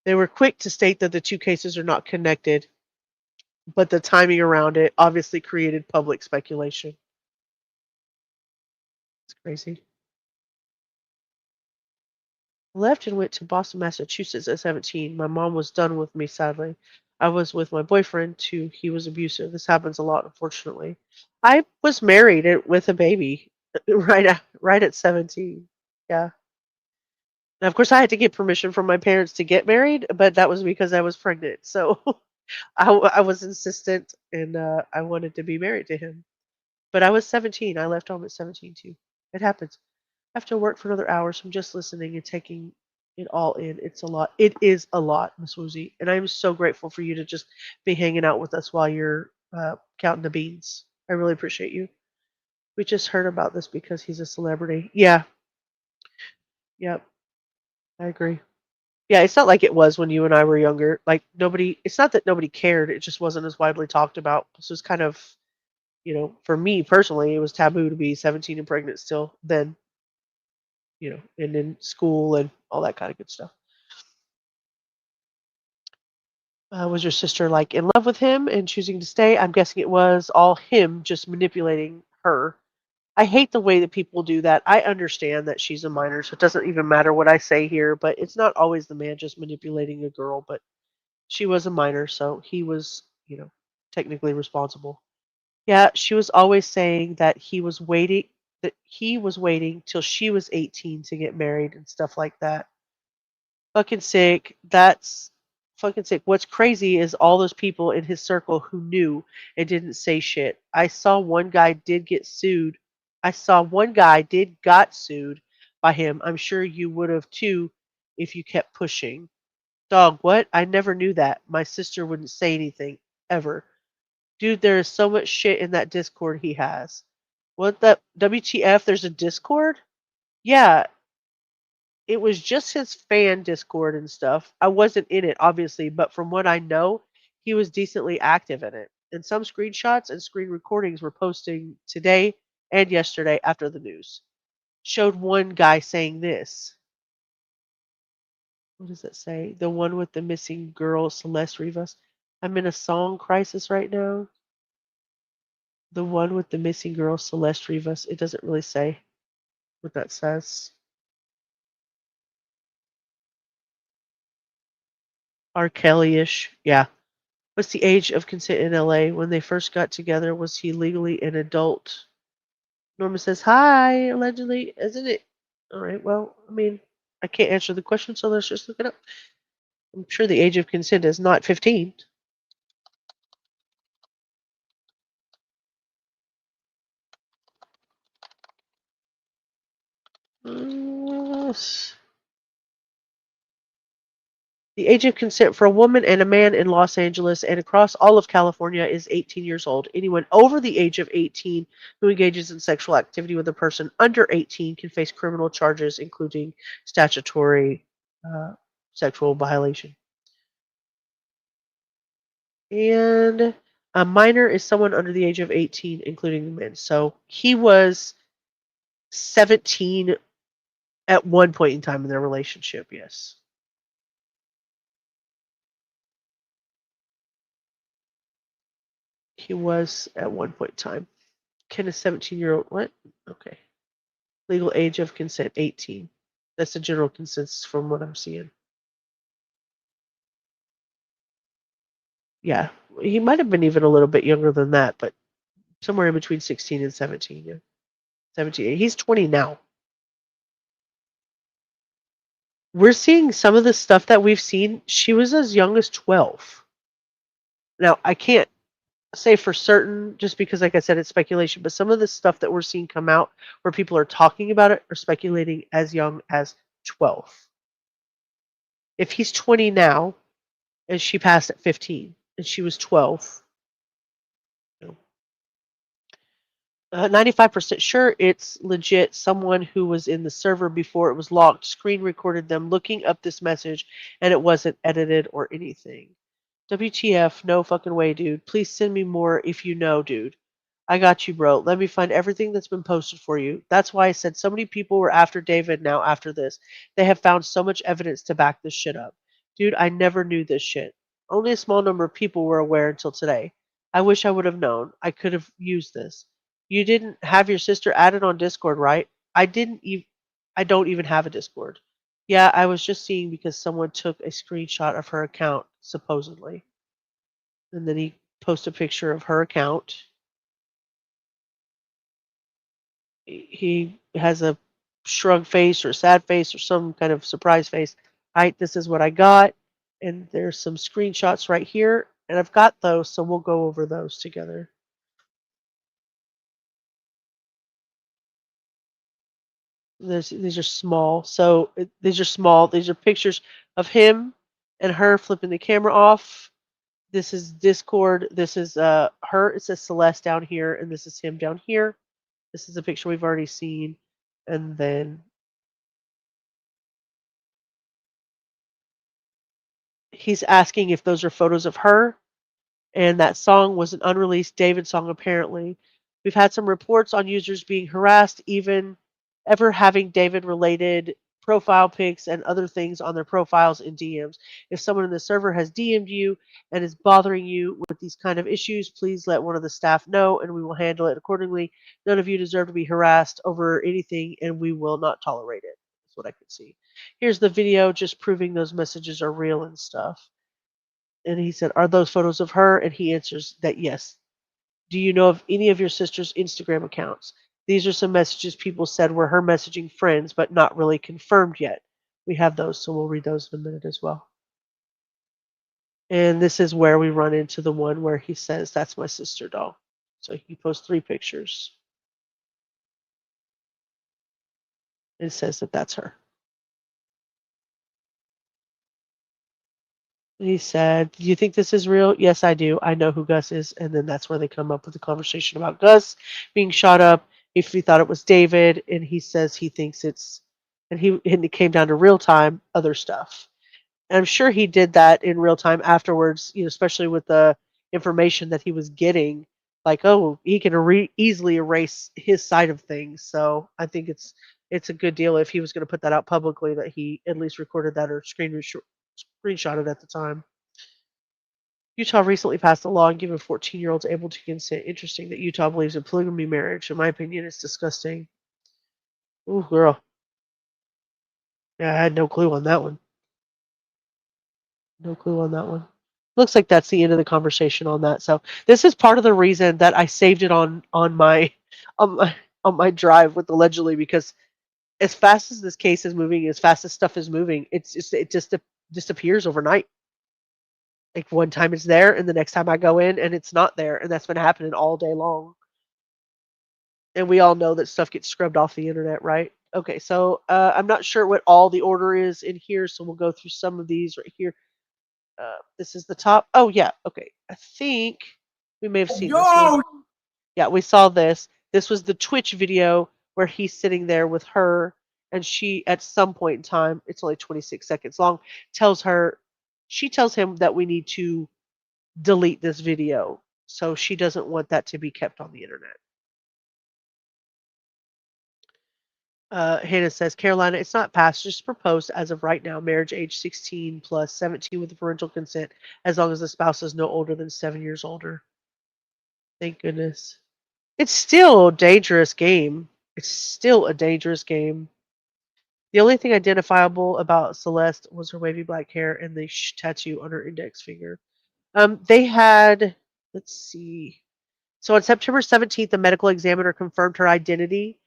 They were quick to state that the two cases are not connected, but the timing around it obviously created public speculation. It's crazy. Left and went to Boston, Massachusetts at 17. My mom was done with me, sadly. I was with my boyfriend, too. He was abusive. This happens a lot, unfortunately. I was married with a baby right at 17. Yeah. And of course, I had to get permission from my parents to get married, but that was because I was pregnant. So I was insistent and I wanted to be married to him. But I was 17. I left home at 17, too. It happens. I have to work for another hour, so I'm just listening and taking it all in. It's a lot. It is a lot, Miss Woozy, and I'm so grateful for you to just be hanging out with us while you're counting the beans. I really appreciate you. We just heard about this because he's a celebrity. Yeah, yep, I agree. Yeah, it's not like it was when you and I were younger. Like nobody. It's not that nobody cared. It just wasn't as widely talked about. So it's kind of, for me personally, it was taboo to be 17 and pregnant still then. And in school and all that kind of good stuff. Was your sister like in love with him and choosing to stay? I'm guessing it was all him just manipulating her. I hate the way that people do that. I understand that she's a minor, so it doesn't even matter what I say here, but it's not always the man just manipulating a girl, but she was a minor, so he was, technically responsible. Yeah, she was always saying that he was waiting till she was 18 to get married and stuff like that. Fucking sick. That's fucking sick. What's crazy is all those people in his circle who knew and didn't say shit. I saw one guy did get sued. I saw one guy did got sued by him. I'm sure you would have too if you kept pushing. Dog, what? I never knew that. My sister wouldn't say anything ever. Dude, there is so much shit in that Discord he has. What the WTF? There's a Discord? Yeah, it was just his fan Discord and stuff. I wasn't in it, obviously, but from what I know, he was decently active in it. And some screenshots and screen recordings were posting today and yesterday after the news. Showed one guy saying this. What does it say? The one with the missing girl, Celeste Rivas. I'm in a song crisis right now. The one with the missing girl, Celeste Rivas. It doesn't really say what that says. R. Kelly-ish. Yeah. What's the age of consent in LA? When they first got together, was he legally an adult? Norma says, hi, allegedly. Isn't it? All right, well, I mean, I can't answer the question, so let's just look it up. I'm sure the age of consent is not 15. Yes. The age of consent for a woman and a man in Los Angeles and across all of California is 18 years old. Anyone over the age of 18 who engages in sexual activity with a person under 18 can face criminal charges, including statutory sexual violation. And a minor is someone under the age of 18, including the men. So he was 17 at one point in time in their relationship, yes. He was at one point in time. Can a 17-year-old, what? Okay. Legal age of consent, 18. That's the general consensus from what I'm seeing. Yeah. He might have been even a little bit younger than that, but somewhere in between 16 and 17. Yeah. 17. He's 20 now. We're seeing some of the stuff that we've seen. She was as young as 12. Now, I can't say for certain just because, like I said, it's speculation, but some of the stuff that we're seeing come out where people are talking about it are speculating as young as 12. If he's 20 now and she passed at 15 and she was 12, 95% sure it's legit. Someone who was in the server before it was locked screen recorded them looking up this message and it wasn't edited or anything. WTF, no fucking way, dude. Please send me more if you know, dude. I got you, bro. Let me find everything that's been posted for you. That's why I said so many people were after David now after this. They have found so much evidence to back this shit up. Dude, I never knew this shit. Only a small number of people were aware until today. I wish I would have known. I could have used this. You didn't have your sister added on Discord, right? I don't even have a Discord. Yeah, I was just seeing because someone took a screenshot of her account, supposedly. And then he posted a picture of her account. He has a shrug face or sad face or some kind of surprise face. Right, this is what I got. And there's some screenshots right here. And I've got those, so we'll go over those together. These are small. So these are small. These are pictures of him and her flipping the camera off. This is Discord. This is her. It says Celeste down here, and this is him down here. This is a picture we've already seen. And then he's asking if those are photos of her. And that song was an unreleased David song, apparently. We've had some reports on users being harassed, even ever having David related profile pics and other things on their profiles in DMs. If someone in the server has DM'd you and is bothering you with these kind of issues, please let one of the staff know and we will handle it accordingly. None of you deserve to be harassed over anything and we will not tolerate it. That's what I could see. Here's the video just proving those messages are real and stuff. And he said, "Are those photos of her?" And he answers that yes. "Do you know of any of your sister's Instagram accounts? These are some messages people said were her messaging friends, but not really confirmed yet." We have those, so we'll read those in a minute as well. And this is where we run into the one where he says, "That's my sister doll." So he posts 3 pictures. And says that that's her. And he said, "Do you think this is real?" "Yes, I do. I know who Gus is." And then that's where they come up with the conversation about Gus being shot up, if he thought it was David, and he says he thinks it's, and it came down to real time other stuff. And I'm sure he did that in real time afterwards, especially with the information that he was getting. Like, oh, he can easily erase his side of things. So I think it's a good deal if he was going to put that out publicly that he at least recorded that or screenshot it at the time. Utah recently passed a law giving 14-year-olds able to consent. Interesting that Utah believes in polygamy marriage. In my opinion, it's disgusting. Ooh, girl. Yeah, I had no clue on that one. No clue on that one. Looks like that's the end of the conversation on that. So this is part of the reason that I saved it on my on my on my drive with allegedly, because as fast as this case is moving, as fast as stuff is moving, it just disappears overnight. Like one time it's there, and the next time I go in, and it's not there, and that's been happening all day long. And we all know that stuff gets scrubbed off the internet, right? Okay, so I'm not sure what all the order is in here, so we'll go through some of these right here. This is the top. Oh yeah, okay. I think we may have seen this one. Yeah, we saw this. This was the Twitch video where he's sitting there with her, and she, at some point in time, it's only 26 seconds long, she tells him that we need to delete this video. So she doesn't want that to be kept on the internet. Hannah says, "Carolina, it's not passed, just proposed as of right now. Marriage age 16 plus 17 with parental consent, as long as the spouse is no older than 7 years older." Thank goodness. It's still a dangerous game. It's still a dangerous game. The only thing identifiable about Celeste was her wavy black hair and the tattoo on her index finger. They had, let's see. So on September 17th, the medical examiner confirmed her identity.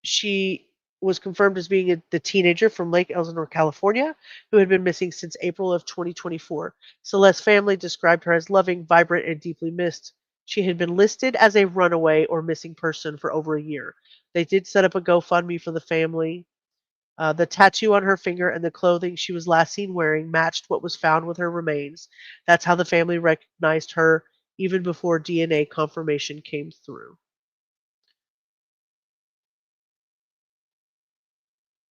She was confirmed as being the teenager from Lake Elsinore, California, who had been missing since April of 2024. Celeste's family described her as loving, vibrant, and deeply missed. She had been listed as a runaway or missing person for over a year. They did set up a GoFundMe for the family. The tattoo on her finger and the clothing she was last seen wearing matched what was found with her remains. That's how the family recognized her even before DNA confirmation came through.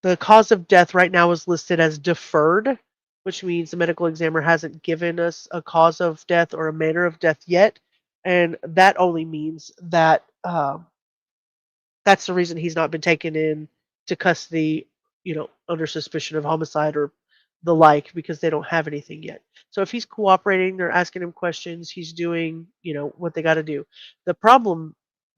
The cause of death right now is listed as deferred, which means the medical examiner hasn't given us a cause of death or a manner of death yet. And that only means that that's the reason he's not been taken in to custody, under suspicion of homicide or the like, because they don't have anything yet. So if he's cooperating, they're asking him questions, he's doing, what they got to do. The problem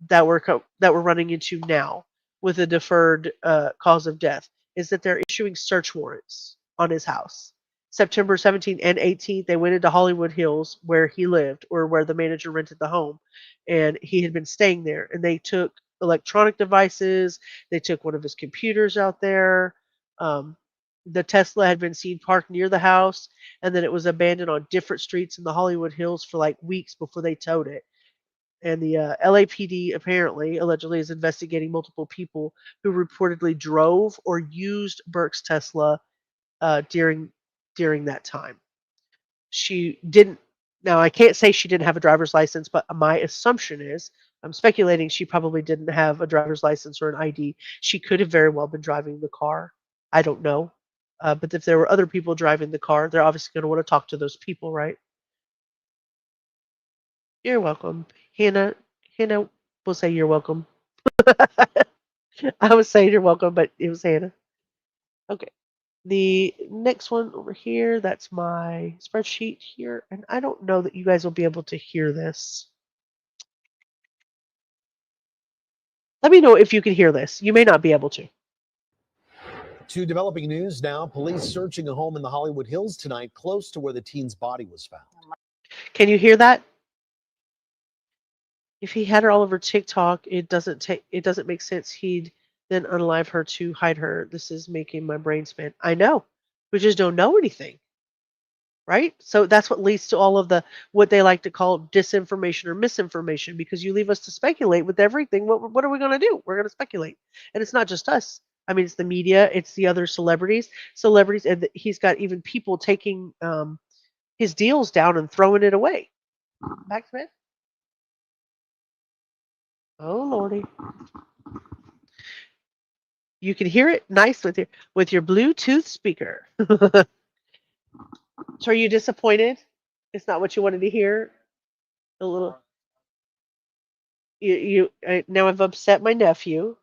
that we're running into now with a deferred cause of death is that they're issuing search warrants on his house. September 17th and 18th, they went into Hollywood Hills where he lived, or where the manager rented the home, and he had been staying there. And they took electronic devices. They took one of his computers out there. The Tesla had been seen parked near the house, and then it was abandoned on different streets in the Hollywood Hills for like weeks before they towed it. And the LAPD allegedly is investigating multiple people who reportedly drove or used Burke's Tesla during that time. She didn't. Now I can't say she didn't have a driver's license, but my assumption is, I'm speculating, she probably didn't have a driver's license or an ID. She could have very well been driving the car. I don't know. But if there were other people driving the car, they're obviously going to want to talk to those people, right? You're welcome. Hannah will say you're welcome. I was saying you're welcome, but it was Hannah. Okay. The next one over here, that's my spreadsheet here. And I don't know that you guys will be able to hear this. Let me know if you can hear this. You may not be able to. To developing news now, police searching a home in the Hollywood Hills tonight, close to where the teen's body was found. Can you hear that? If he had her all over TikTok, it doesn't make sense. He'd then unalive her to hide her. This is making my brain spin. I know. We just don't know anything. Right? So that's what leads to all of the what they like to call disinformation or misinformation, because you leave us to speculate with everything. What are we going to do? We're going to speculate. And it's not just us. I mean, it's the media, it's the other celebrities, and he's got even people taking his deals down and throwing it away. Back to bed. Oh lordy. You can hear it nice with your Bluetooth speaker. So are you disappointed? It's not what you wanted to hear? A little. Now I've upset my nephew,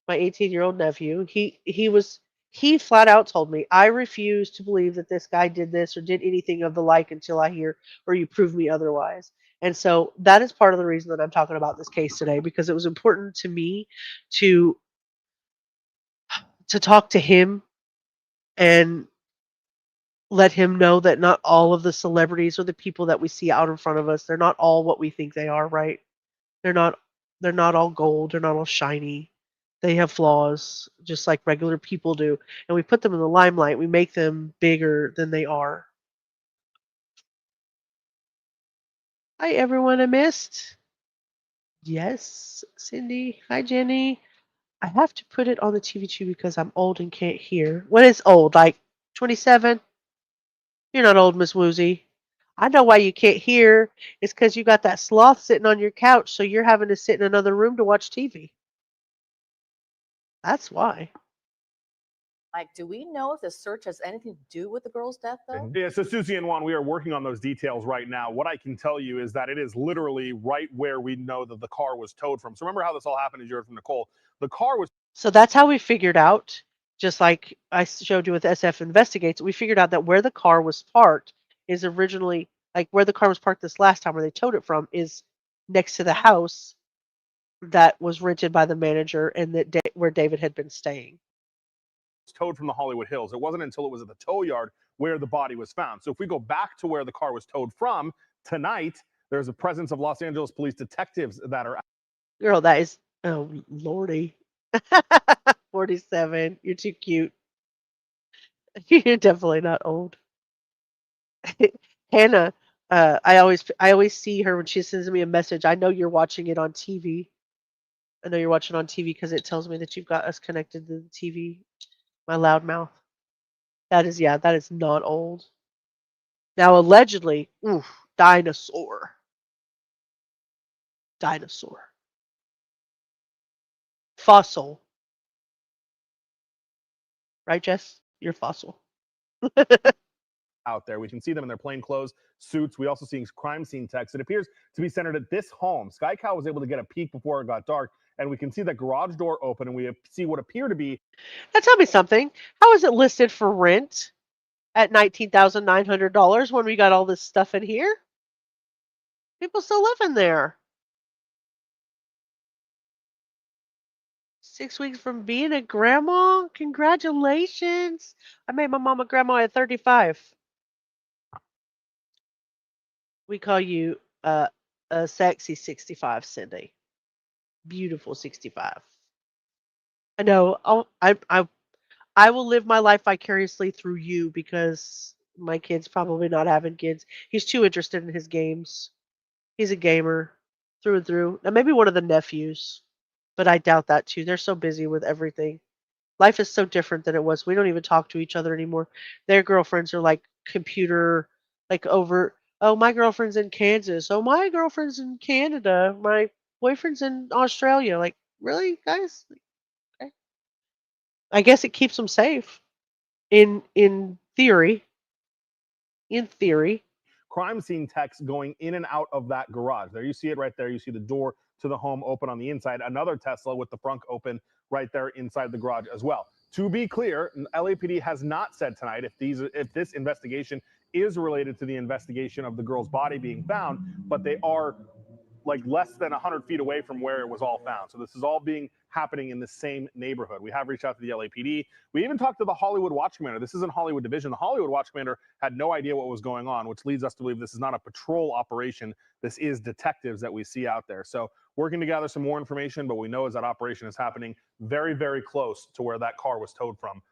my 18-year-old nephew. He flat out told me, I refuse to believe that this guy did this or did anything of the like until I hear or you prove me otherwise. And so that is part of the reason that I'm talking about this case today, because it was important to me to talk to him and let him know that not all of the celebrities or the people that we see out in front of us, they're not all what we think they are, right? They're not they're not all gold, they're not all shiny. They have flaws just like regular people do. And we put them in the limelight. We make them bigger than they are. Hi everyone I missed. Yes, Cindy. Hi Jenny. I have to put it on the TV too because I'm old and can't hear. What is old? Like 27? You're not old, Miss Woozy. I know why you can't hear. It's because you got that sloth sitting on your couch, so you're having to sit in another room to watch TV. That's why. Mike, do we know if the search has anything to do with the girl's death, though? Yeah, so Susie and Juan, we are working on those details right now. What I can tell you is that it is literally right where we know that the car was towed from. So remember how this all happened, as you heard from Nicole. The car was... So that's how we figured out, just like I showed you with SF Investigates, we figured out that where the car was parked is originally, like where the car was parked this last time where they towed it from is next to the house that was rented by the manager and where David had been staying. Towed from the Hollywood Hills. It wasn't until it was at the tow yard where the body was found. So if we go back to where the car was towed from tonight, there's a presence of Los Angeles police detectives that are... Girl, that is, oh lordy. 47. You're too cute. You're definitely not old. Hannah, I always see her when she sends me a message. I know you're watching it on TV. I know you're watching on TV because it tells me that you've got us connected to the TV. My loudmouth. That is not old. Now allegedly, dinosaur. Dinosaur. Fossil. Right, Jess? You're fossil. out there. We can see them in their plain clothes, suits. We also see crime scene text. It appears to be centered at this home. Sky Cow was able to get a peek before it got dark, and we can see the garage door open, and we see what appear to be... Now tell me something. How is it listed for rent at $19,900 when we got all this stuff in here? People still live in there. 6 weeks from being a grandma? Congratulations. I made my mom a grandma at 35. We call you a sexy 65, Cindy. Beautiful 65. I know. I will live my life vicariously through you because my kid's probably not having kids. He's too interested in his games. He's a gamer through and through. Now maybe one of the nephews, but I doubt that too. They're so busy with everything. Life is so different than it was. We don't even talk to each other anymore. Their girlfriends are like computer, like over. Oh, my girlfriend's in Kansas. Oh, my girlfriend's in Canada. My boyfriend's in Australia. Like, really, guys? Okay. I guess it keeps them safe. In theory. In theory. Crime scene text going in and out of that garage. There you see it right there. You see the door to the home open on the inside. Another Tesla with the front open right there inside the garage as well. To be clear, LAPD has not said tonight if this investigation is related to the investigation of the girl's body being found, but they are like less than 100 feet away from where it was all found. So this is all happening in the same neighborhood. We have reached out to the LAPD. We even talked to the Hollywood Watch Commander. This isn't Hollywood Division. The Hollywood Watch Commander had no idea what was going on, which leads us to believe this is not a patrol operation. This is detectives that we see out there. So working to gather some more information, but we know as that operation is happening very, very close to where that car was towed from.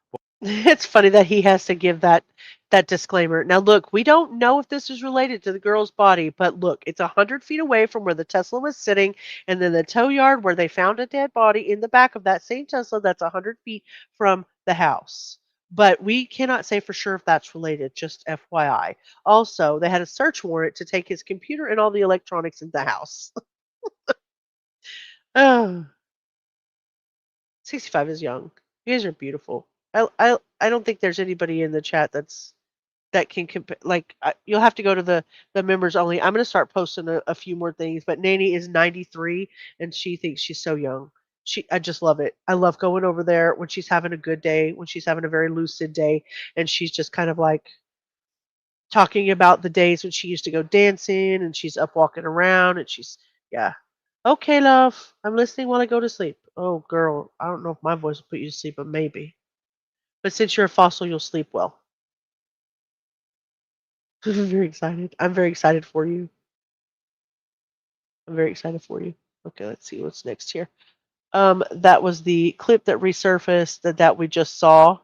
It's funny that he has to give that disclaimer. Now, look, we don't know if this is related to the girl's body, but look, it's 100 feet away from where the Tesla was sitting, and then the tow yard where they found a dead body in the back of that same Tesla. That's 100 feet from the house. But we cannot say for sure if that's related, just FYI. Also, they had a search warrant to take his computer and all the electronics in the house. Oh, 65 is young. You guys are beautiful. I don't think there's anybody in the chat that can you'll have to go to the members only. I'm going to start posting a few more things, but Nanny is 93 and she thinks she's so young. I just love it. I love going over there when she's having a good day, when she's having a very lucid day, and she's just kind of like talking about the days when she used to go dancing and she's up walking around and yeah. Okay, love. I'm listening while I go to sleep. Oh, girl, I don't know if my voice will put you to sleep, but maybe. But since you're a fossil, you'll sleep well. I'm very excited. I'm very excited for you. I'm very excited for you. Okay, let's see what's next here. That was the clip that resurfaced that we just saw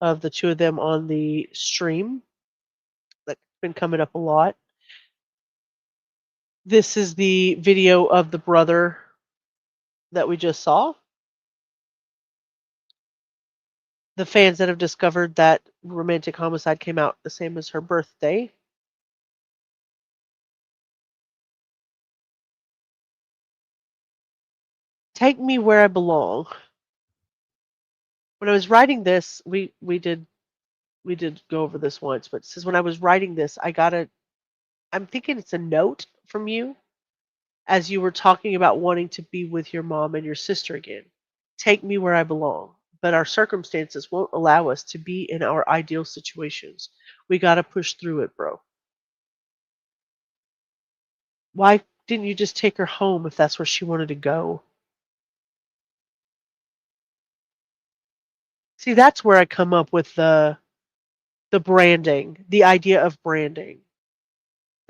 of the two of them on the stream. That's been coming up a lot. This is the video of the brother that we just saw. The fans that have discovered that romantic homicide came out the same as her birthday. Take me where I belong. When I was writing this, we did go over this once, but it says when I was writing this, I'm thinking it's a note from you as you were talking about wanting to be with your mom and your sister again. Take me where I belong. But our circumstances won't allow us to be in our ideal situations. We got to push through it, bro. Why didn't you just take her home if that's where she wanted to go? See, that's where I come up with the branding, the idea of branding.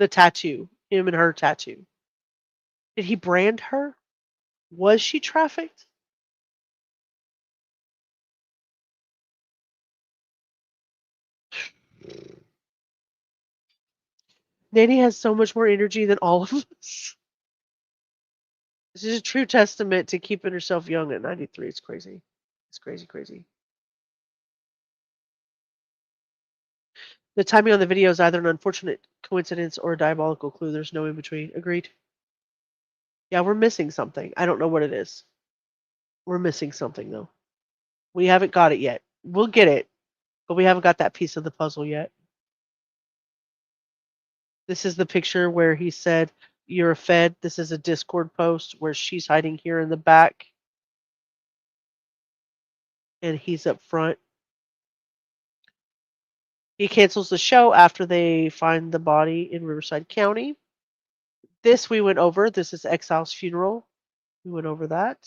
The tattoo, him and her tattoo. Did he brand her? Was she trafficked? Nanny has so much more energy than all of us. This is a true testament to keeping herself young at 93. It's crazy. It's crazy, crazy. The timing on the video is either an unfortunate coincidence or a diabolical clue. There's no in between. Agreed? Yeah, we're missing something. I don't know what it is. We're missing something, though. We haven't got it yet. We'll get it, but we haven't got that piece of the puzzle yet. This is the picture where he said, "You're a Fed." This is a Discord post where she's hiding here in the back. And he's up front. He cancels the show after they find the body in Riverside County. This we went over. This is Exile's funeral. We went over that.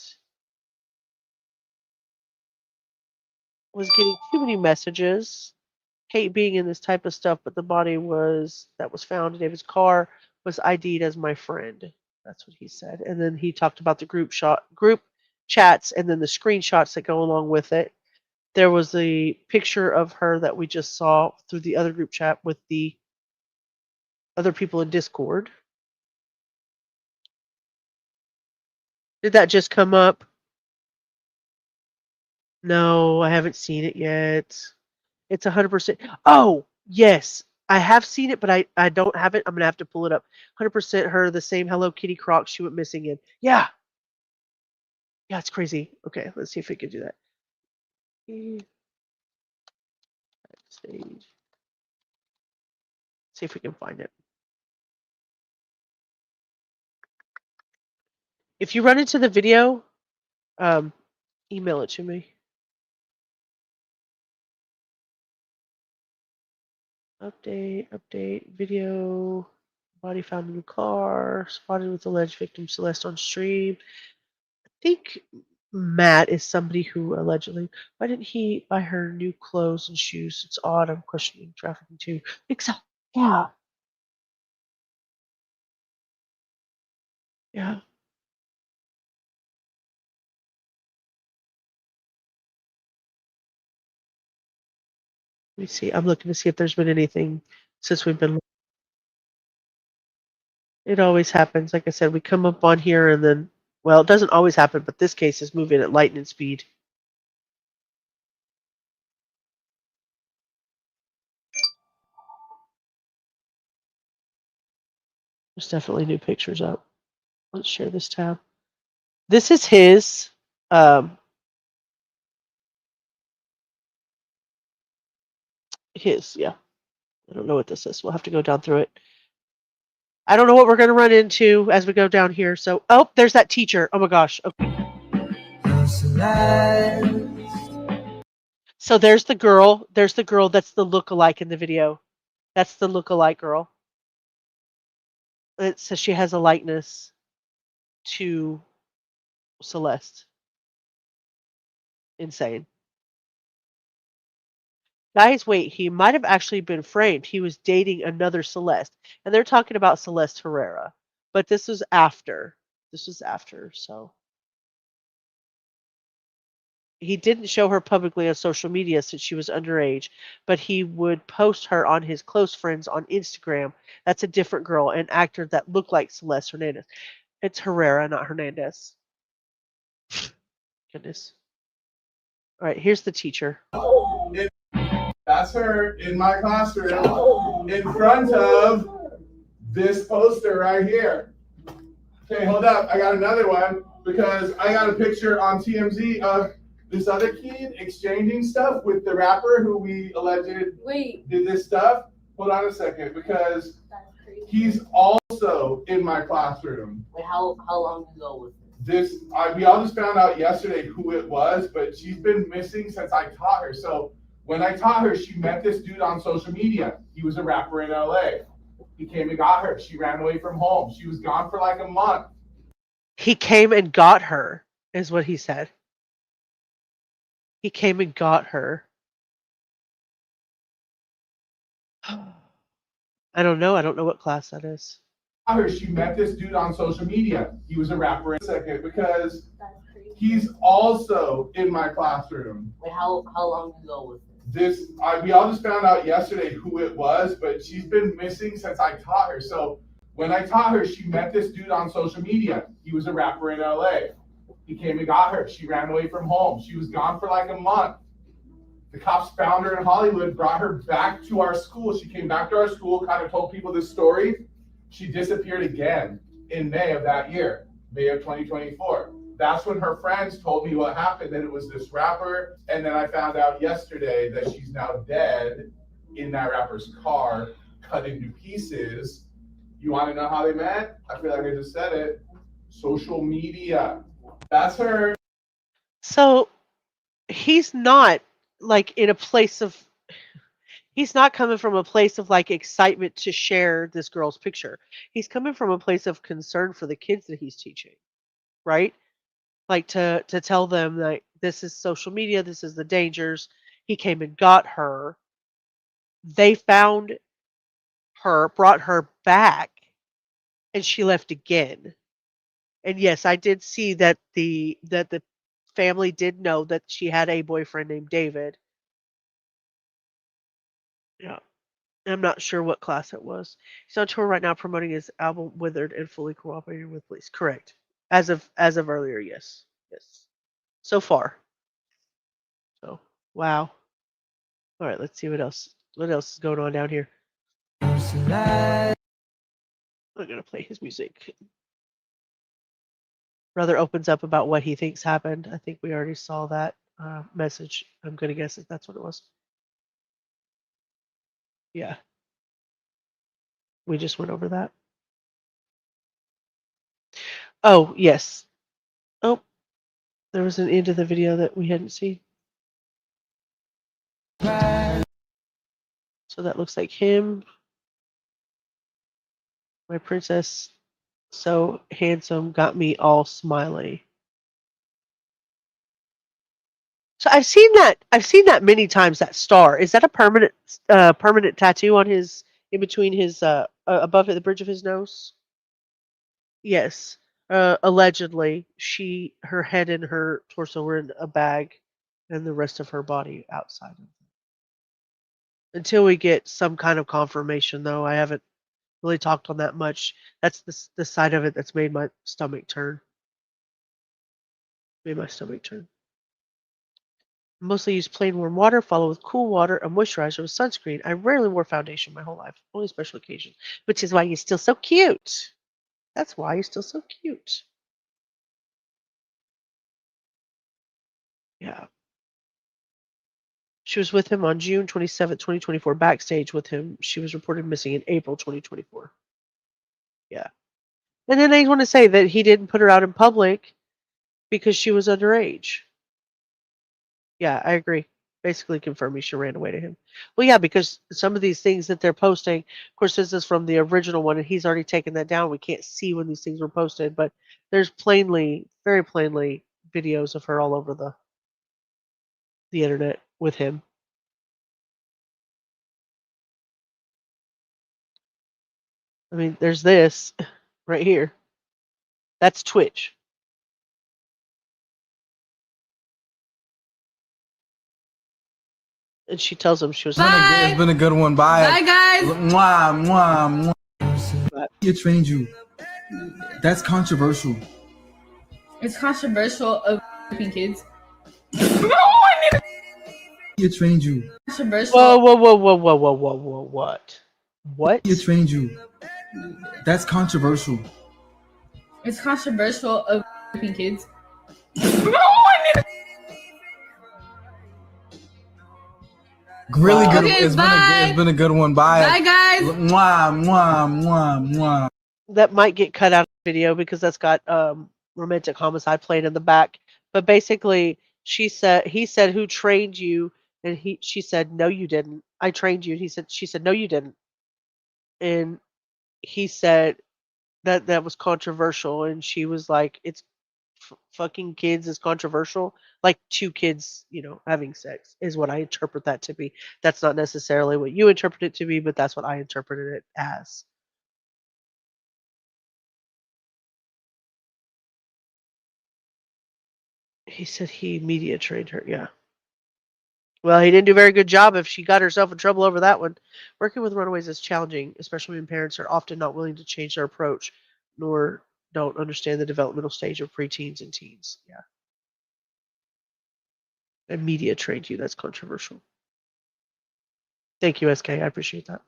Was getting too many messages. Hate being in this type of stuff, but the body that was found in David's car was ID'd as my friend. That's what he said. And then he talked about the group chats and then the screenshots that go along with it. There was a picture of her that we just saw through the other group chat with the other people in Discord. Did that just come up? No, I haven't seen it yet. It's 100%. Oh, yes. I have seen it, but I don't have it. I'm going to have to pull it up. 100% her, the same Hello Kitty Crocs she went missing in. Yeah. Yeah, it's crazy. Okay, let's see if we can do that. Stage. See if we can find it. If you run into the video, email it to me. Update, video, body found in the car, spotted with alleged victim Celeste on stream. I think Matt is somebody who allegedly, why didn't he buy her new clothes and shoes? It's odd. I'm questioning trafficking too. Exactly. Yeah. Yeah. Let me see. I'm looking to see if there's been anything since we've been. It always happens. Like I said, we come up on here and then, well, it doesn't always happen, but this case is moving at lightning speed. There's definitely new pictures up. Let's share this tab. This is his. Yeah. I don't know what this is. We'll have to go down through it. I don't know what we're going to run into as we go down here. So, oh, there's that teacher. Oh my gosh. Okay. So there's the girl. There's the girl that's the lookalike in the video. That's the lookalike girl. It says she has a likeness to Celeste. Insane. Guys, wait, he might have actually been framed. He was dating another Celeste. And they're talking about Celeste Herrera. But this was after. This was after, so. He didn't show her publicly on social media since she was underage, but he would post her on his close friends on Instagram. That's a different girl, an actor that looked like Celeste Hernandez. It's Herrera, not Hernandez. Goodness. All right, here's the teacher. That's her in my classroom in front of this poster right here. Okay, hold up. I got another one because I got a picture on TMZ of this other kid exchanging stuff with the rapper who we alleged did this stuff. Hold on a second, because he's also in my classroom. Wait, how long ago was this? We all just found out yesterday who it was, but she's been missing since I taught her. So when I taught her, she met this dude on social media. He was a rapper in LA. He came and got her. She ran away from home. She was gone for like a month. He came and got her, is what he said. He came and got her. I don't know. I don't know what class that is. She met this dude on social media. He was a rapper in a second because he's also in my classroom. Wait, how long ago was this? We all just found out yesterday who it was, but she's been missing since I taught her. So when I taught her, she met this dude on social media. He was a rapper in LA. He came and got her. She ran away from home. She was gone for like a month. The cops found her in Hollywood, brought her back to our school. She came back to our school, kind of told people this story. She disappeared again in May of that year, May of 2024. That's when her friends told me what happened, that it was this rapper. And then I found out yesterday that she's now dead in that rapper's car, cut into pieces. You want to know how they met? I feel like I just said it. Social media. That's her. So he's not like in a place of, he's not coming from a place of like excitement to share this girl's picture. He's coming from a place of concern for the kids that he's teaching, right? Like to tell them like this is social media, this is the dangers. He came and got her. They found her, brought her back, and she left again. And yes, I did see that the family did know that she had a boyfriend named David. Yeah. I'm not sure what class it was. He's on tour right now promoting his album Withered and fully cooperating with police. Correct. As of earlier, yes. Yes. So far. So wow. All right, let's see what else is going on down here. I'm gonna play his music. Brother opens up about what he thinks happened. I think we already saw that message. I'm gonna guess if that's what it was. Yeah. We just went over that. Oh, yes. Oh, there was an end of the video that we hadn't seen. So that looks like him. My princess, so handsome, got me all smiley. So I've seen that. I've seen that many times. That star, is that a permanent tattoo on his, in between his above the bridge of his nose? Yes. Allegedly, her head and her torso were in a bag, and the rest of her body outside of it. Until we get some kind of confirmation, though, I haven't really talked on that much. That's the side of it that's made my stomach turn. Made my stomach turn. Mostly use plain warm water, followed with cool water, a moisturizer with sunscreen. I rarely wore foundation my whole life, only special occasions, which is why you're still so cute. That's why you're still so cute. Yeah. She was with him on June 27th, 2024, backstage with him. She was reported missing in April 2024. Yeah. And then they want to say that he didn't put her out in public because she was underage. Yeah, I agree. Basically confirming she ran away to him. Well, yeah, because some of these things that they're posting, of course, this is from the original one, and he's already taken that down. We can't see when these things were posted, but there's plainly, very plainly, videos of her all over the internet with him. I mean, there's this right here. That's Twitch. And she tells him she was. It's been a good one. Bye. Bye, guys. Mwah, mwah, mwah. You trained you. That's controversial. It's controversial of kids. You trained you. Controversial. Whoa, what? What? You trained you. That's controversial. It's controversial of kids. Really good. Okay, It's been a good one. Bye. Bye, guys. Mwah, mwah, mwah, mwah. That might get cut out of the video because that's got romantic homicide playing in the back. But basically, he said, "Who trained you?" And she said, "No, you didn't. I trained you." And she said, "No, you didn't." And he said that was controversial, and she was like, "It's fucking kids is controversial." Like two kids, having sex is what I interpret that to be. That's not necessarily what you interpret it to be, but that's what I interpreted it as. He said he media trained her. Yeah. Well, he didn't do a very good job if she got herself in trouble over that one. Working with runaways is challenging, especially when parents are often not willing to change their approach, nor don't understand the developmental stage of preteens and teens. Yeah. And media trained you. That's controversial. Thank you, SK. I appreciate that.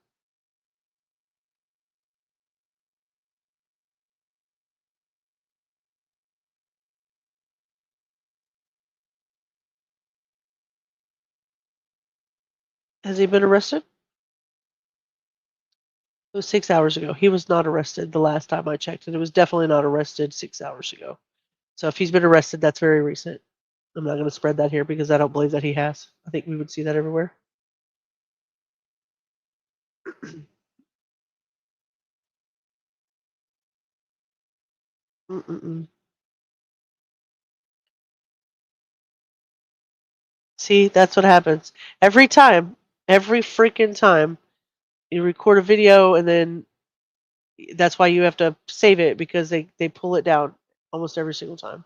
Has he been arrested? It was 6 hours ago. He was not arrested the last time I checked, and it was definitely not arrested 6 hours ago. So if he's been arrested, that's very recent. I'm not going to spread that here because I don't believe that he has. I think we would see that everywhere. Mm-mm-mm. See, that's what happens. Every time, every freaking time you record a video and then that's why you have to save it because they pull it down almost every single time.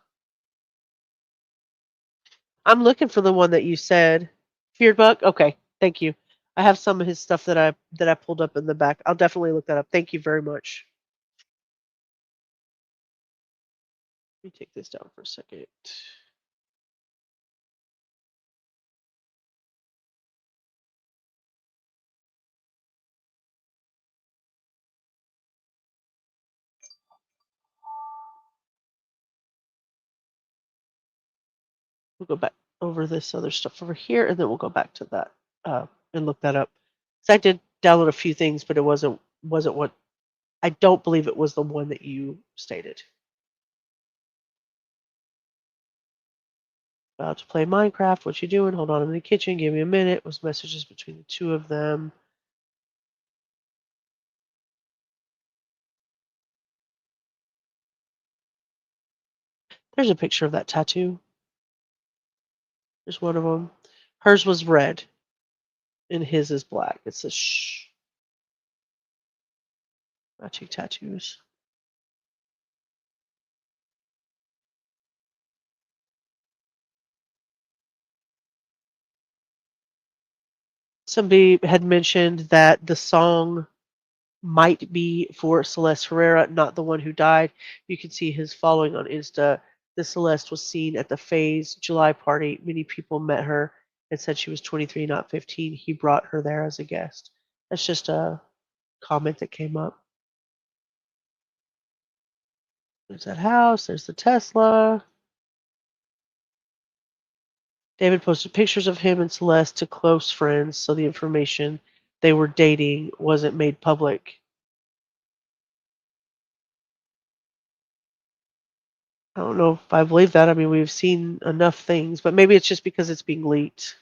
I'm looking for the one that you said. Feared Buck? Okay, thank you. I have some of his stuff that I pulled up in the back. I'll definitely look that up. Thank you very much. Let me take this down for a second. We'll go back over this other stuff over here, and then we'll go back to that and look that up. So I did download a few things, but it wasn't what I don't believe it was the one that you stated. About to play Minecraft. What you doing? Hold on, I'm in the kitchen. Give me a minute. Was messages between the two of them. There's a picture of that tattoo. There's one of them. Hers was red, and his is black. It's a shh. Matching tattoos. Somebody had mentioned that the song might be for Celeste Herrera, not the one who died. You can see his following on Insta. The Celeste was seen at the Faye's July party. Many people met her and said she was 23, not 15. He brought her there as a guest. That's just a comment that came up. There's that house. There's the Tesla. David posted pictures of him and Celeste to close friends, so the information they were dating wasn't made public. I don't know if I believe that. I mean, we've seen enough things, but maybe it's just because it's being leaked.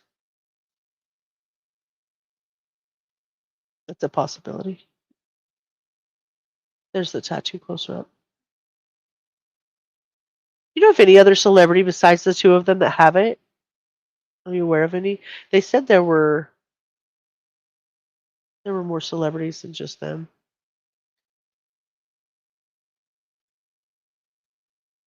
That's a possibility. There's the tattoo closer up. You know if any other celebrity besides the two of them that have it? Are you aware of any? They said there were more celebrities than just them.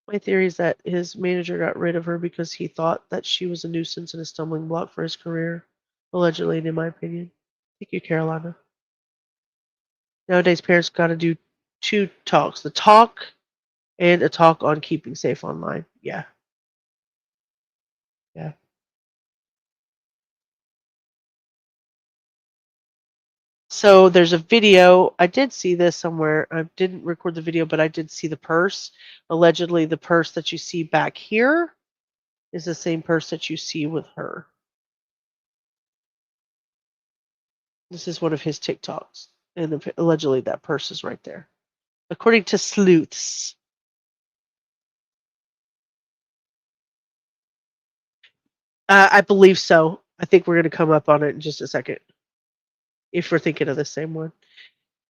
My theory is that his manager got rid of her because he thought that she was a nuisance and a stumbling block for his career. Allegedly, in my opinion. Thank you, Carolina. Nowadays, parents got to do two talks. The talk and a talk on keeping safe online. Yeah. Yeah. So there's a video. I did see this somewhere. I didn't record the video, but I did see the purse. Allegedly, the purse that you see back here is the same purse that you see with her. This is one of his TikToks. And allegedly, that purse is right there. According to sleuths. I believe so. I think we're going to come up on it in just a second. If we're thinking of the same one.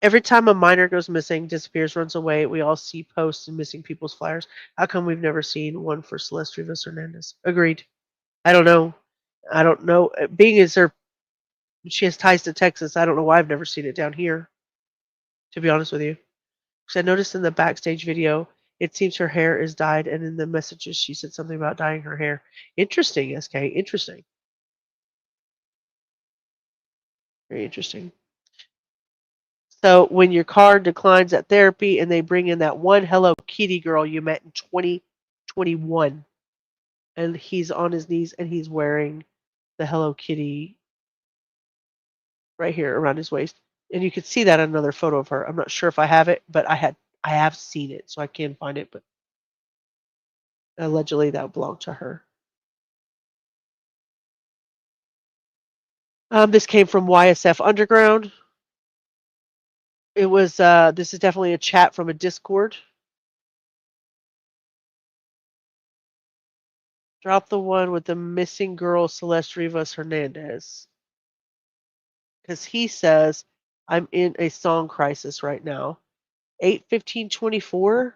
Every time a minor goes missing, disappears, runs away, we all see posts and missing people's flyers. How come we've never seen one for Celeste Rivas Hernandez? Agreed. I don't know. I don't know. Being as she has ties to Texas, I don't know why I've never seen it down here, to be honest with you. Because I noticed in the backstage video, it seems her hair is dyed, and in the messages, she said something about dyeing her hair. Interesting, SK. Interesting. Very interesting. So when your car declines at therapy and they bring in that one Hello Kitty girl you met in 2021, and he's on his knees and he's wearing the Hello Kitty right here around his waist. And you can see that in another photo of her. I'm not sure if I have it, but I have seen it, so I can find it, but allegedly that belonged to her. This came from YSF Underground. It was this is definitely a chat from a Discord. Drop the one with the missing girl Celeste Rivas Hernandez. Because he says, I'm in a song crisis right now. 8/15/24.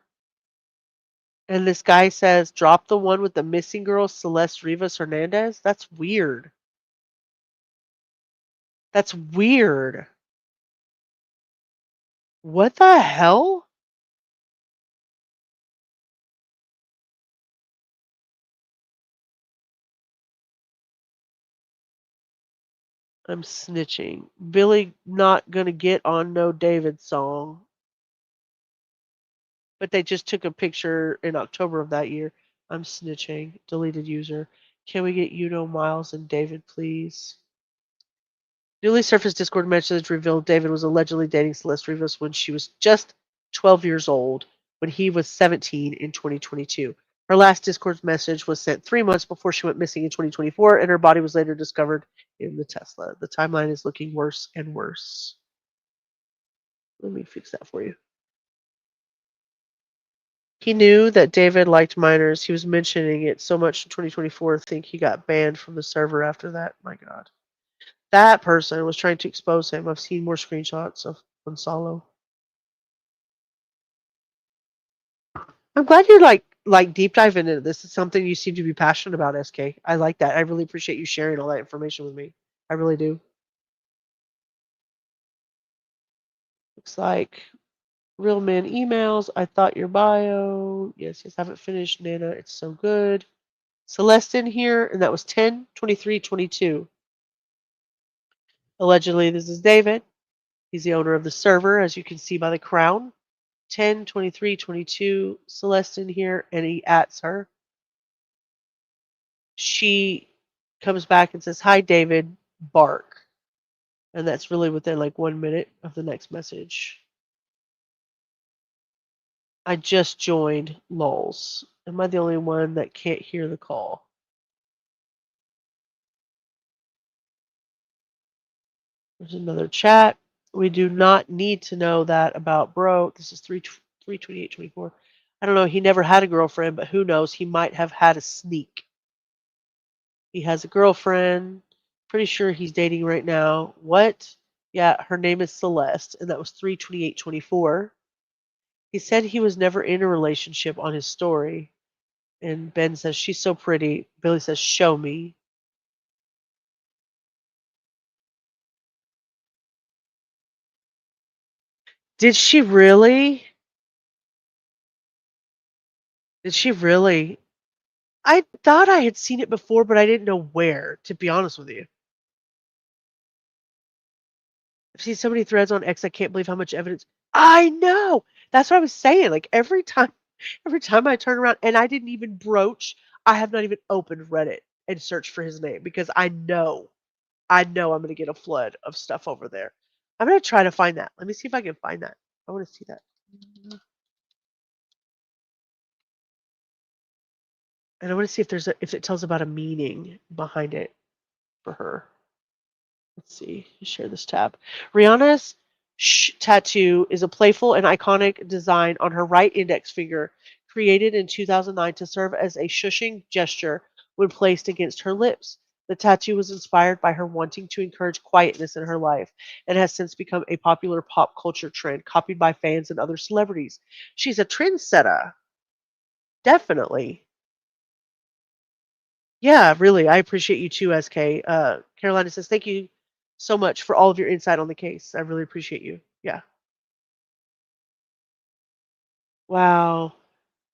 And this guy says, drop the one with the missing girl Celeste Rivas Hernandez. That's weird. That's weird. What the hell? I'm snitching. Billy not gonna get on no David song. But they just took a picture in October of that year. I'm snitching. Deleted user. Can we get Miles and David, please? Newly surfaced Discord message revealed David was allegedly dating Celeste Rivas when she was just 12 years old, when he was 17 in 2022. Her last Discord message was sent 3 months before she went missing in 2024, and her body was later discovered in the Tesla. The timeline is looking worse and worse. Let me fix that for you. He knew that David liked minors. He was mentioning it so much in 2024. I think he got banned from the server after that. My God. That person was trying to expose him. I've seen more screenshots of Gonzalo. I'm glad you're like like deep dive into this. Is something you seem to be passionate about, SK. I like that. I really appreciate you sharing all that information with me. I really do. Looks like real men emails. I thought your bio. Yes, haven't finished, Nana. It's so good. Celeste in here, and that was 10/23/22. Allegedly, this is David. He's the owner of the server, as you can see by the crown. 10/23/22. Celeste in here, and he ats her. She comes back and says, "Hi, David. Bark." And that's really within like 1 minute of the next message. I just joined LOLs. Am I the only one that can't hear the call? There's another chat. We do not need to know that about bro. This is 3/28/24. I don't know. He never had a girlfriend, but who knows? He might have had a sneak. He has a girlfriend. Pretty sure he's dating right now. What? Yeah, her name is Celeste, and that was 3/28/24. He said he was never in a relationship on his story. And Ben says, she's so pretty. Billy says, show me. Did she really? Did she really? I thought I had seen it before, but I didn't know where, to be honest with you. I've seen so many threads on X, I can't believe how much evidence. I know. That's what I was saying. Like every time I turn around, and I didn't even broach, I have not even opened Reddit and searched for his name because I know I'm going to get a flood of stuff over there. I'm going to try to find that. Let me see if I can find that. I want to see that. And I want to see if it tells about a meaning behind it for her. Let's see. Share this tab. Rihanna's tattoo is a playful and iconic design on her right index finger, created in 2009 to serve as a shushing gesture when placed against her lips. The tattoo was inspired by her wanting to encourage quietness in her life and has since become a popular pop culture trend, copied by fans and other celebrities. She's a trendsetter. Definitely. Yeah, really. I appreciate you too, SK. Carolina says, thank you so much for all of your insight on the case. I really appreciate you. Yeah. Wow.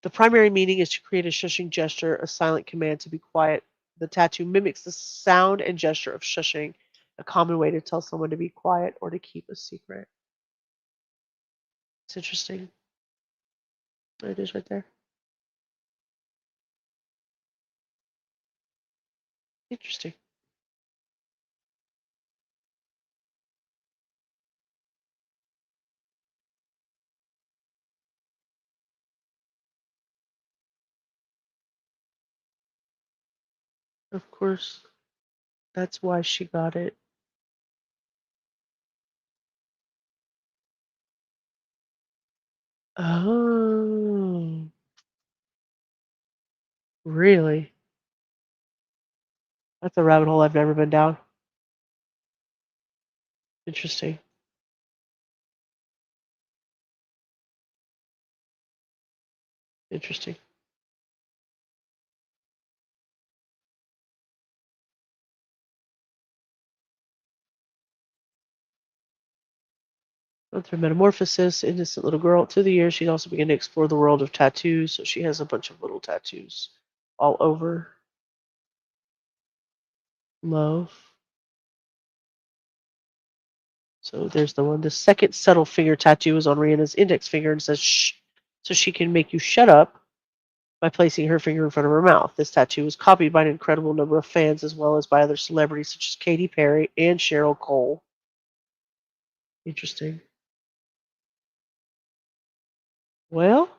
The primary meaning is to create a shushing gesture, a silent command to be quiet. The tattoo mimics the sound and gesture of shushing, a common way to tell someone to be quiet or to keep a secret. It's interesting. There it is right there. Interesting. Of course, that's why she got it. Oh, really? That's a rabbit hole I've never been down. Interesting. Interesting. With her metamorphosis, innocent little girl, through the years, she's also began to explore the world of tattoos. So she has a bunch of little tattoos all over. Love. So there's the one. The second subtle finger tattoo is on Rihanna's index finger and says shh, so she can make you shut up by placing her finger in front of her mouth. This tattoo was copied by an incredible number of fans as well as by other celebrities such as Katy Perry and Cheryl Cole. Interesting. Well,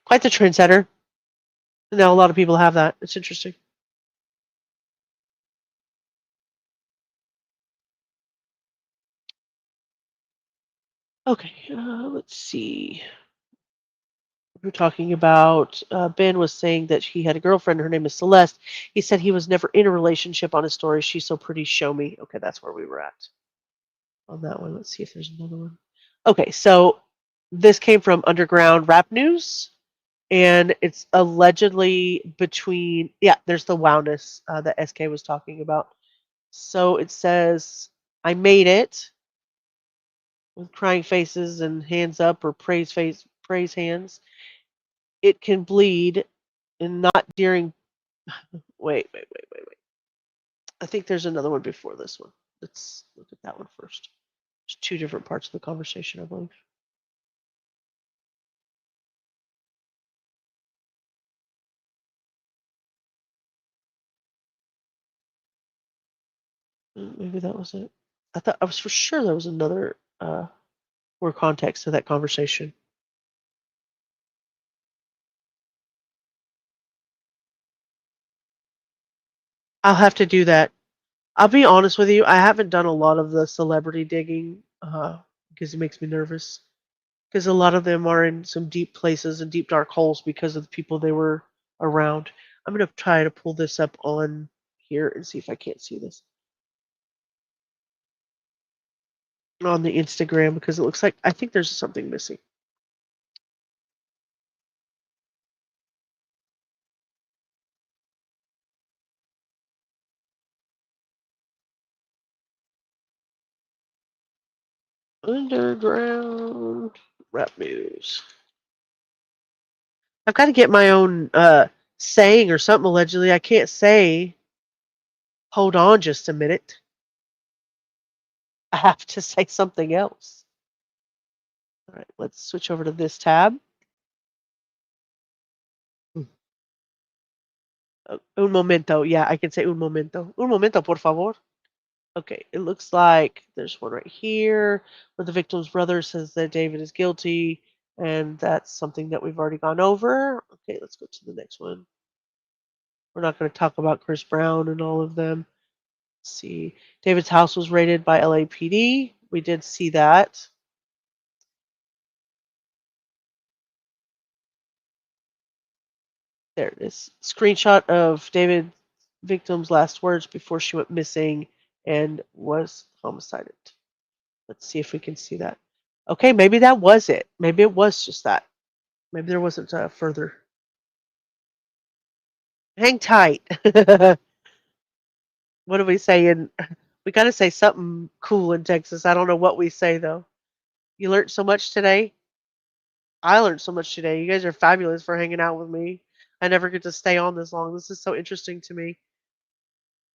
quite the trendsetter. Now a lot of people have that. It's interesting. Okay, let's see. We're talking about Ben was saying that he had a girlfriend. Her name is Celeste. He said he was never in a relationship on his story. She's so pretty. Show me. Okay, that's where we were at on that one. Let's see if there's another one. Okay, so This came from Underground Rap News, and it's allegedly between, yeah, there's the wowness that SK was talking about. So it says, I made it with crying faces and hands up or praise hands. It can bleed and not during, wait. I think there's another one before this one. Let's look at that one first. There's two different parts of the conversation, I believe. Maybe that was it. I was for sure there was another more context to that conversation. I'll have to do that. I'll be honest with you. I haven't done a lot of the celebrity digging because it makes me nervous. Because a lot of them are in some deep places and deep dark holes because of the people they were around. I'm gonna try to pull this up on here and see if I can't see this on the Instagram because it looks like I think there's something missing. Underground rap news. I've got to get my own saying or something allegedly. I can't say, hold on just a minute. I have to say something else. All right, let's switch over to this tab. Un momento. Yeah, I can say un momento. Un momento, por favor. Okay, it looks like there's one right here where the victim's brother says that David is guilty, and that's something that we've already gone over. Okay, let's go to the next one. We're not going to talk about Chris Brown and all of them. Let's see. David's house was raided by LAPD. We did see that. There it is. Screenshot of David victim's last words before she went missing and was homicided. Let's see if we can see that. Okay, maybe that was it. Maybe it was just that. Maybe there wasn't further. Hang tight. What do we say? We got to say something cool in Texas. I don't know what we say though. You learned so much today. I learned so much today. You guys are fabulous for hanging out with me. I never get to stay on this long. This is so interesting to me.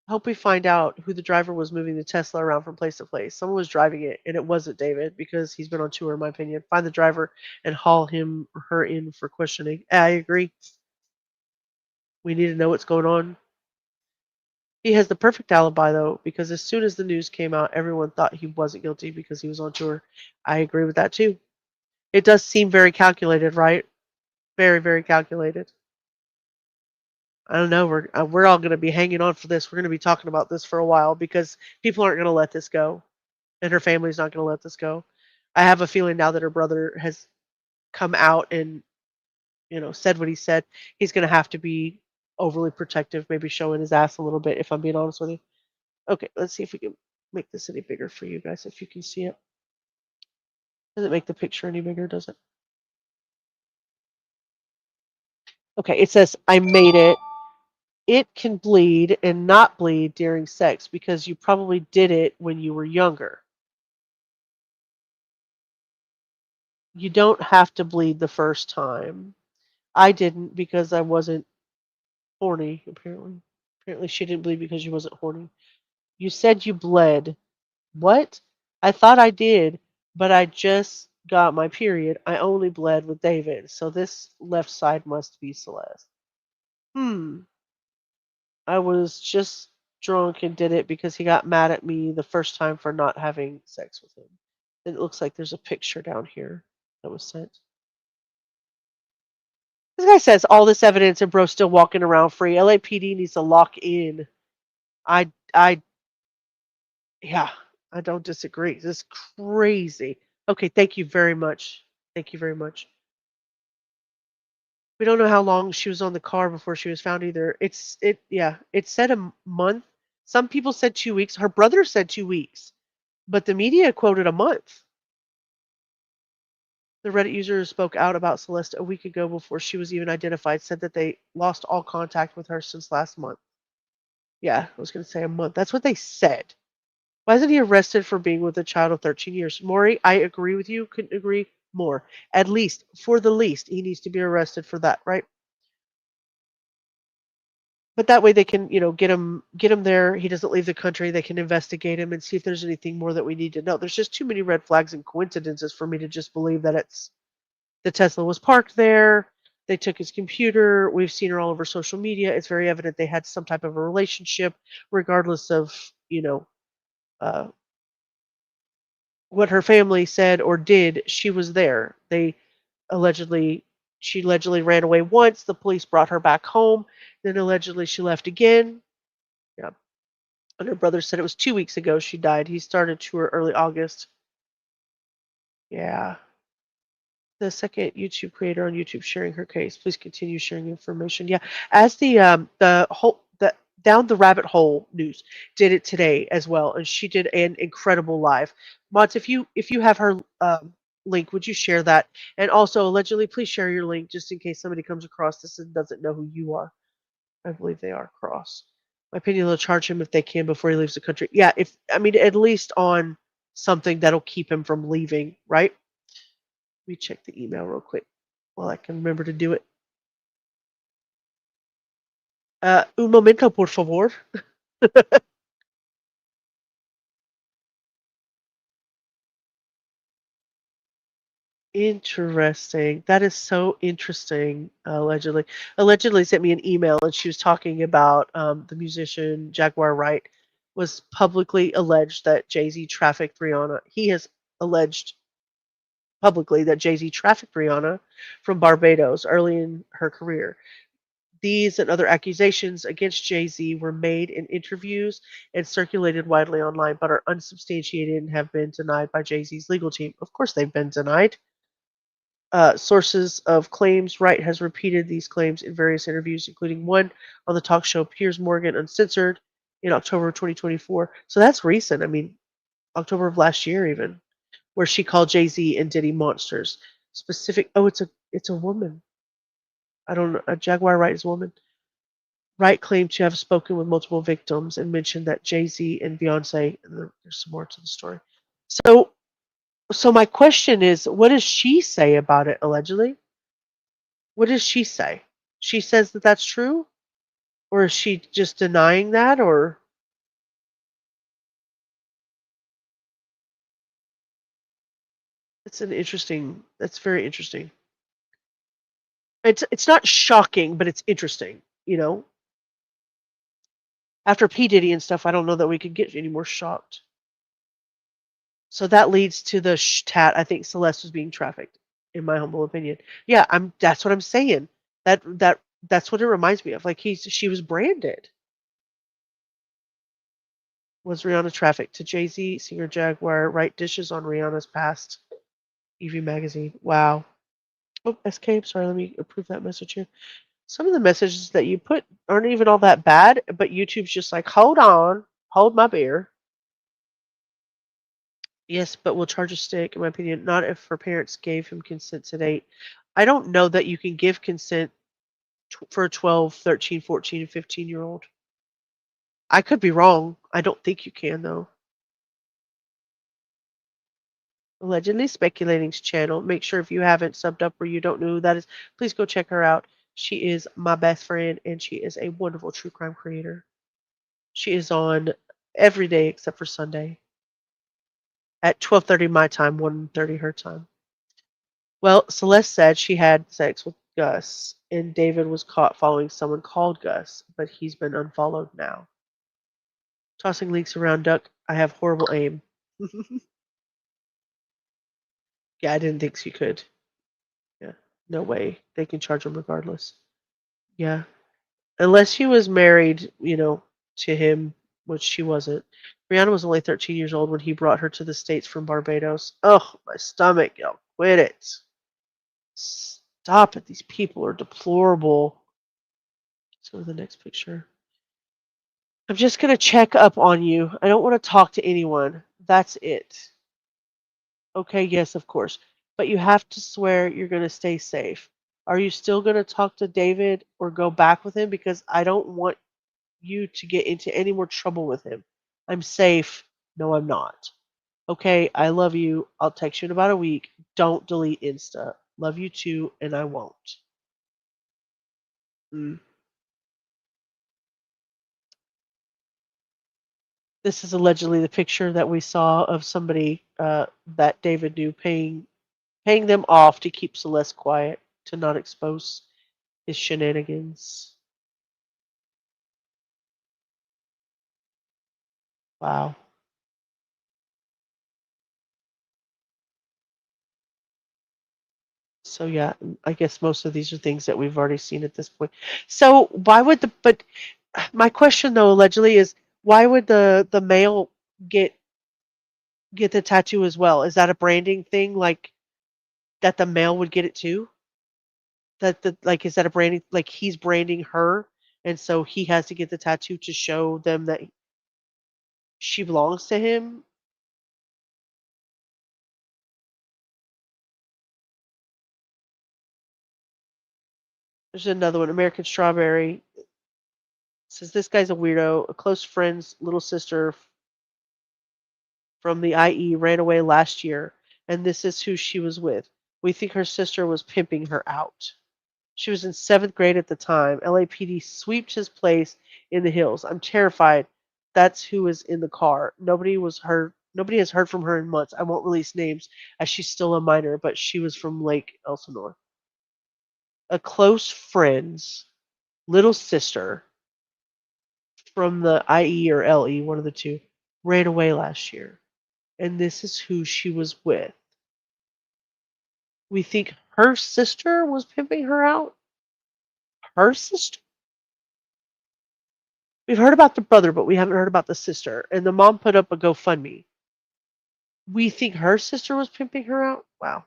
I hope we find out who the driver was moving the Tesla around from place to place. Someone was driving it, and it wasn't David because he's been on tour, in my opinion. Find the driver and haul him or her in for questioning. I agree. We need to know what's going on. He has the perfect alibi, though, because as soon as the news came out, everyone thought he wasn't guilty because he was on tour. I agree with that, too. It does seem very calculated, right? Very, very calculated. I don't know. We're all going to be hanging on for this. We're going to be talking about this for a while because people aren't going to let this go, and her family's not going to let this go. I have a feeling now that her brother has come out and said what he said. He's going to have to be overly protective, maybe showing his ass a little bit. If I'm being honest with you. Okay, let's see if we can make this any bigger for you guys. If you can see it, does it make the picture any bigger? Does it? Okay, it says I made it. It can bleed and not bleed during sex because you probably did it when you were younger. You don't have to bleed the first time. I didn't because I wasn't horny, apparently. Apparently she didn't bleed because she wasn't horny. You said you bled. What? I thought I did, but I just got my period. I only bled with David, so this left side must be Celeste. I was just drunk and did it because he got mad at me the first time for not having sex with him. It looks like there's a picture down here that was sent. This guy says all this evidence and bro's still walking around free. LAPD needs to lock in. Yeah, I don't disagree. This is crazy. Okay, thank you very much. Thank you very much. We don't know how long she was on the car before she was found either. It said a month. Some people said 2 weeks. Her brother said 2 weeks, but the media quoted a month. The Reddit user who spoke out about Celeste a week ago before she was even identified said that they lost all contact with her since last month. Yeah, I was going to say a month. That's what they said. Why isn't he arrested for being with a child of 13 years? Maury, I agree with you. Couldn't agree more. At least, for the least, he needs to be arrested for that, right? But that way they can, get him there. He doesn't leave the country. They can investigate him and see if there's anything more that we need to know. There's just too many red flags and coincidences for me to just believe that the Tesla was parked there. They took his computer. We've seen her all over social media. It's very evident they had some type of a relationship, regardless of, uh, what her family said or did. She was there. Allegedly, she allegedly ran away once. The police brought her back home. Then allegedly she left again. Yeah. And her brother said it was 2 weeks ago she died. He started to her early August. Yeah. The second YouTube creator on YouTube sharing her case. Please continue sharing information. Yeah. As the Down the Rabbit Hole news did it today as well, and she did an incredible live. Mods, if you have her link, would you share that? And also, allegedly, please share your link just in case somebody comes across this and doesn't know who you are. I believe they are cross. My opinion, they'll charge him if they can before he leaves the country. Yeah, at least on something that'll keep him from leaving, right? Let me check the email real quick while I can remember to do it. Un momento, por favor. Interesting. That is so interesting. Allegedly sent me an email, and she was talking about the musician Jaguar Wright was publicly alleged that Jay-Z trafficked Rihanna. He has alleged publicly that Jay-Z trafficked Rihanna from Barbados early in her career. These and other accusations against Jay-Z were made in interviews and circulated widely online, but are unsubstantiated and have been denied by Jay-Z's legal team. Of course, they've been denied. Sources of claims. Wright has repeated these claims in various interviews, including one on the talk show Piers Morgan Uncensored in October 2024. So that's recent. October of last year, even, where she called Jay-Z and Diddy monsters. It's a woman. I don't know. Jaguar Wright is a woman. Wright claimed to have spoken with multiple victims and mentioned that Jay-Z and Beyonce. And there's some more to the story. So my question is, what does she say about it? Allegedly, what does she say? She says that that's true, or is she just denying that, or? That's very interesting. It's not shocking, but it's interesting. After P Diddy and stuff, I don't know that we could get any more shocked. So that leads to the tat. I think Celeste was being trafficked, in my humble opinion. Yeah, That's what I'm saying. That's what it reminds me of. Like she was branded. Was Rihanna trafficked to Jay-Z? Singer Jaguar Wright dishes on Rihanna's past. EV magazine. Wow. Oh, SK. Sorry, let me approve that message here. Some of the messages that you put aren't even all that bad, but YouTube's just like, hold on, hold my beer. Yes, but we'll charge a stick, in my opinion, not if her parents gave him consent to date. I don't know that you can give consent for a 12, 13, 14, and 15-year-old. I could be wrong. I don't think you can, though. Allegedly Speculating's channel. Make sure if you haven't subbed up or you don't know who that is, please go check her out. She is my best friend, and she is a wonderful true crime creator. She is on every day except for Sunday at 12:30 my time, 1:30 her time. Well, Celeste said she had sex with Gus, and David was caught following someone called Gus, but he's been unfollowed now. Tossing links around, Duck. I have horrible aim. Yeah, I didn't think she could. Yeah, no way. They can charge him regardless. Yeah, unless she was married, to him, which she wasn't. Rihanna was only 13 years old when he brought her to the States from Barbados. Oh, my stomach. Y'all quit it. Stop it. These people are deplorable. Let's go to the next picture. I'm just going to check up on you. I don't want to talk to anyone. That's it. Okay, yes, of course. but you have to swear you're going to stay safe. Are you still going to talk to David or go back with him? Because I don't want you to get into any more trouble with him. I'm safe. No, I'm not. Okay, I love you. I'll text you in about a week. Don't delete Insta. Love you too, and I won't. Mm. This is allegedly the picture that we saw of somebody that David knew paying them off to keep Celeste quiet, to not expose his shenanigans. Wow. So yeah, I guess most of these are things that we've already seen at this point. So why would but my question though allegedly is why would the male get the tattoo as well? Is that a branding thing like that the male would get it too? That the like is that a branding like he's branding her and so he has to get the tattoo to show them that she belongs to him? There's another one, American Strawberry. Says this guy's a weirdo. A close friend's little sister from the IE ran away last year, and this is who she was with. We think her sister was pimping her out. She was in 7th grade at the time. LAPD swept his place in the hills. I'm terrified. That's who was in the car. Nobody has heard from her in months. I won't release names as she's still a minor, but she was from Lake Elsinore. A close friend's little sister from the IE or LE, one of the two, ran away last year. And this is who she was with. We think her sister was pimping her out? Her sister? We've heard about the brother, but we haven't heard about the sister. And the mom put up a GoFundMe. We think her sister was pimping her out? Wow.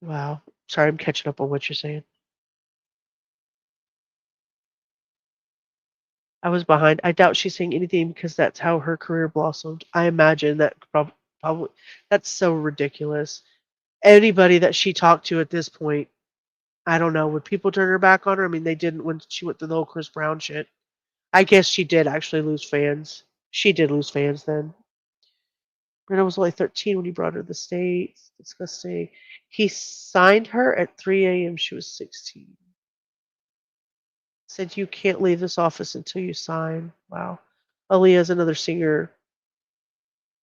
Wow. Sorry, I'm catching up on what you're saying. I was behind. I doubt she's saying anything because that's how her career blossomed. I imagine that probably that's so ridiculous. Anybody that she talked to at this point, I don't know, would people turn her back on her? I mean, they didn't when she went through the whole Chris Brown shit. I guess she did actually lose fans. She did lose fans then. Brenna was only 13 when he brought her to the States. Disgusting. He signed her at 3 a.m. She was 16. Said you can't leave this office until you sign. Wow. Aaliyah's another singer.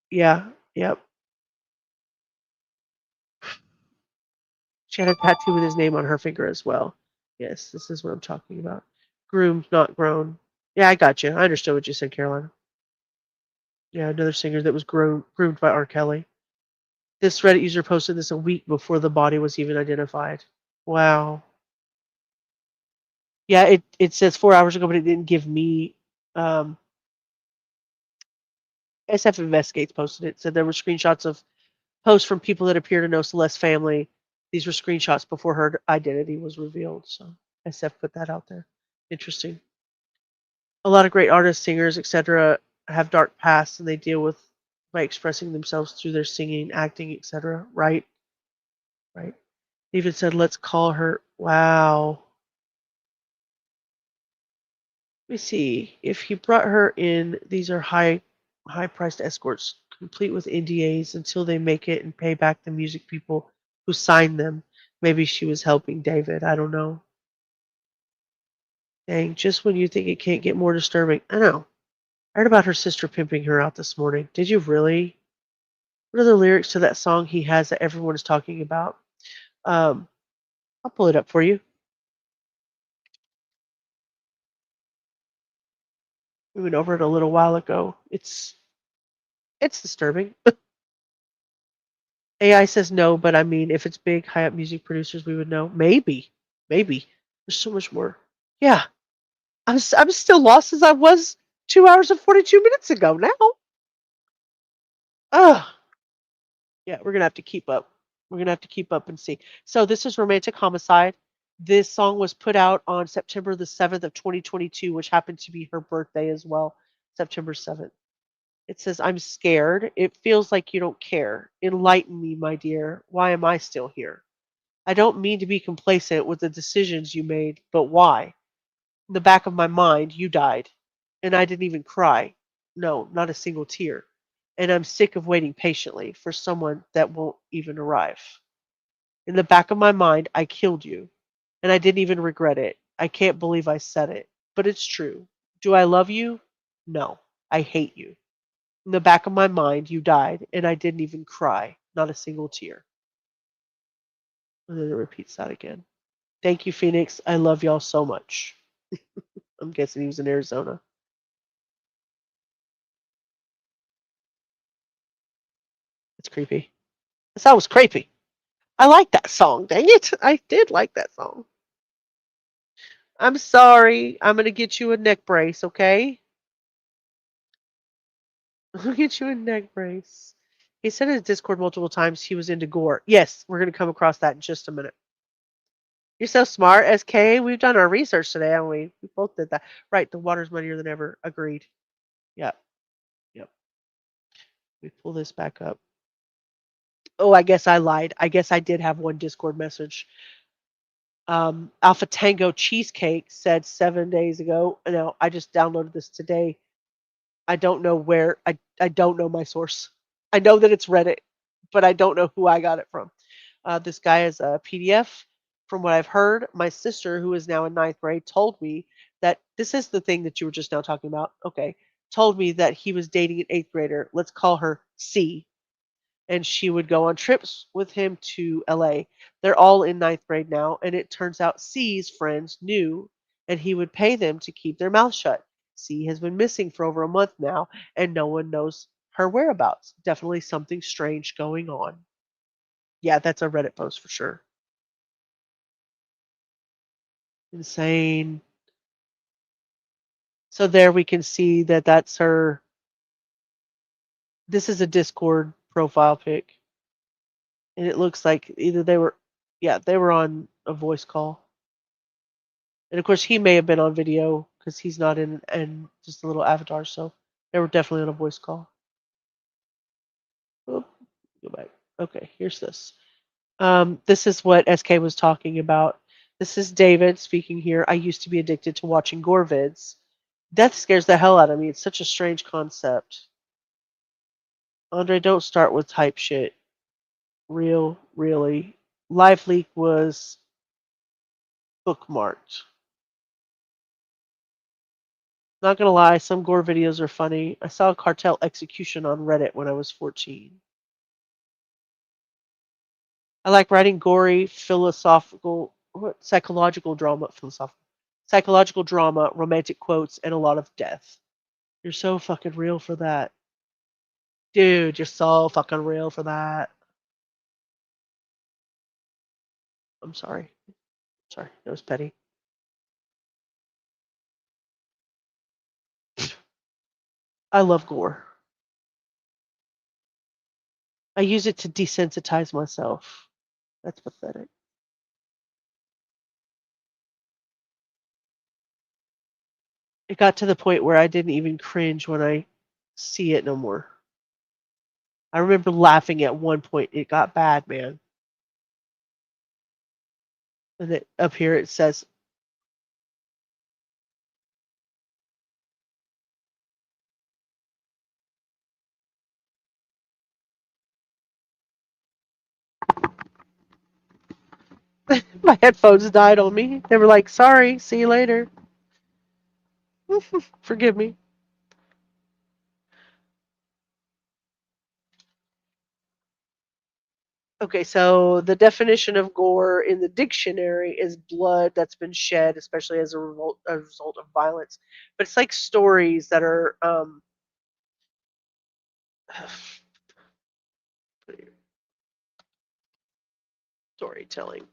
Yeah. Yep. She had a tattoo with his name on her finger as well. Yes, this is what I'm talking about. Groomed, not grown. Yeah, I got you. I understood what you said, Carolina. Yeah, another singer that was groomed by R. Kelly. This Reddit user posted this a week before the body was even identified. Wow. Yeah, it says 4 hours ago, but it didn't give me. SF Investigates posted it. Said there were screenshots of posts from people that appear to know Celeste's family. These were screenshots before her identity was revealed. So SF put that out there. Interesting. A lot of great artists, singers, etc., have dark pasts, and they deal with by expressing themselves through their singing, acting, etc. Right? Right. Even said, "Let's call her." Wow. Let me see. If he brought her in, these are high priced escorts, complete with NDAs until they make it and pay back the music people who signed them. Maybe she was helping David. I don't know. Dang, just when you think it can't get more disturbing. I know. I heard about her sister pimping her out this morning. Did you really? What are the lyrics to that song he has that everyone is talking about? Um, I'll pull it up for you. We went over it a little while ago. It's disturbing. AI says no, but I mean, if it's big, high up music producers, we would know. Maybe, maybe. There's so much more. Yeah, I'm still lost as I was 2 hours and 42 minutes ago. Now, oh, yeah, we're gonna have to keep up. We're gonna have to keep up and see. So this is romantic homicide. This song was put out on September the 7th of 2022, which happened to be her birthday as well, September 7th. It says, I'm scared. It feels like you don't care. Enlighten me, my dear. Why am I still here? I don't mean to be complacent with the decisions you made, but why? In the back of my mind, you died. And I didn't even cry. No, not a single tear. And I'm sick of waiting patiently for someone that won't even arrive. In the back of my mind, I killed you. And I didn't even regret it. I can't believe I said it. But it's true. Do I love you? No. I hate you. In the back of my mind, you died, and I didn't even cry. Not a single tear. And then it repeats that again. Thank you, Phoenix. I love y'all so much. I'm guessing he was in Arizona. It's creepy. That was creepy. I like that song. Dang it. I did like that song. I'm sorry. I'm going to get you a neck brace, okay? I'll get you a neck brace. He said in his Discord multiple times he was into gore. Yes, we're going to come across that in just a minute. You're so smart, SK. We've done our research today, haven't we? We both did that. Right, the water's muddier than ever. Agreed. Yep. Yep. We pull this back up. Oh, I guess I lied. I guess I did have one Discord message. Alpha Tango Cheesecake said 7 days ago. No, I just downloaded this today. I don't know where. I don't know my source. I know that it's Reddit, but I don't know who I got it from. This guy is a PDF. From what I've heard, my sister, who is now in 9th grade, told me that this is the thing that you were just now talking about. Okay. Told me that he was dating an 8th grader. Let's call her C. And she would go on trips with him to LA. They're all in 9th grade now, and it turns out C's friends knew, and he would pay them to keep their mouth shut. C has been missing for over a month now, and no one knows her whereabouts. Definitely something strange going on. Yeah, that's a Reddit post for sure. Insane. So there we can see that that's her. This is a Discord profile pic. And it looks like either they were, yeah, they were on a voice call. And of course, he may have been on video because he's not in and just a little avatar. So they were definitely on a voice call. Oop, go back. Okay, here's this. This is what SK was talking about. This is David speaking here. I used to be addicted to watching gore vids. Death scares the hell out of me. It's such a strange concept. Andre, don't start with type shit. Really. Live Leak was bookmarked. Not gonna lie, some gore videos are funny. I saw a cartel execution on Reddit when I was 14. I like writing gory, psychological drama, romantic quotes, and a lot of death. You're so fucking real for that. Dude, you're so fucking real for that. I'm sorry. Sorry, that was petty. I love gore. I use it to desensitize myself. That's pathetic. It got to the point where I didn't even cringe when I see it no more. I remember laughing at one point. It got bad, man. And it, up here it says, my headphones died on me. They were like, sorry, see you later. Forgive me. Okay, so the definition of gore in the dictionary is blood that's been shed, especially as a result of violence. But it's like stories that are storytelling.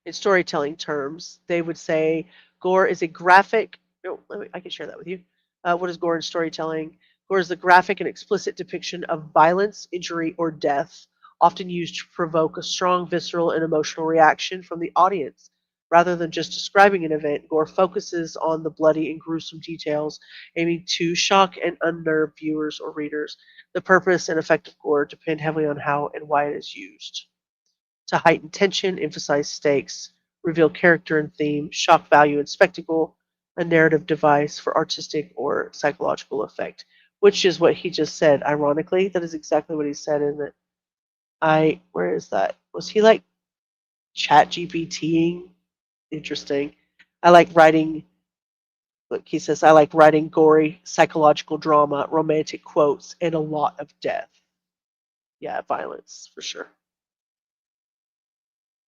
In storytelling terms, they would say gore is a graphic. No, I can share that with you. What is gore in storytelling? Gore is the graphic and explicit depiction of violence, injury, or death, often used to provoke a strong visceral and emotional reaction from the audience. Rather than just describing an event, Gore focuses on the bloody and gruesome details, aiming to shock and unnerve viewers or readers. The purpose and effect of Gore depend heavily on how and why it is used. To heighten tension, emphasize stakes, reveal character and theme, shock value and spectacle, a narrative device for artistic or psychological effect, which is what he just said. Ironically, that is exactly what he said in it. Where is that? Was he like chat GPTing? Interesting. I like writing, look, he says, I like writing gory psychological drama, romantic quotes, and a lot of death. Yeah, violence, for sure.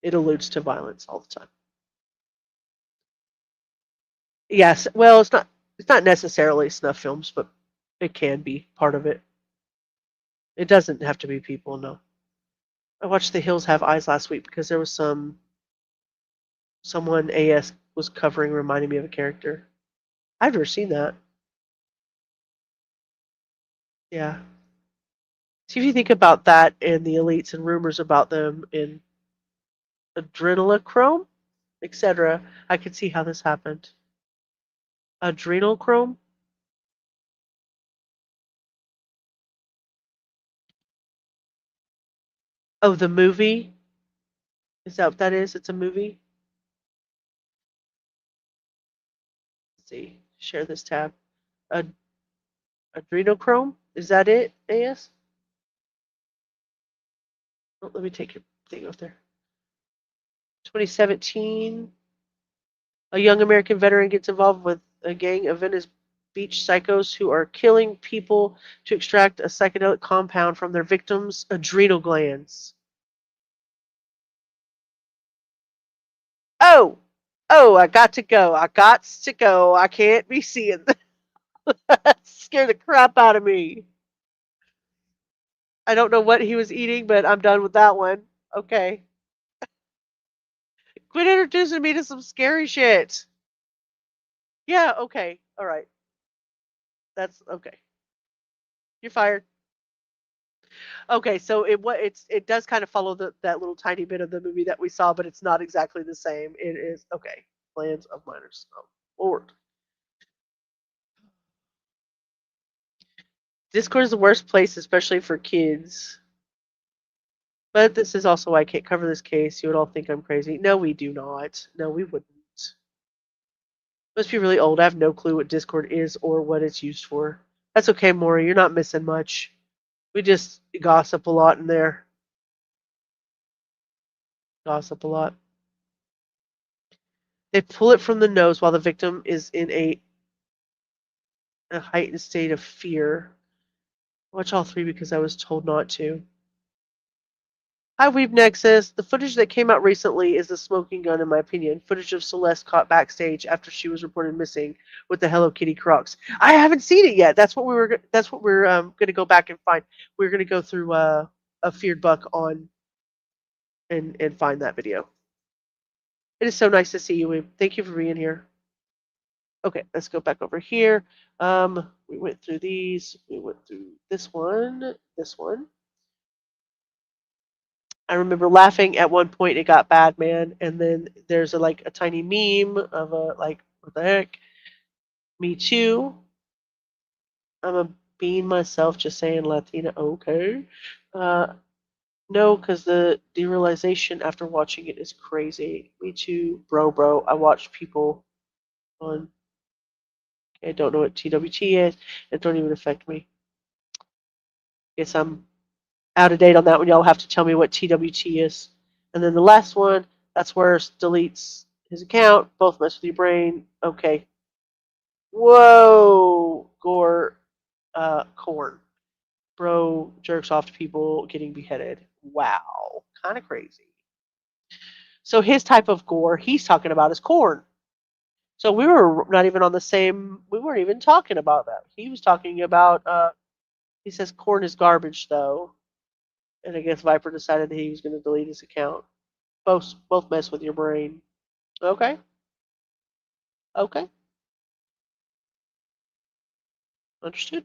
It alludes to violence all the time. Yes, well, it's not necessarily snuff films, but it can be part of it. It doesn't have to be people, no. I watched The Hills Have Eyes last week because there was someone AS was covering reminding me of a character. I've never seen that. Yeah. See if you think about that and the elites and rumors about them in adrenochrome, etc. I could see how this happened. Adrenochrome? Oh, the movie? Is that what that is? It's a movie? Let's see. Share this tab. Adrenochrome? Is that it, AS? Oh, let me take your thing off there. 2017. A young American veteran gets involved with a gang of Venice Beach psychos who are killing people to extract a psychedelic compound from their victims' adrenal glands. Oh, I got to go. I got to go. I can't be seeing that. Scared the crap out of me. I don't know what he was eating, but I'm done with that one. Okay. Quit introducing me to some scary shit. Yeah, okay. All right. That's okay. You're fired. Okay, so it does kind of follow that little tiny bit of the movie that we saw, but it's not exactly the same. It is okay. Plans of minors. Oh, Lord. Discord is the worst place, especially for kids. But this is also why I can't cover this case. You would all think I'm crazy. No, we do not. No, we wouldn't. Must be really old. I have no clue what Discord is or what it's used for. That's okay, Maury. You're not missing much. We just gossip a lot in there. Gossip a lot. They pull it from the nose while the victim is in a heightened state of fear. Watch all three because I was told not to. Hi, Weeb Nexus. The footage that came out recently is a smoking gun, in my opinion. Footage of Celeste caught backstage after she was reported missing with the Hello Kitty Crocs. I haven't seen it yet. That's what we're going to go back and find. We're going to go through a Feared Buck on and find that video. It is so nice to see you, Weeb. Thank you for being here. Okay, let's go back over here. We went through these. We went through this one. This one. I remember laughing at one point. It got bad, man. And then there's a tiny meme of a what the heck? Me too. I'm a being myself, just saying Latina. Okay. No, because the derealization after watching it is crazy. Me too, bro. I watch people on. I don't know what TWT is. It don't even affect me. Guess I'm out of date on that one. Y'all have to tell me what TWT is. And then the last one, that's where deletes his account. Both mess with your brain. Okay. Whoa, Gore, corn. Bro jerks off to people getting beheaded. Wow, kind of crazy. So his type of gore he's talking about is corn. So we were not even on the same. We weren't even talking about that. He was talking about. He says corn is garbage though. And I guess Viper decided that he was going to delete his account. Both mess with your brain. Okay. Okay. Understood.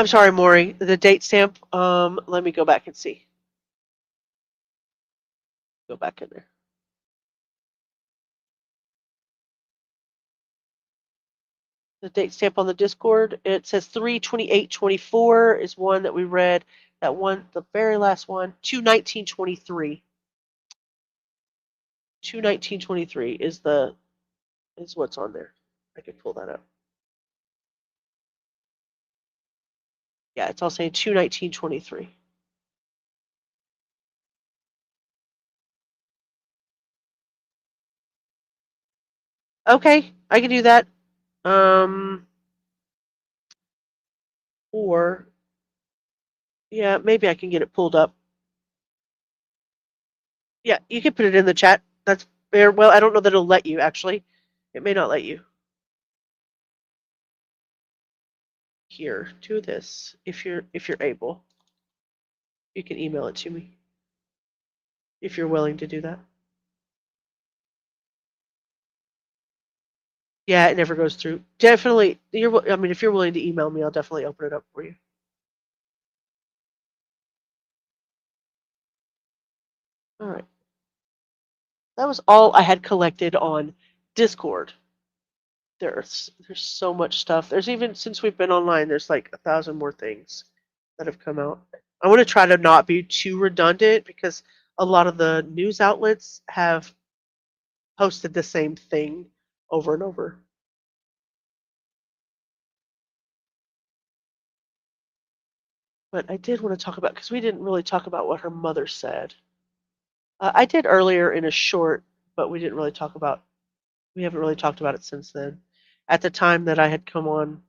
I'm sorry, Maury. The date stamp. Let me go back and see. Go back in there. The date stamp on the Discord. It says 3/28/24 is one that we read. That one, the very last one, 2/19/23. 2/19/23 is what's on there. I can pull that up. Yeah, it's all saying 2/19/23. Okay, I can do that. Or yeah, maybe I can get it pulled up. Yeah, you can put it in the chat. That's fair. Well, I don't know that it'll let you actually. It may not let you. Here, do this if you're able. You can email it to me if you're willing to do that. Yeah, it never goes through. Definitely, I mean, if you're willing to email me, I'll definitely open it up for you. All right. That was all I had collected on Discord. There's so much stuff. There's even, since we've been online, there's like 1,000 more things that have come out. I want to try to not be too redundant because a lot of the news outlets have posted the same thing over and over. But I did want to talk about, because we didn't really talk about what her mother said. I did earlier in a short, but we haven't really talked about it since then. At the time that I had come on,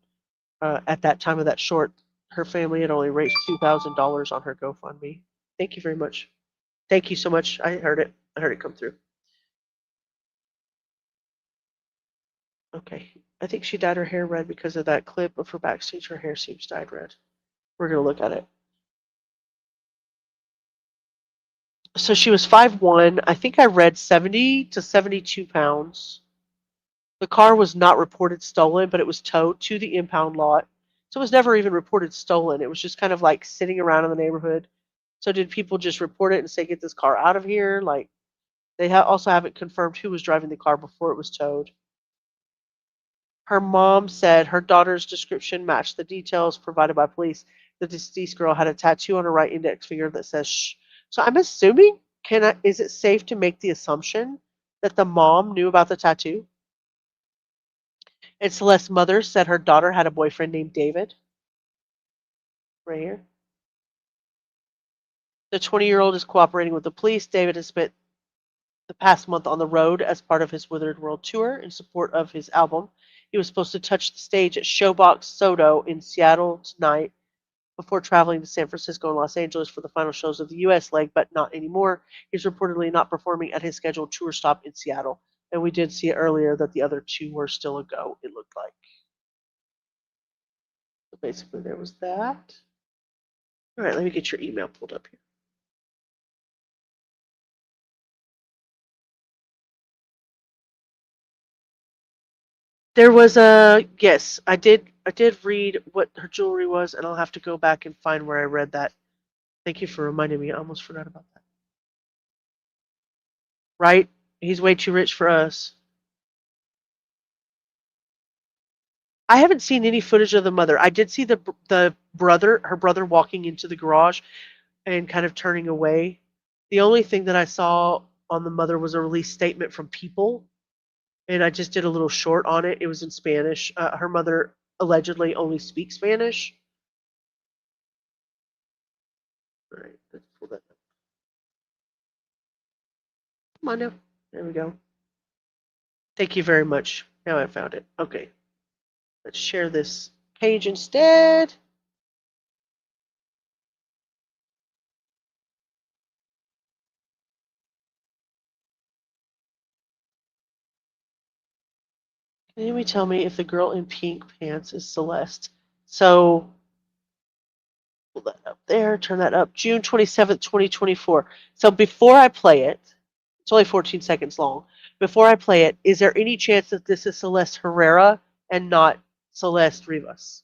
at that time of that short, her family had only raised $2,000 on her GoFundMe. Thank you very much. Thank you so much. I heard it. I heard it come through. Okay. I think she dyed her hair red because of that clip of her backstage. Her hair seems dyed red. We're going to look at it. So she was 5'1". I think I read 70 to 72 pounds. The car was not reported stolen, but it was towed to the impound lot. So it was never even reported stolen. It was just kind of like sitting around in the neighborhood. So did people just report it and say, get this car out of here? Like, they also haven't confirmed who was driving the car before it was towed. Her mom said her daughter's description matched the details provided by police. The deceased girl had a tattoo on her right index finger that says shh. So I'm assuming, is it safe to make the assumption that the mom knew about the tattoo? And Celeste's mother said her daughter had a boyfriend named David. Right here. The 20-year-old is cooperating with the police. David has spent the past month on the road as part of his Withered World Tour in support of his album. He was supposed to touch the stage at Showbox Soto in Seattle tonight before traveling to San Francisco and Los Angeles for the final shows of the U.S. leg, but not anymore. He's reportedly not performing at his scheduled tour stop in Seattle. And we did see earlier that the other two were still a go, it looked like. So basically there was that. All right, let me get your email pulled up here. There was yes, I did read what her jewelry was, and I'll have to go back and find where I read that. Thank you for reminding me. I almost forgot about that. Right? He's way too rich for us. I haven't seen any footage of the mother. I did see her brother walking into the garage and kind of turning away. The only thing that I saw on the mother was a release statement from People, and I just did a little short on it. It was in Spanish. Her mother allegedly only speaks Spanish. All right, let's pull that up. Come on now. There we go. Thank you very much. Now I found it. Okay. Let's share this page instead. Can anybody tell me if the girl in pink pants is Celeste? So, pull that up there, turn that up. June 27th, 2024. So before I play it, it's only 14 seconds long. Before I play it, is there any chance that this is Celeste Herrera and not Celeste Rivas?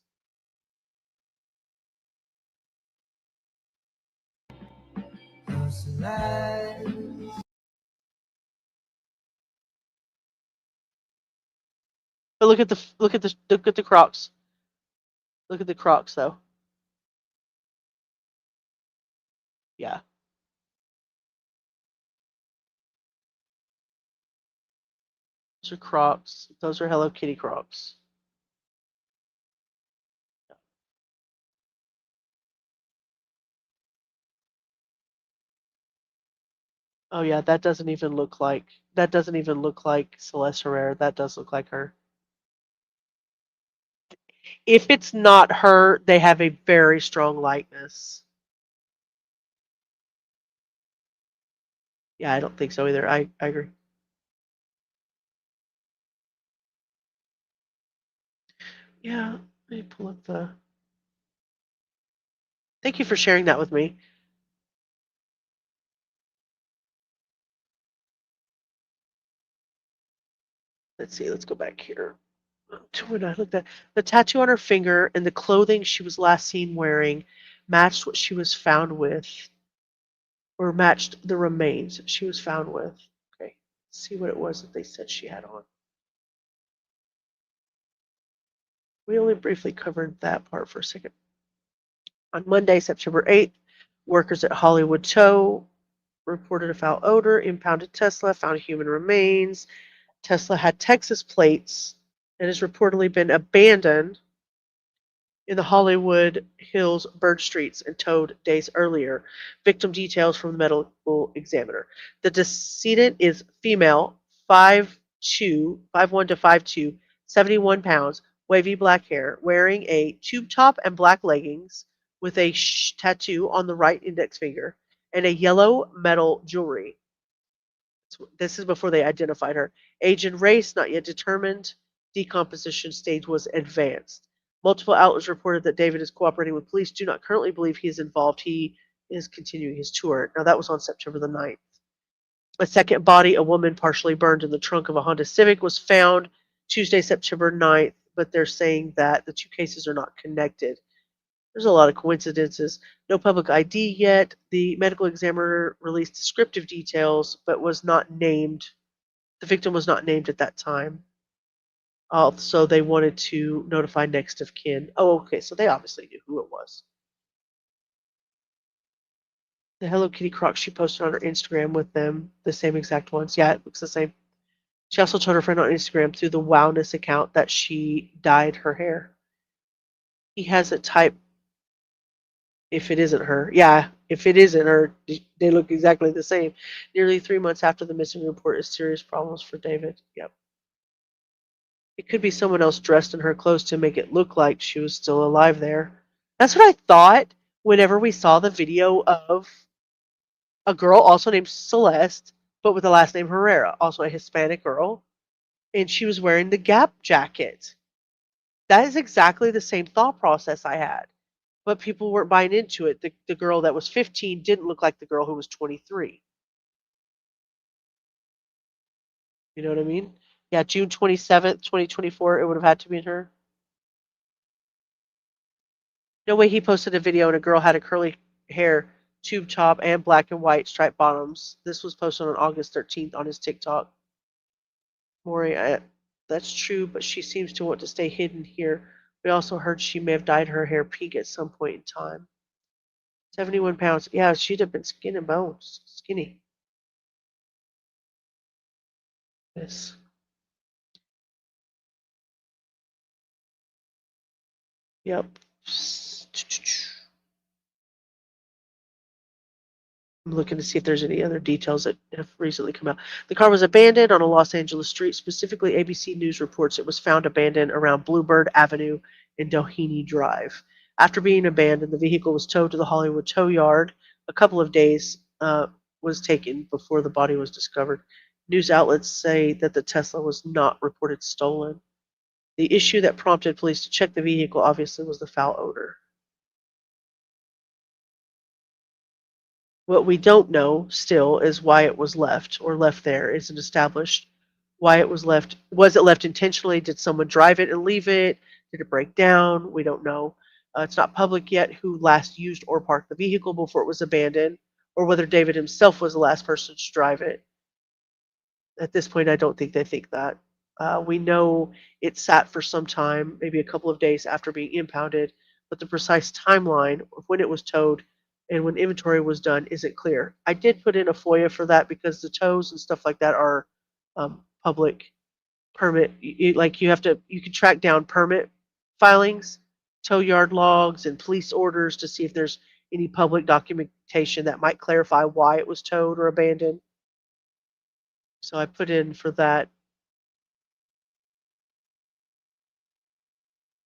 But look at the Crocs. Look at the Crocs though. Yeah. Those are Crocs. Those are Hello Kitty Crocs. Oh yeah, that doesn't even look like Celeste Rivas. That does look like her. If it's not her, they have a very strong likeness. Yeah, I don't think so either. I agree. Yeah, let me pull up the. Thank you for sharing that with me. Let's see, let's go back here to when I looked at the tattoo on her finger and the clothing she was last seen wearing matched what she was found with, or matched the remains she was found with. Okay, let's see what it was that they said she had on. We only briefly covered that part for a second. On Monday, September 8th, workers at Hollywood Tow reported a foul odor, impounded Tesla, found human remains. Tesla had Texas plates and has reportedly been abandoned in the Hollywood Hills Bird Streets and towed days earlier. Victim details from the medical examiner. The decedent is female, 5'1" to 5'2", 71 pounds, wavy black hair, wearing a tube top and black leggings with a tattoo on the right index finger and a yellow metal jewelry. This is before they identified her. Age and race not yet determined. Decomposition stage was advanced. Multiple outlets reported that David is cooperating with police. Do not currently believe he is involved. He is continuing his tour. Now that was on September the 9th. A second body, a woman partially burned in the trunk of a Honda Civic, was found Tuesday, September 9th, but they're saying that the two cases are not connected. There's a lot of coincidences. No public ID yet. The medical examiner released descriptive details, but was not named. The victim was not named at that time. So they wanted to notify next of kin. Oh, okay. So they obviously knew who it was. The Hello Kitty Crocs she posted on her Instagram with them, the same exact ones. Yeah, it looks the same. She also told her friend on Instagram through the Wowness account that she dyed her hair. He has it typed. If it isn't her. Yeah, if it isn't her, they look exactly the same. Nearly 3 months after the missing report is serious problems for David. Yep. It could be someone else dressed in her clothes to make it look like she was still alive there. That's what I thought whenever we saw the video of a girl also named Celeste, but with the last name Herrera, also a Hispanic girl, and she was wearing the Gap jacket. That is exactly the same thought process I had. But people weren't buying into it. The girl that was 15 didn't look like the girl who was 23. You know what I mean? Yeah, June 27th, 2024, it would have had to be her. No way he posted a video and a girl had a curly hair, tube top, and black and white striped bottoms. This was posted on August 13th on his TikTok. Maury, that's true, but she seems to want to stay hidden here. We also heard she may have dyed her hair pink at some point in time. 71 pounds. Yeah, she'd have been skin and bones. Skinny. This. Yep. I'm looking to see if there's any other details that have recently come out. The car was abandoned on a Los Angeles street. Specifically, ABC News reports it was found abandoned around Bluebird Avenue and Doheny Drive. After being abandoned, the vehicle was towed to the Hollywood Tow Yard. A couple of days was taken before the body was discovered. News outlets say that the Tesla was not reported stolen. The issue that prompted police to check the vehicle obviously was the foul odor. What we don't know still is why it was left or left there. Isn't established why it was left. Was it left intentionally? Did someone drive it and leave it? Did it break down? We don't know. It's not public yet who last used or parked the vehicle before it was abandoned or whether David himself was the last person to drive it. At this point, I don't think they think that. We know it sat for some time, maybe a couple of days after being impounded, but the precise timeline of when it was towed and when inventory was done isn't clear. I did put in a FOIA for that because the tows and stuff like that are public permit. Like you can track down permit filings, tow yard logs, and police orders to see if there's any public documentation that might clarify why it was towed or abandoned. So I put in for that.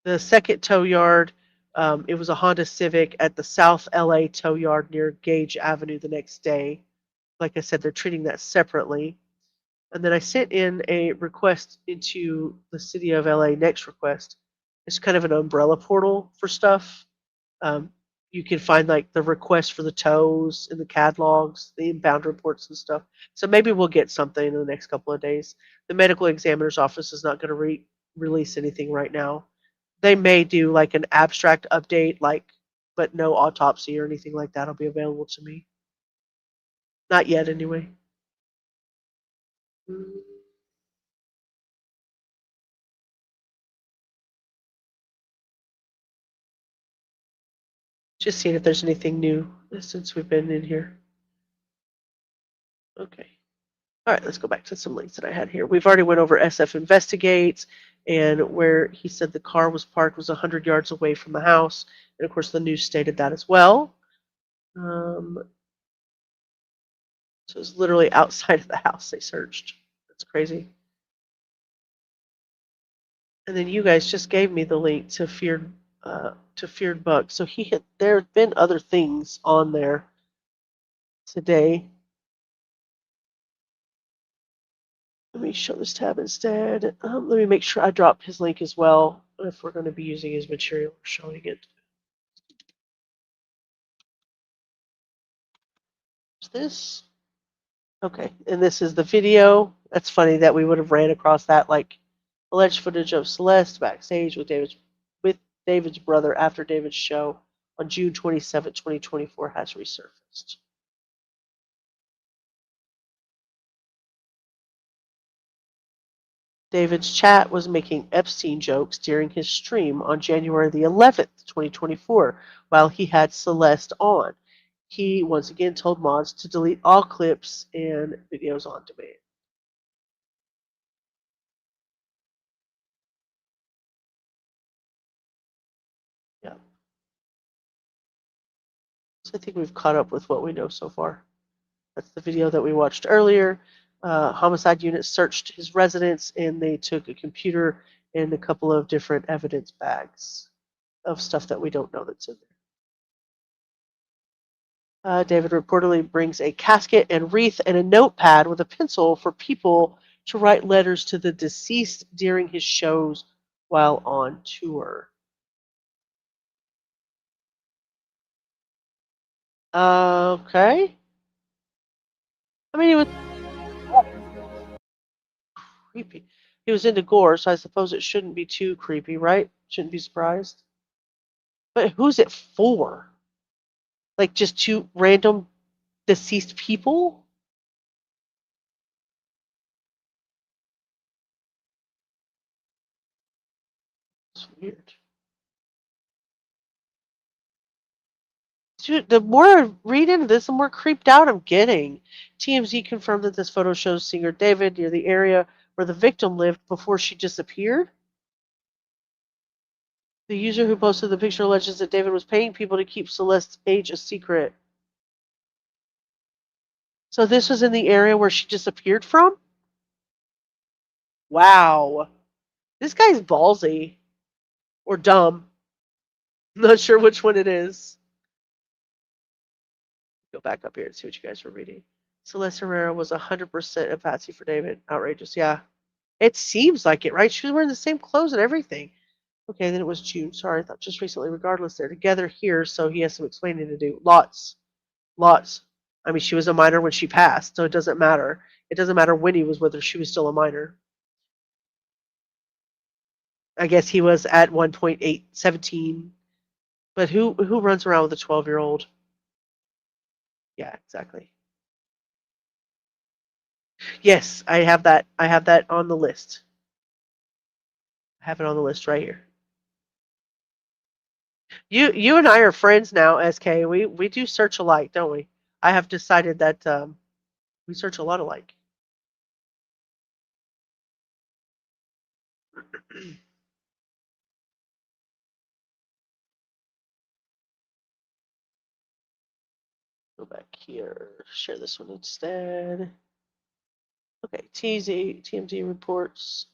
The second tow yard, it was a Honda Civic at the South LA tow yard near Gage Avenue the next day. Like I said, they're treating that separately. And then I sent in a request into the city of LA, next request. It's kind of an umbrella portal for stuff. You can find like the request for the tows in the CAD logs, the inbound reports and stuff. So maybe we'll get something in the next couple of days. The medical examiner's office is not going to release anything right now. They may do like an abstract update, but no autopsy or anything like that will be available to me. Not yet, anyway. Just seeing if there's anything new since we've been in here. Okay. All right, let's go back to some links that I had here. We've already went over SF Investigates and where he said the car was parked was 100 yards away from the house. And of course, the news stated that as well. So it's literally outside of the house they searched. That's crazy. And then you guys just gave me the link to Feared Buck. So there have been other things on there today. Let me show this tab instead. Let me make sure I drop his link as well if we're going to be using his material or showing it. Is this? Okay, and this is the video. That's funny that we would have ran across that, like alleged footage of Celeste backstage with David's brother after David's show on June 27, 2024 has resurfaced. David's chat was making Epstein jokes during his stream on January the 11th, 2024, while he had Celeste on. He once again told mods to delete all clips and videos on demand. Yeah. So I think we've caught up with what we know so far. That's the video that we watched earlier. Homicide unit searched his residence and they took a computer and a couple of different evidence bags of stuff that we don't know that's in there. David reportedly brings a casket and wreath and a notepad with a pencil for people to write letters to the deceased during his shows while on tour. Okay. I mean, he was creepy. He was into gore, so I suppose it shouldn't be too creepy, right? Shouldn't be surprised. But who's it for? Like just two random deceased people? It's weird. Dude, the more I read into this, the more creeped out I'm getting. TMZ confirmed that this photo shows singer David near the area where the victim lived before she disappeared. The user who posted the picture alleges that David was paying people to keep Celeste's age a secret. So this was in the area where she disappeared from? Wow. This guy's ballsy. Or dumb. I'm not sure which one it is. Go back up here and see what you guys were reading. Celeste Herrera was 100% a patsy for David. Outrageous, yeah. It seems like it, right? She was wearing the same clothes and everything. Okay, then it was June. Sorry, I thought just recently. Regardless, they're together here, so he has some explaining to do. Lots. I mean, she was a minor when she passed, so it doesn't matter. It doesn't matter when he was with her. She was still a minor. I guess he was at 1.8, 17. But who runs around with a 12-year-old? Yeah, exactly. Yes, I have that. I have that on the list. I have it on the list right here. You and I are friends now, SK. We do search alike, don't we? I have decided that we search a lot alike. Go back here. Share this one instead. Okay, TMZ reports.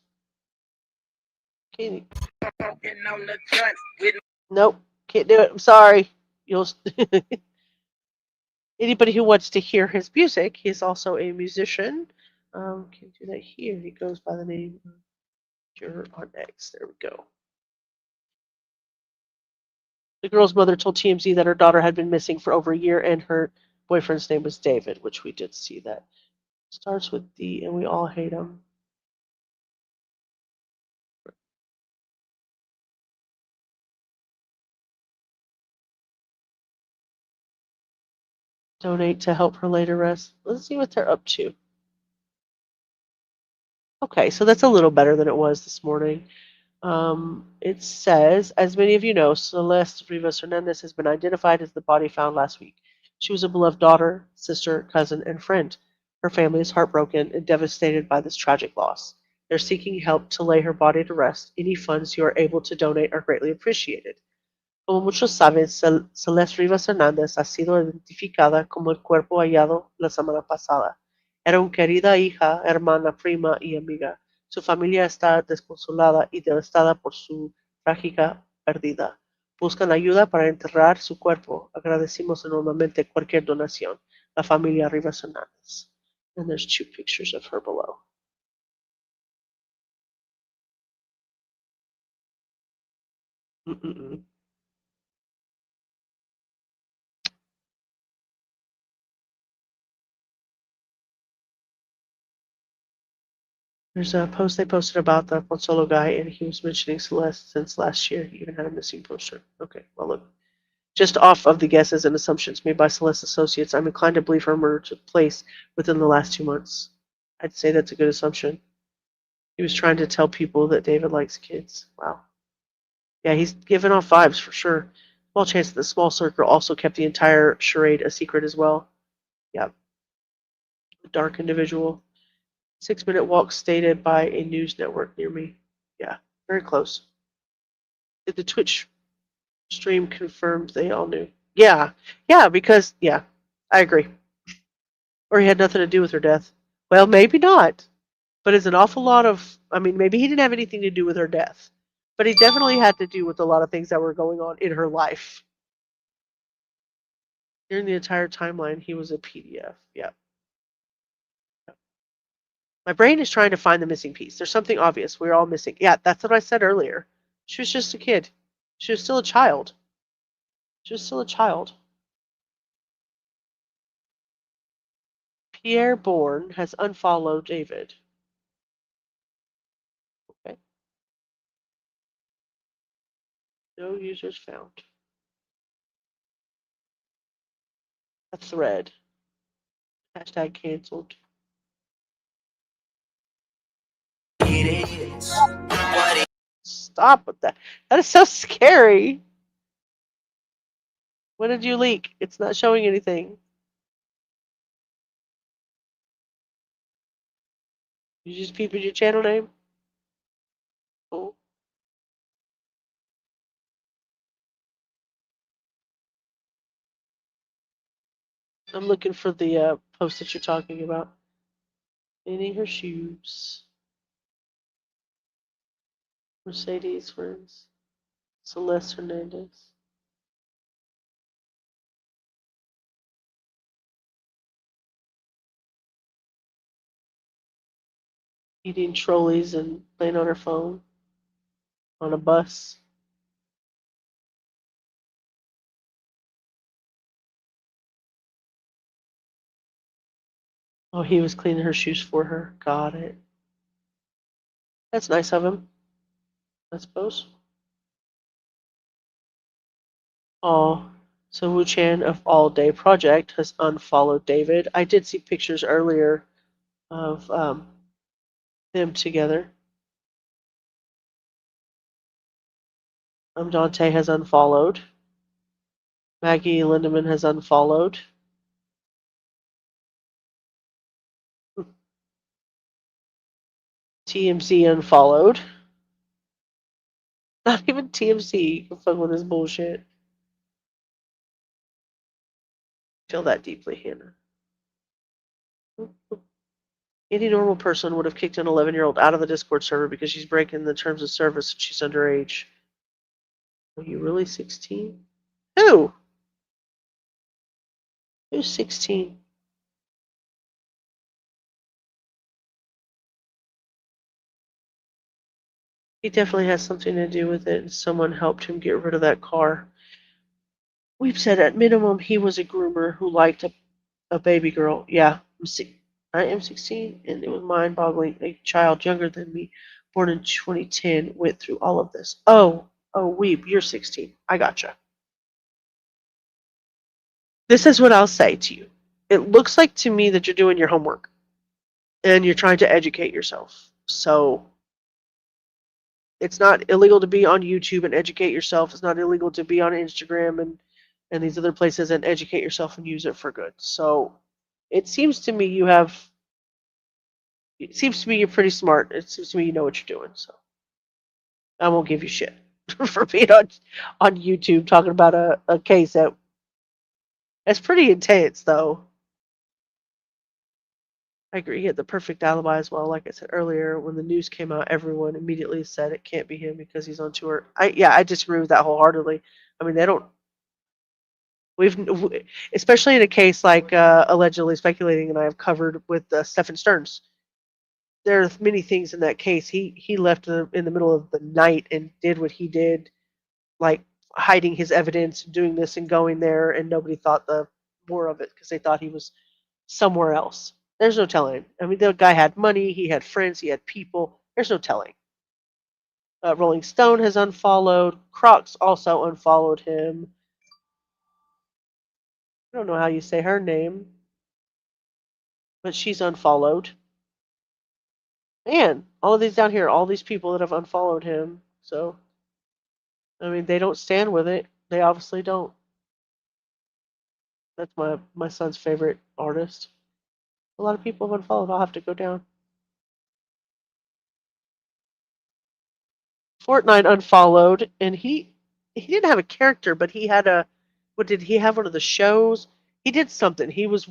Katie. Nope, can't do it. I'm sorry. You'll. Anybody who wants to hear his music, he's also a musician. Can't do that here. He goes by the name of Juror on X. There we go. The girl's mother told TMZ that her daughter had been missing for over a year and her boyfriend's name was David, which we did see that. Starts with D and we all hate him. Donate to help her later rest. Let's see what they're up to. Okay, so that's a little better than it was this morning. It says, as many of you know, Celeste Rivas Hernandez has been identified as the body found last week. She was a beloved daughter, sister, cousin, and friend. Her family is heartbroken and devastated by this tragic loss. They're seeking help to lay her body to rest. Any funds you are able to donate are greatly appreciated. Como muchos saben, Celeste Rivas Hernández ha sido identificada como el cuerpo hallado la semana pasada. Era una querida hija, hermana, prima y amiga. Su familia está desconsolada y devastada por su trágica pérdida. Buscan ayuda para enterrar su cuerpo. Agradecemos enormemente cualquier donación. La familia Rivas Hernández. And there's 2 pictures of her below. Mm-mm-mm. There's a post they posted about the Consolo guy, and he was mentioning Celeste since last year. He even had a missing poster. Okay, well, look. Just off of the guesses and assumptions made by Celeste associates, I'm inclined to believe her murder took place within the last 2 months. I'd say that's a good assumption. He was trying to tell people that David likes kids. Wow. Yeah, he's giving off vibes for sure. Small chance that the small circle also kept the entire charade a secret as well. Yeah. A dark individual. 6-minute walk stated by a news network near me. Yeah, very close. Did the Twitch stream confirmed they all knew? Yeah, because I agree. Or he had nothing to do with her death. Well, maybe not, but it's an awful lot of. I mean, maybe he didn't have anything to do with her death, but he definitely had to do with a lot of things that were going on in her life. During the entire timeline, he was a PDF. Yeah. My brain is trying to find the missing piece. There's something obvious. We're all missing. Yeah, that's what I said earlier. She was just a kid. She was still a child. She was still a child. Pierre Bourne has unfollowed David. Okay. No users found. A thread. Hashtag canceled. Stop with that. That is so scary. When did you leak? It's not showing anything. You just peeped your channel name? Oh. I'm looking for the post that you're talking about. Cleaning her shoes. Mercedes friends. Celeste Hernandez. Eating trolleys and playing on her phone. On a bus. Oh, he was cleaning her shoes for her. Got it. That's nice of him, I suppose. Oh, So Wu Chan of All Day Project has unfollowed David. I did see pictures earlier of them together. Dante has unfollowed. Maggie Lindemann has unfollowed. TMZ unfollowed. Not even TMZ can fuck with this bullshit. Feel that deeply, Hannah. Any normal person would have kicked an 11-year-old out of the Discord server because she's breaking the terms of service and she's underage. Are you really 16? Who? Who's 16? He definitely has something to do with it, and someone helped him get rid of that car. We've said at minimum he was a groomer who liked a baby girl. Yeah, I am 16, and it was mind-boggling. A child younger than me, born in 2010, went through all of this. Oh, Weeb, you're 16. I gotcha. This is what I'll say to you. It looks like to me that you're doing your homework, and you're trying to educate yourself. So it's not illegal to be on YouTube and educate yourself. It's not illegal to be on Instagram and these other places and educate yourself and use it for good. So it seems to me you're pretty smart. It seems to me you know what you're doing. So I won't give you shit for being on YouTube talking about a case that's pretty intense, though. I agree. He had the perfect alibi as well. Like I said earlier, when the news came out, everyone immediately said it can't be him because he's on tour. I disagree with that wholeheartedly. I mean, they don't. Especially in a case like allegedly speculating, and I have covered with Stephen Stearns. There are many things in that case. He left in the middle of the night and did what he did, like hiding his evidence, doing this and going there, and nobody thought the more of it because they thought he was somewhere else. There's no telling. I mean, the guy had money, he had friends, he had people. There's no telling. Rolling Stone has unfollowed. Crocs also unfollowed him. I don't know how you say her name, but she's unfollowed. Man, all of these down here, all these people that have unfollowed him. So, I mean, they don't stand with it. They obviously don't. That's my son's favorite artist. A lot of people have unfollowed. I'll have to go down. Fortnite unfollowed, and he didn't have a character, but he had a. What did he have? One of the shows. He did something. He was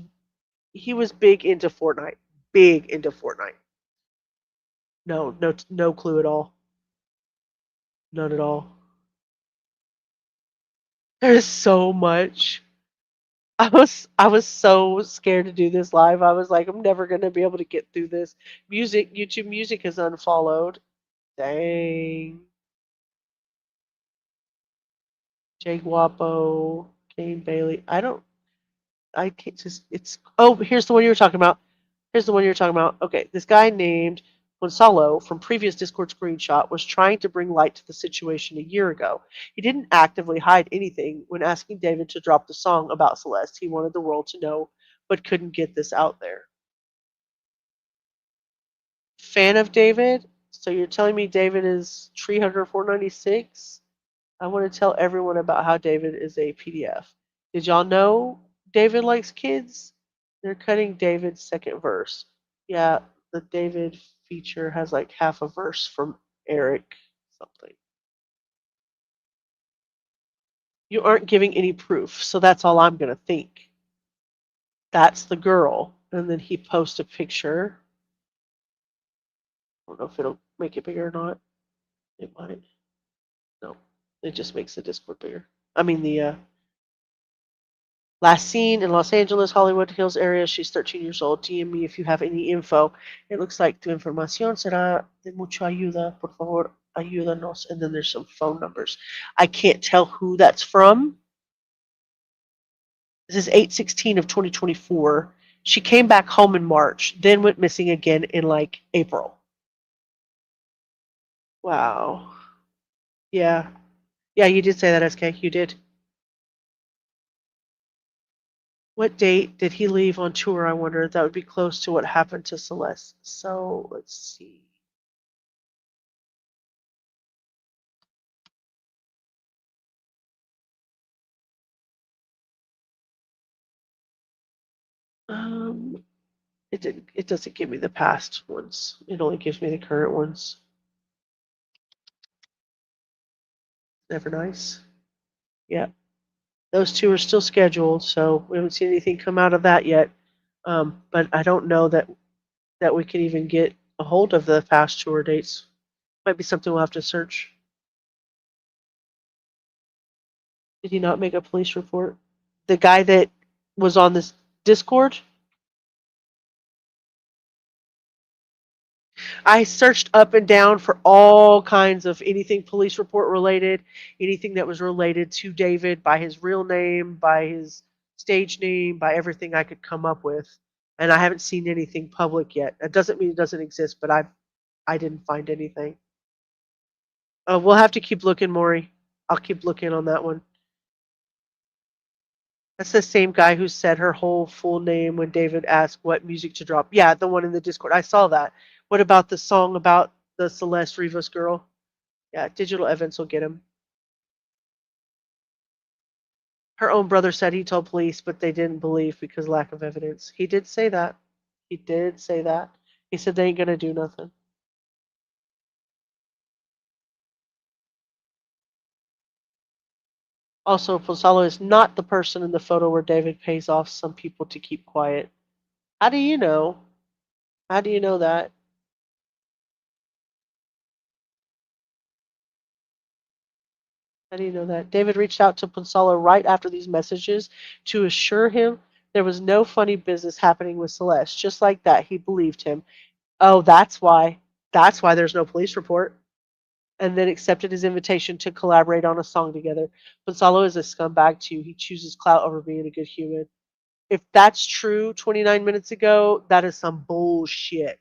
big into Fortnite. Big into Fortnite. No clue at all. None at all. There's so much. I was so scared to do this live. I was like, I'm never gonna be able to get through this. YouTube Music has unfollowed. Dang. Jay Guapo, Kane Bailey. I can't just. Here's the one you were talking about. Okay, this guy named Gonzalo from previous Discord screenshot was trying to bring light to the situation a year ago. He didn't actively hide anything when asking David to drop the song about Celeste. He wanted the world to know, but couldn't get this out there. Fan of David? So you're telling me David is Tree Hunter 496? I want to tell everyone about how David is a PDF. Did y'all know David likes kids? They're cutting David's second verse. Yeah, the David feature has like half a verse from Eric something. You aren't giving any proof, so that's all I'm going to think. That's the girl. And then he posts a picture. I don't know if it'll make it bigger or not. It might. No, it just makes the Discord bigger. I mean, the last seen in Los Angeles, Hollywood Hills area. She's 13 years old. DM me if you have any info. It looks like tu información será de mucha ayuda. Por favor, ayúdanos. And then there's some phone numbers. I can't tell who that's from. This is 8/16 of 2024. She came back home in March, then went missing again in like April. Wow. Yeah. Yeah, you did say that, SK. You did. What date did he leave on tour? I wonder. That would be close to what happened to Celeste. So let's see. It doesn't give me the past ones. It only gives me the current ones. Never nice. Yeah. Those two are still scheduled, so we haven't seen anything come out of that yet. But I don't know that we can even get a hold of the past tour dates. Might be something we'll have to search. Did he not make a police report? The guy that was on this Discord? I searched up and down for all kinds of anything police report related, anything that was related to David by his real name, by his stage name, by everything I could come up with. And I haven't seen anything public yet. It doesn't mean it doesn't exist, but I didn't find anything. We'll have to keep looking, Maury. I'll keep looking on that one. That's the same guy who said her whole full name when David asked what music to drop. Yeah, the one in the Discord. I saw that. What about the song about the Celeste Rivas girl? Yeah, digital evidence will get him. Her own brother said he told police, but they didn't believe because lack of evidence. He did say that. He did say that. He said they ain't gonna do nothing. Also, Posalo is not the person in the photo where David pays off some people to keep quiet. How do you know? How do you know that? How do you know that? David reached out to Ponsalo right after these messages to assure him there was no funny business happening with Celeste. Just like that, he believed him. Oh, that's why. That's why there's no police report. And then accepted his invitation to collaborate on a song together. Ponsalo is a scumbag too. He chooses clout over being a good human. If that's true 29 minutes ago, that is some bullshit.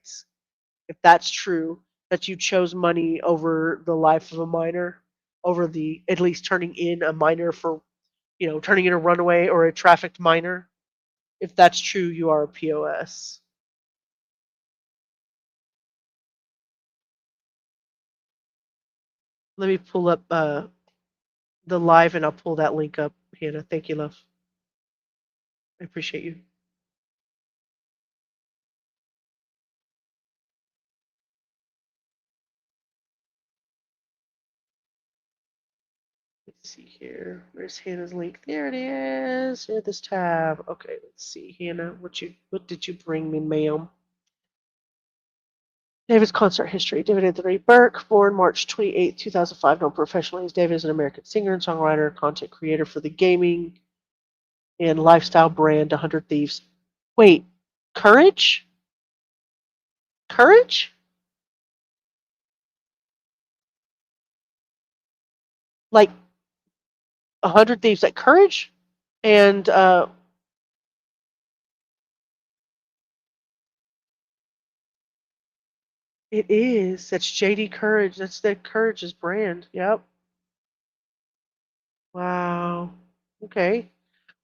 If that's true, that you chose money over the life of a minor, over the at least turning in a minor for, turning in a runaway or a trafficked minor. If that's true, you are a POS. Let me pull up the live and I'll pull that link up, Hannah. Thank you, love. I appreciate you. Let's see here. Where's Hannah's link? There it is. Here, this tab. Okay, let's see, Hannah. What did you bring me, ma'am? David's concert history. David Anthony Burke, born March 28, 2005, known professionally as David, is an American singer and songwriter, content creator for the gaming and lifestyle brand 100 Thieves. Wait, Courage? Courage? Like 100 Thieves, like Courage? And it is. That's JD Courage. That's the Courage's brand. Yep. Wow. Okay.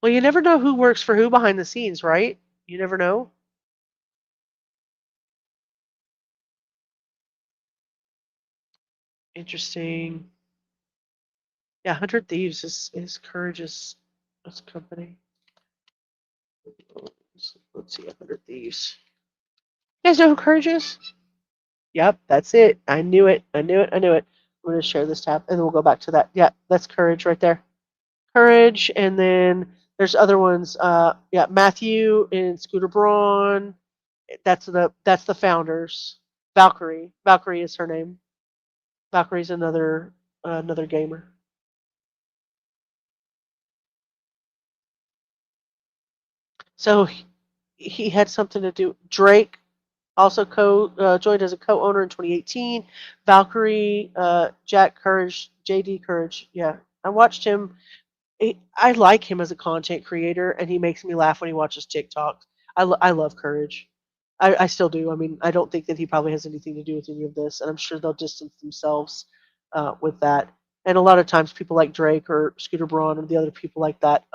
Well, you never know who works for who behind the scenes, right? You never know. Interesting. Yeah, 100 Thieves is Courage's company. Let's see, 100 Thieves. You guys know who Courage is? Yep, that's it. I knew it. I knew it. I knew it. I'm going to share this tab, and then we'll go back to that. Yeah, that's Courage right there. Courage, and then there's other ones. Yeah, Matthew and Scooter Braun. That's the founders. Valkyrie. Valkyrie is her name. Valkyrie's another gamer. So he had something to do. Drake also joined as a co-owner in 2018. Valkyrie, Jack Courage, JD Courage. Yeah, I watched him. I like him as a content creator, and he makes me laugh when he watches TikToks. I love Courage. I still do. I mean, I don't think that he probably has anything to do with any of this, and I'm sure they'll distance themselves with that. And a lot of times, people like Drake or Scooter Braun or the other people like that,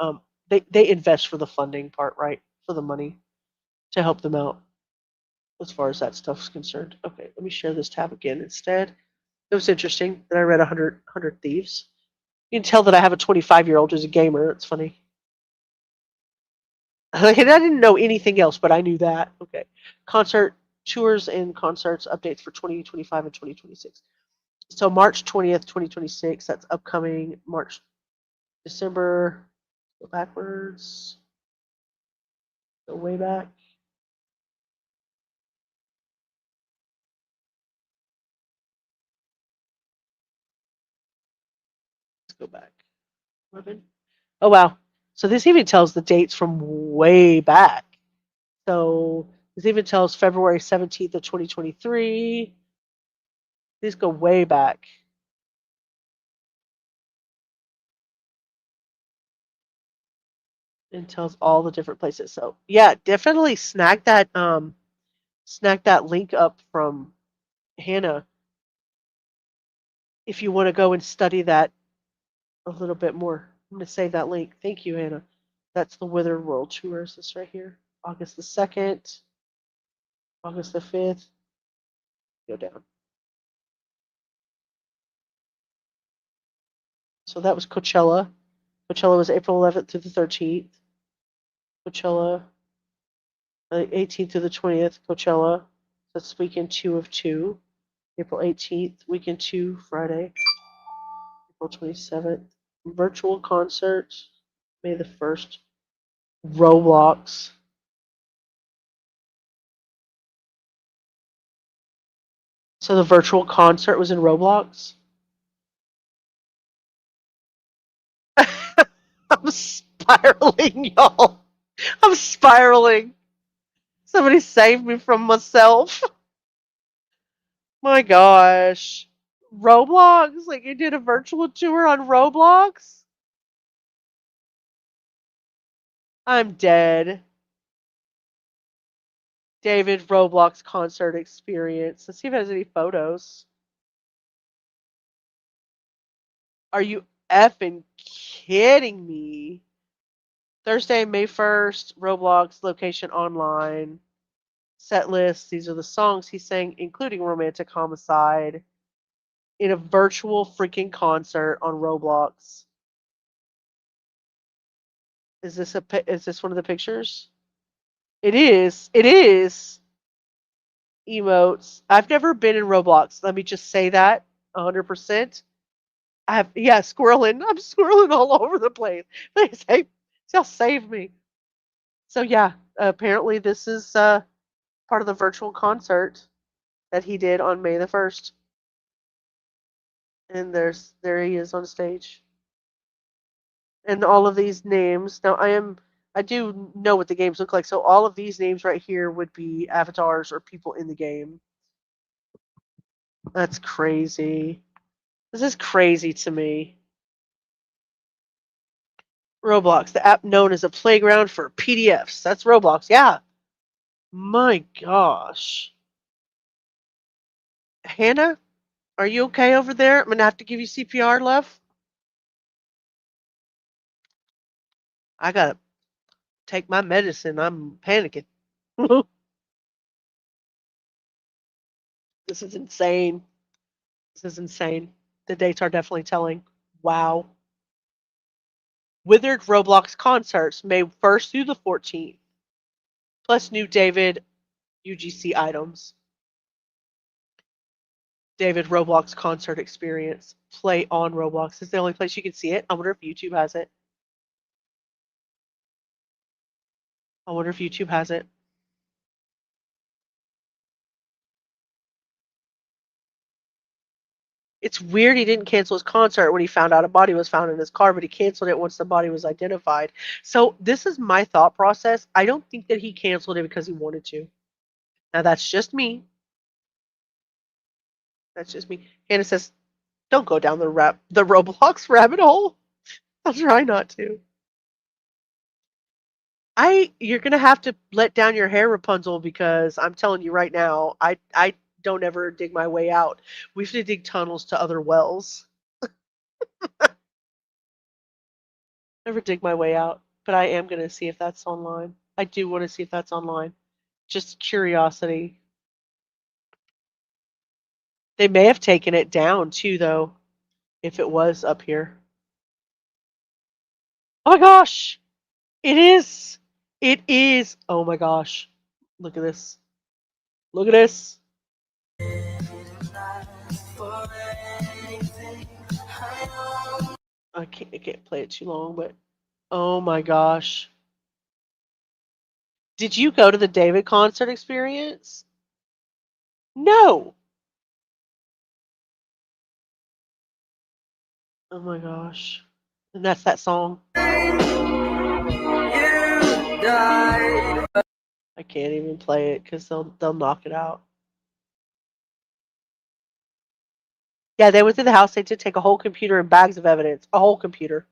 they invest for the funding part, right? For the money to help them out as far as that stuff's concerned. Okay, let me share this tab again instead. It was interesting that I read 100 Thieves. You can tell that I have a 25-year-old who's a gamer. It's funny. Like, and I didn't know anything else, but I knew that. Okay. Concert tours and concerts updates for 2025 and 2026. So March 20th, 2026, that's upcoming. December, go backwards, go way back. Let's go back. 11. Oh, wow. So this even tells the dates from way back. So this even tells February 17th of 2023. These go way back. And tells all the different places. So yeah, definitely snag that link up from Hannah if you want to go and study that a little bit more. I'm going to save that link. Thank you, Hannah. That's the Wither World Tours. This right here. August the 2nd, August the 5th. Go down. So that was Coachella. Coachella was April 11th through the 13th. Coachella, 18th through the 20th. Coachella. That's weekend 2 of 2. April 18th, weekend 2, Friday. April 27th. Virtual concert, May the 1st. Roblox. So the virtual concert was in Roblox? I'm spiraling, y'all. I'm spiraling. Somebody saved me from myself. My gosh. Roblox? Like, you did a virtual tour on Roblox? I'm dead. David Roblox concert experience. Let's see if it has any photos. Are you effing kidding me? Thursday, May 1st, Roblox, location online. Set list. These are the songs he sang, including Romantic Homicide, in a virtual freaking concert on Roblox. Is this one of the pictures? It is. It is. Emotes. I've never been in Roblox. Let me just say that 100%. Squirreling. I'm squirreling all over the place. They'll save me. So yeah, apparently this is part of the virtual concert that he did on May the 1st. And there he is on stage. And all of these names. Now I do know what the games look like. So all of these names right here would be avatars or people in the game. That's crazy. This is crazy to me. Roblox, the app known as a playground for PDFs. That's Roblox, yeah. My gosh. Hannah, are you okay over there? I'm going to have to give you CPR, love. I got to take my medicine. I'm panicking. This is insane. This is insane. The dates are definitely telling. Wow. Withered Roblox concerts, May 1st through the 14th. Plus new David UGC items. David Roblox concert experience. Play on Roblox. This is the only place you can see it. I wonder if YouTube has it. I wonder if YouTube has it. It's weird he didn't cancel his concert when he found out a body was found in his car, but he canceled it once the body was identified. So this is my thought process. I don't think that he canceled it because he wanted to. Now that's just me. That's just me. Hannah says, don't go down the Roblox rabbit hole. I'll try not to. You're gonna have to let down your hair, Rapunzel, because I'm telling you right now, I don't ever dig my way out. We have to dig tunnels to other wells. Never dig my way out. but I am going to see if that's online. I do want to see if that's online. Just curiosity. They may have taken it down too, though, if it was up here. Oh my gosh! It is! It is! Oh my gosh. Look at this. Look at this. I can't play it too long, but oh my gosh. Did you go to the David concert experience? No. Oh my gosh. And that's that song. I can't even play it because they'll knock it out. Yeah, they went to the house. They did take a whole computer and bags of evidence. A whole computer.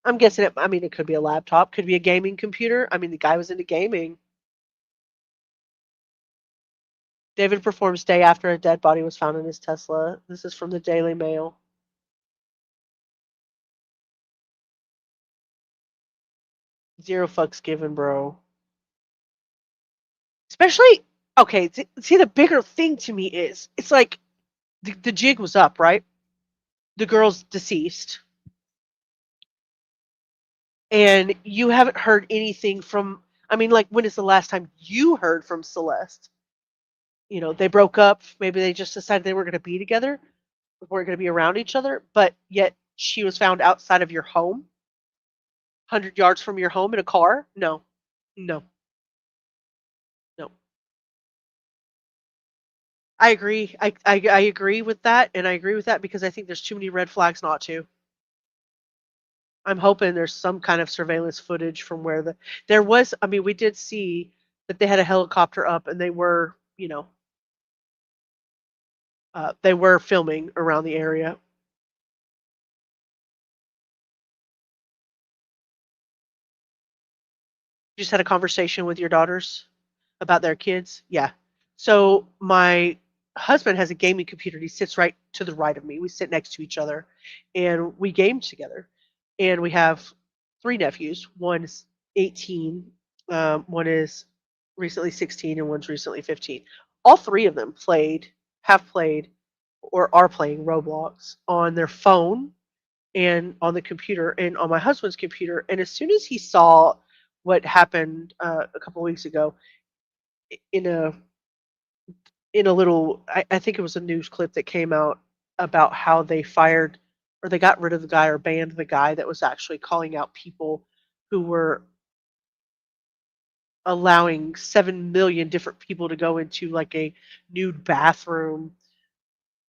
I'm guessing it. I mean, it could be a laptop. Could be a gaming computer. I mean, the guy was into gaming. David performs day after a dead body was found in his Tesla. This is from the Daily Mail. Zero fucks given, bro. Especially, okay, see, the bigger thing to me is, it's like, the jig was up, right? The girl's deceased. And you haven't heard anything from, I mean, like, when is the last time you heard from Celeste? You know, they broke up. Maybe they just decided they were going to be together. Weren't going to be around each other. But yet she was found outside of your home, 100 yards from your home in a car? No. No. No. I agree. I agree with that. And I agree with that because I think there's too many red flags not to. I'm hoping there's some kind of surveillance footage from where there was. I mean, we did see that they had a helicopter up and they were, you know, they were filming around the area. You just had a conversation with your daughters about their kids? Yeah. So my husband has a gaming computer. He sits right to the right of me. We sit next to each other and we game together. And we have 3 nephews. One's 18, one is recently 16, and one's recently 15. All 3 of them have played, or are playing Roblox on their phone and on the computer and on my husband's computer. And as soon as he saw what happened a couple weeks ago in a little, I think it was a news clip that came out about how they fired or they got rid of the guy or banned the guy that was actually calling out people who were allowing 7 million different people to go into like a nude bathroom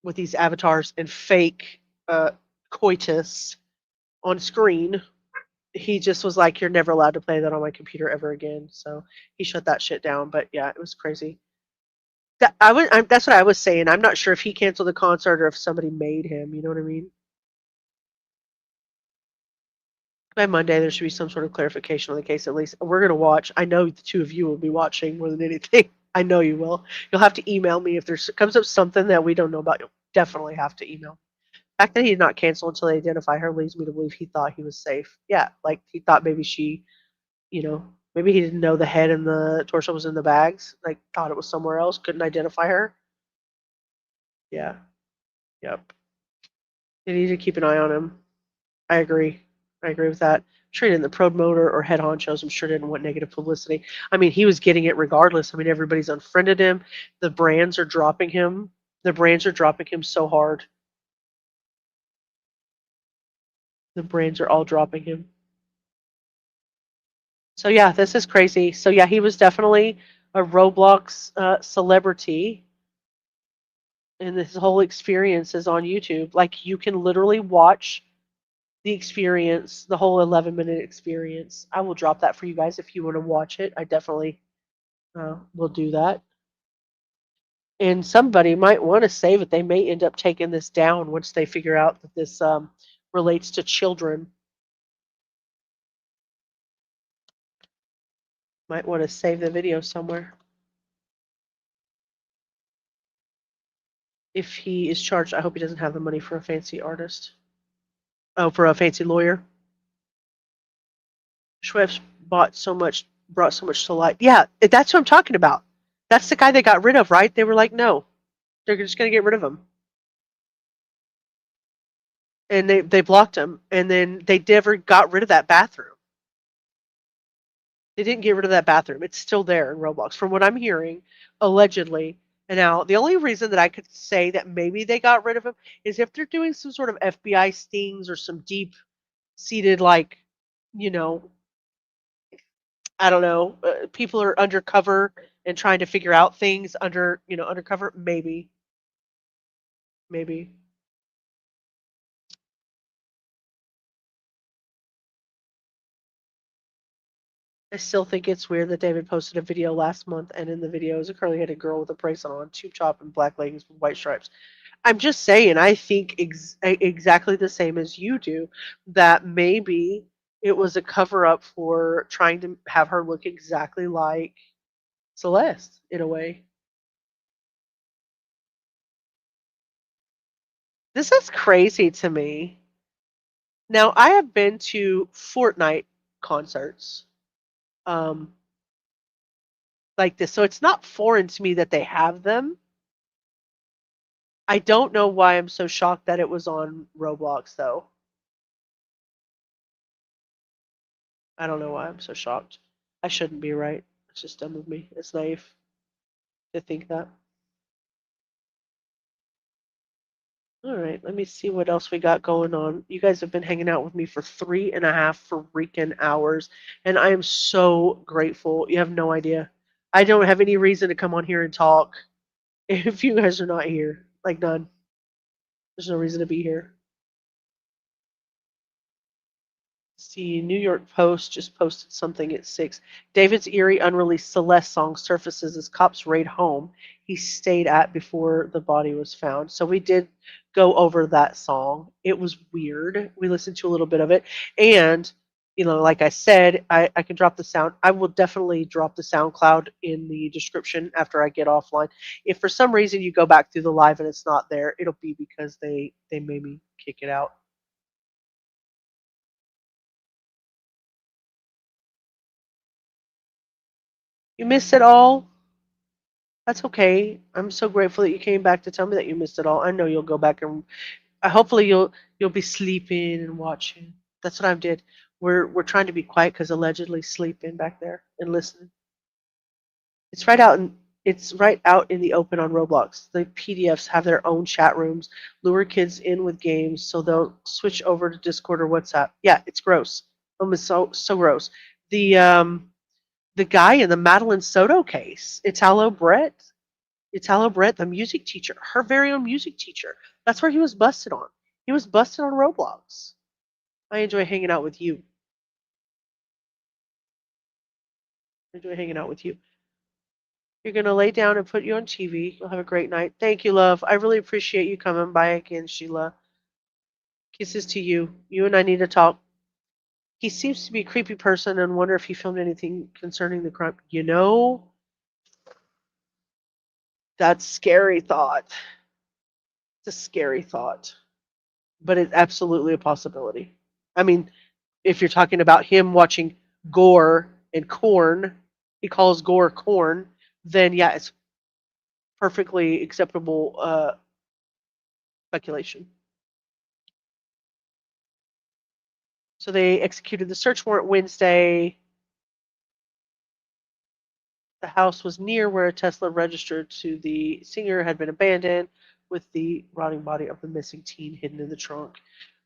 with these avatars and fake coitus on screen. He just was like, "You're never allowed to play that on my computer ever again." So he shut that shit down. But yeah, it was crazy. That's what I was saying. I'm not sure if he canceled the concert or if somebody made him. You know what I mean? By Monday, there should be some sort of clarification on the case. At least we're gonna watch. I know the 2 of you will be watching more than anything. I know you will. You'll have to email me if there comes up something that we don't know about. You'll definitely have to email. The fact that he did not cancel until they identify her leads me to believe he thought he was safe. Yeah, like he thought maybe she, you know, maybe he didn't know the head and the torso was in the bags. Like thought it was somewhere else. Couldn't identify her. Yeah. Yep. They need to keep an eye on him. I agree. I agree with that. I'm sure he didn't. The promoter or head honchos, I'm sure didn't want negative publicity. I mean, he was getting it regardless. I mean, everybody's unfriended him. The brands are dropping him. The brands are dropping him so hard. The brands are all dropping him. So yeah, this is crazy. So yeah, he was definitely a Roblox celebrity. And this whole experience is on YouTube. Like you can literally watch the experience, the whole 11-minute experience. I will drop that for you guys if you want to watch it. I definitely will do that. And somebody might want to save it. They may end up taking this down once they figure out that this relates to children. Might want to save the video somewhere. If he is charged, I hope he doesn't have the money for a fancy artist. Oh, for a fancy lawyer. Schweppes brought so much to light. Yeah, that's what I'm talking about. That's the guy they got rid of, right? They were like, no, they're just going to get rid of him. And they blocked him, and then they never got rid of that bathroom. They didn't get rid of that bathroom. It's still there in Roblox, from what I'm hearing, allegedly. And now, the only reason that I could say that maybe they got rid of him is if they're doing some sort of FBI stings or some deep-seated, like, you know, I don't know, people are undercover and trying to figure out things undercover. Maybe. Maybe. I still think it's weird that David posted a video last month, and in the video is a curly-headed girl with a bracelet on, tube top, and black leggings with white stripes. I'm just saying, I think exactly the same as you do, that maybe it was a cover-up for trying to have her look exactly like Celeste, in a way. This is crazy to me. Now, I have been to Fortnite concerts. Like this. So it's not foreign to me that they have them. I don't know why I'm so shocked that it was on Roblox, though. I don't know why I'm so shocked. I shouldn't be, right? It's just dumb of me. It's naive to think that. All right, let me see what else we got going on. You guys have been hanging out with me for 3.5 freaking hours, and I am so grateful. You have no idea. I don't have any reason to come on here and talk if you guys are not here. Like, none. There's no reason to be here. See, New York Post just posted something at 6. David's eerie unreleased Celeste song surfaces as cops raid home he stayed at before the body was found. So we did go over that song. It was weird. We listened to a little bit of it. And, like I said, I can drop the sound. I will definitely drop the SoundCloud in the description after I get offline. If for some reason you go back through the live and it's not there, it'll be because they made me kick it out. You missed it all? That's okay. I'm so grateful that you came back to tell me that you missed it all. I know you'll go back and hopefully you'll be sleeping and watching. That's what I did. We're trying to be quiet because allegedly sleeping back there and listening. It's right out in the open on Roblox. The PDFs have their own chat rooms, lure kids in with games, so they'll switch over to Discord or WhatsApp. Yeah, it's gross. It's so gross. The guy in the Madeline Soto case, Italo Brett, the music teacher, her very own music teacher. That's where he was busted on. He was busted on Roblox. I enjoy hanging out with you. You're going to lay down and put you on TV. You'll have a great night. Thank you, love. I really appreciate you coming by again, Sheila. Kisses to you. You and I need to talk. He seems to be a creepy person and wonder if he filmed anything concerning the crime. That's scary thought. It's a scary thought. But it's absolutely a possibility. I mean, if you're talking about him watching gore and corn, he calls gore corn, then yeah, it's perfectly acceptable speculation. So they executed the search warrant Wednesday. The house was near where a Tesla registered to the singer had been abandoned, with the rotting body of the missing teen hidden in the trunk.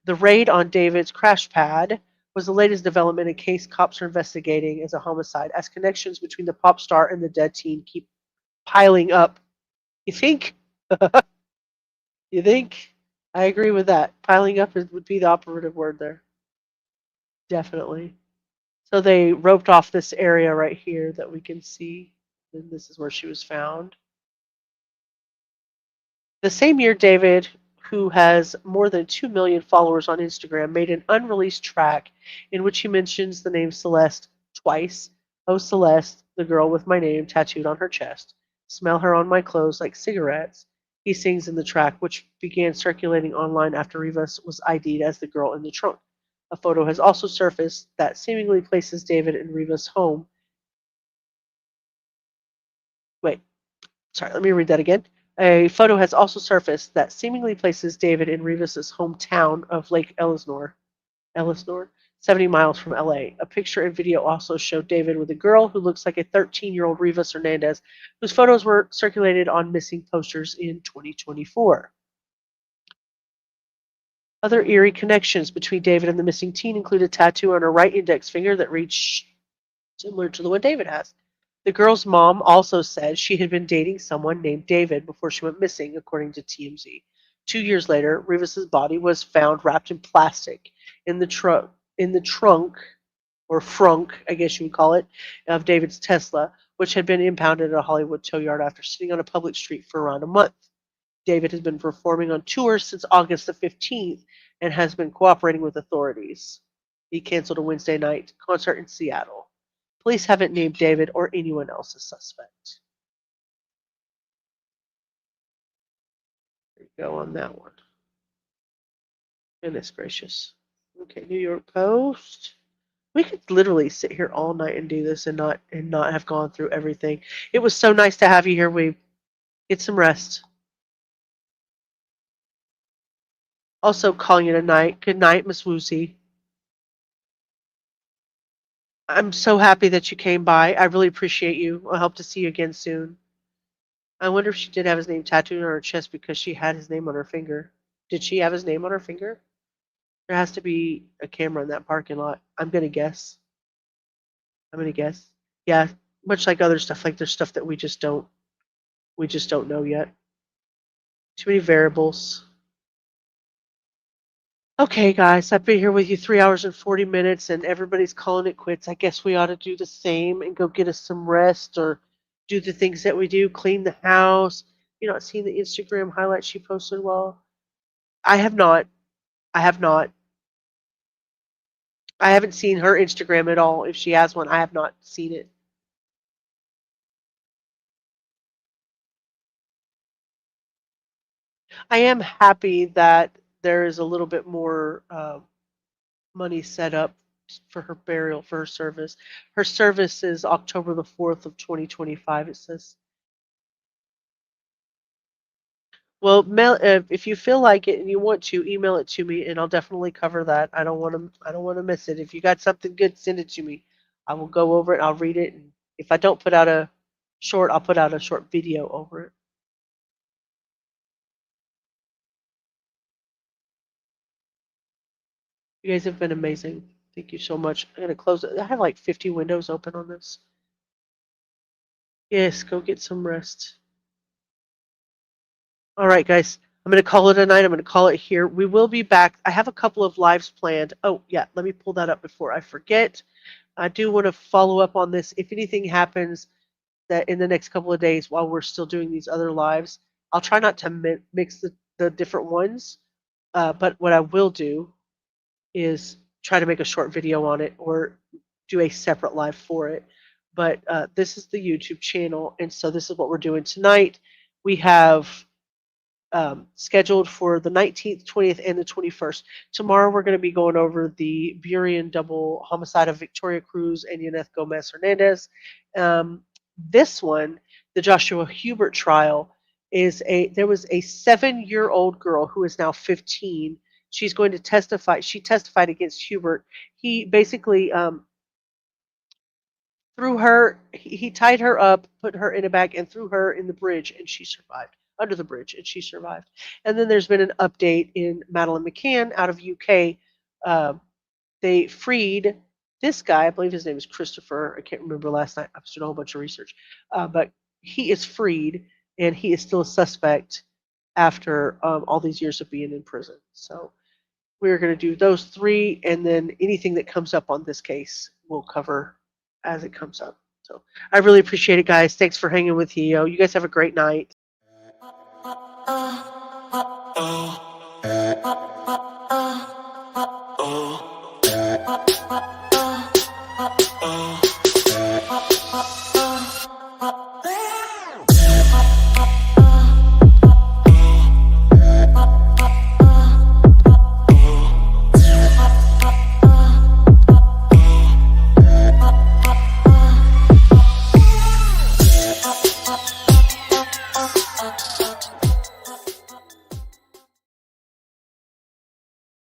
The raid on David's crash pad was the latest development in a case cops are investigating as a homicide, as connections between the pop star and the dead teen keep piling up. You think? You think? I agree with that. Piling up would be the operative word there. Definitely. So they roped off this area right here that we can see. And this is where she was found. The same year, David, who has more than 2 million followers on Instagram, made an unreleased track in which he mentions the name Celeste twice. Oh, Celeste, the girl with my name tattooed on her chest. Smell her on my clothes like cigarettes. He sings in the track, which began circulating online after Rivas was ID'd as the girl in the trunk. A photo has also surfaced that seemingly places David in Rivas' home. Wait, sorry, let me read that again. A photo has also surfaced that seemingly places David in Rivas' hometown of Lake Elsinore, 70 miles from LA. A picture and video also showed David with a girl who looks like a 13-year-old Rivas Hernandez, whose photos were circulated on missing posters in 2024. Other eerie connections between David and the missing teen include a tattoo on her right index finger that reads similar to the one David has. The girl's mom also said she had been dating someone named David before she went missing, according to TMZ. 2 years later, Rivas's body was found wrapped in plastic in the trunk or frunk, I guess you would call it, of David's Tesla, which had been impounded at a Hollywood tow yard after sitting on a public street for around a month. David has been performing on tour since August the 15th and has been cooperating with authorities. He canceled a Wednesday night concert in Seattle. Police haven't named David or anyone else as suspect. There you go on that one. Goodness gracious. Okay, New York Post. We could literally sit here all night and do this and not have gone through everything. It was so nice to have you here. We get some rest. Also calling it a night. Good night, Miss Woozy. I'm so happy that you came by. I really appreciate you. I hope to see you again soon. I wonder if she did have his name tattooed on her chest because she had his name on her finger. Did she have his name on her finger? There has to be a camera in that parking lot. I'm gonna guess. Yeah, much like other stuff, like there's stuff that we just don't know yet. Too many variables. Okay, guys, I've been here with you 3 hours and 40 minutes, and everybody's calling it quits. I guess we ought to do the same and go get us some rest or do the things that we do, clean the house. You not seen the Instagram highlights she posted? Well, I have not. I haven't seen her Instagram at all. If she has one, I have not seen it. I am happy that there is a little bit more money set up for her burial, for her service. Her service is October the 4th of 2025, it says. Well, if you feel like it and you want to, email it to me, and I'll definitely cover that. I don't want to miss it. If you got something good, send it to me. I will go over it. I'll read it. And if I don't put out a short, I'll put out a short video over it. You guys have been amazing. Thank you so much. I'm gonna close it. I have like 50 windows open on this. Yes, go get some rest. All right, guys. I'm going to call it a night. I'm going to call it here. We will be back. I have a couple of lives planned. Oh, yeah. Let me pull that up before I forget. I do want to follow up on this. If anything happens that in the next couple of days while we're still doing these other lives, I'll try not to mix the different ones. But what I will do is try to make a short video on it or do a separate live for it. But this is the YouTube channel. And so this is what we're doing tonight. We have scheduled for the 19th, 20th, and the 21st. Tomorrow we're going to be going over the Burien double homicide of Victoria Cruz and Yaneth Gomez Hernandez. This one, the Joshua Hubert trial, there was a 7-year-old girl who is now 15. She's going to testify. She testified against Hubert. He basically threw her, he tied her up, put her in a bag, and threw her in the bridge, and she survived. Under the bridge, and she survived. And then there's been an update in Madeleine McCann out of UK. They freed this guy. I believe his name is Christopher. I can't remember last night. I was doing a whole bunch of research. But he is freed, and he is still a suspect after all these years of being in prison. So we're going to do those three, and then anything that comes up on this case we'll cover as it comes up. So I really appreciate it, guys. Thanks for hanging with you. You guys have a great night. Oh.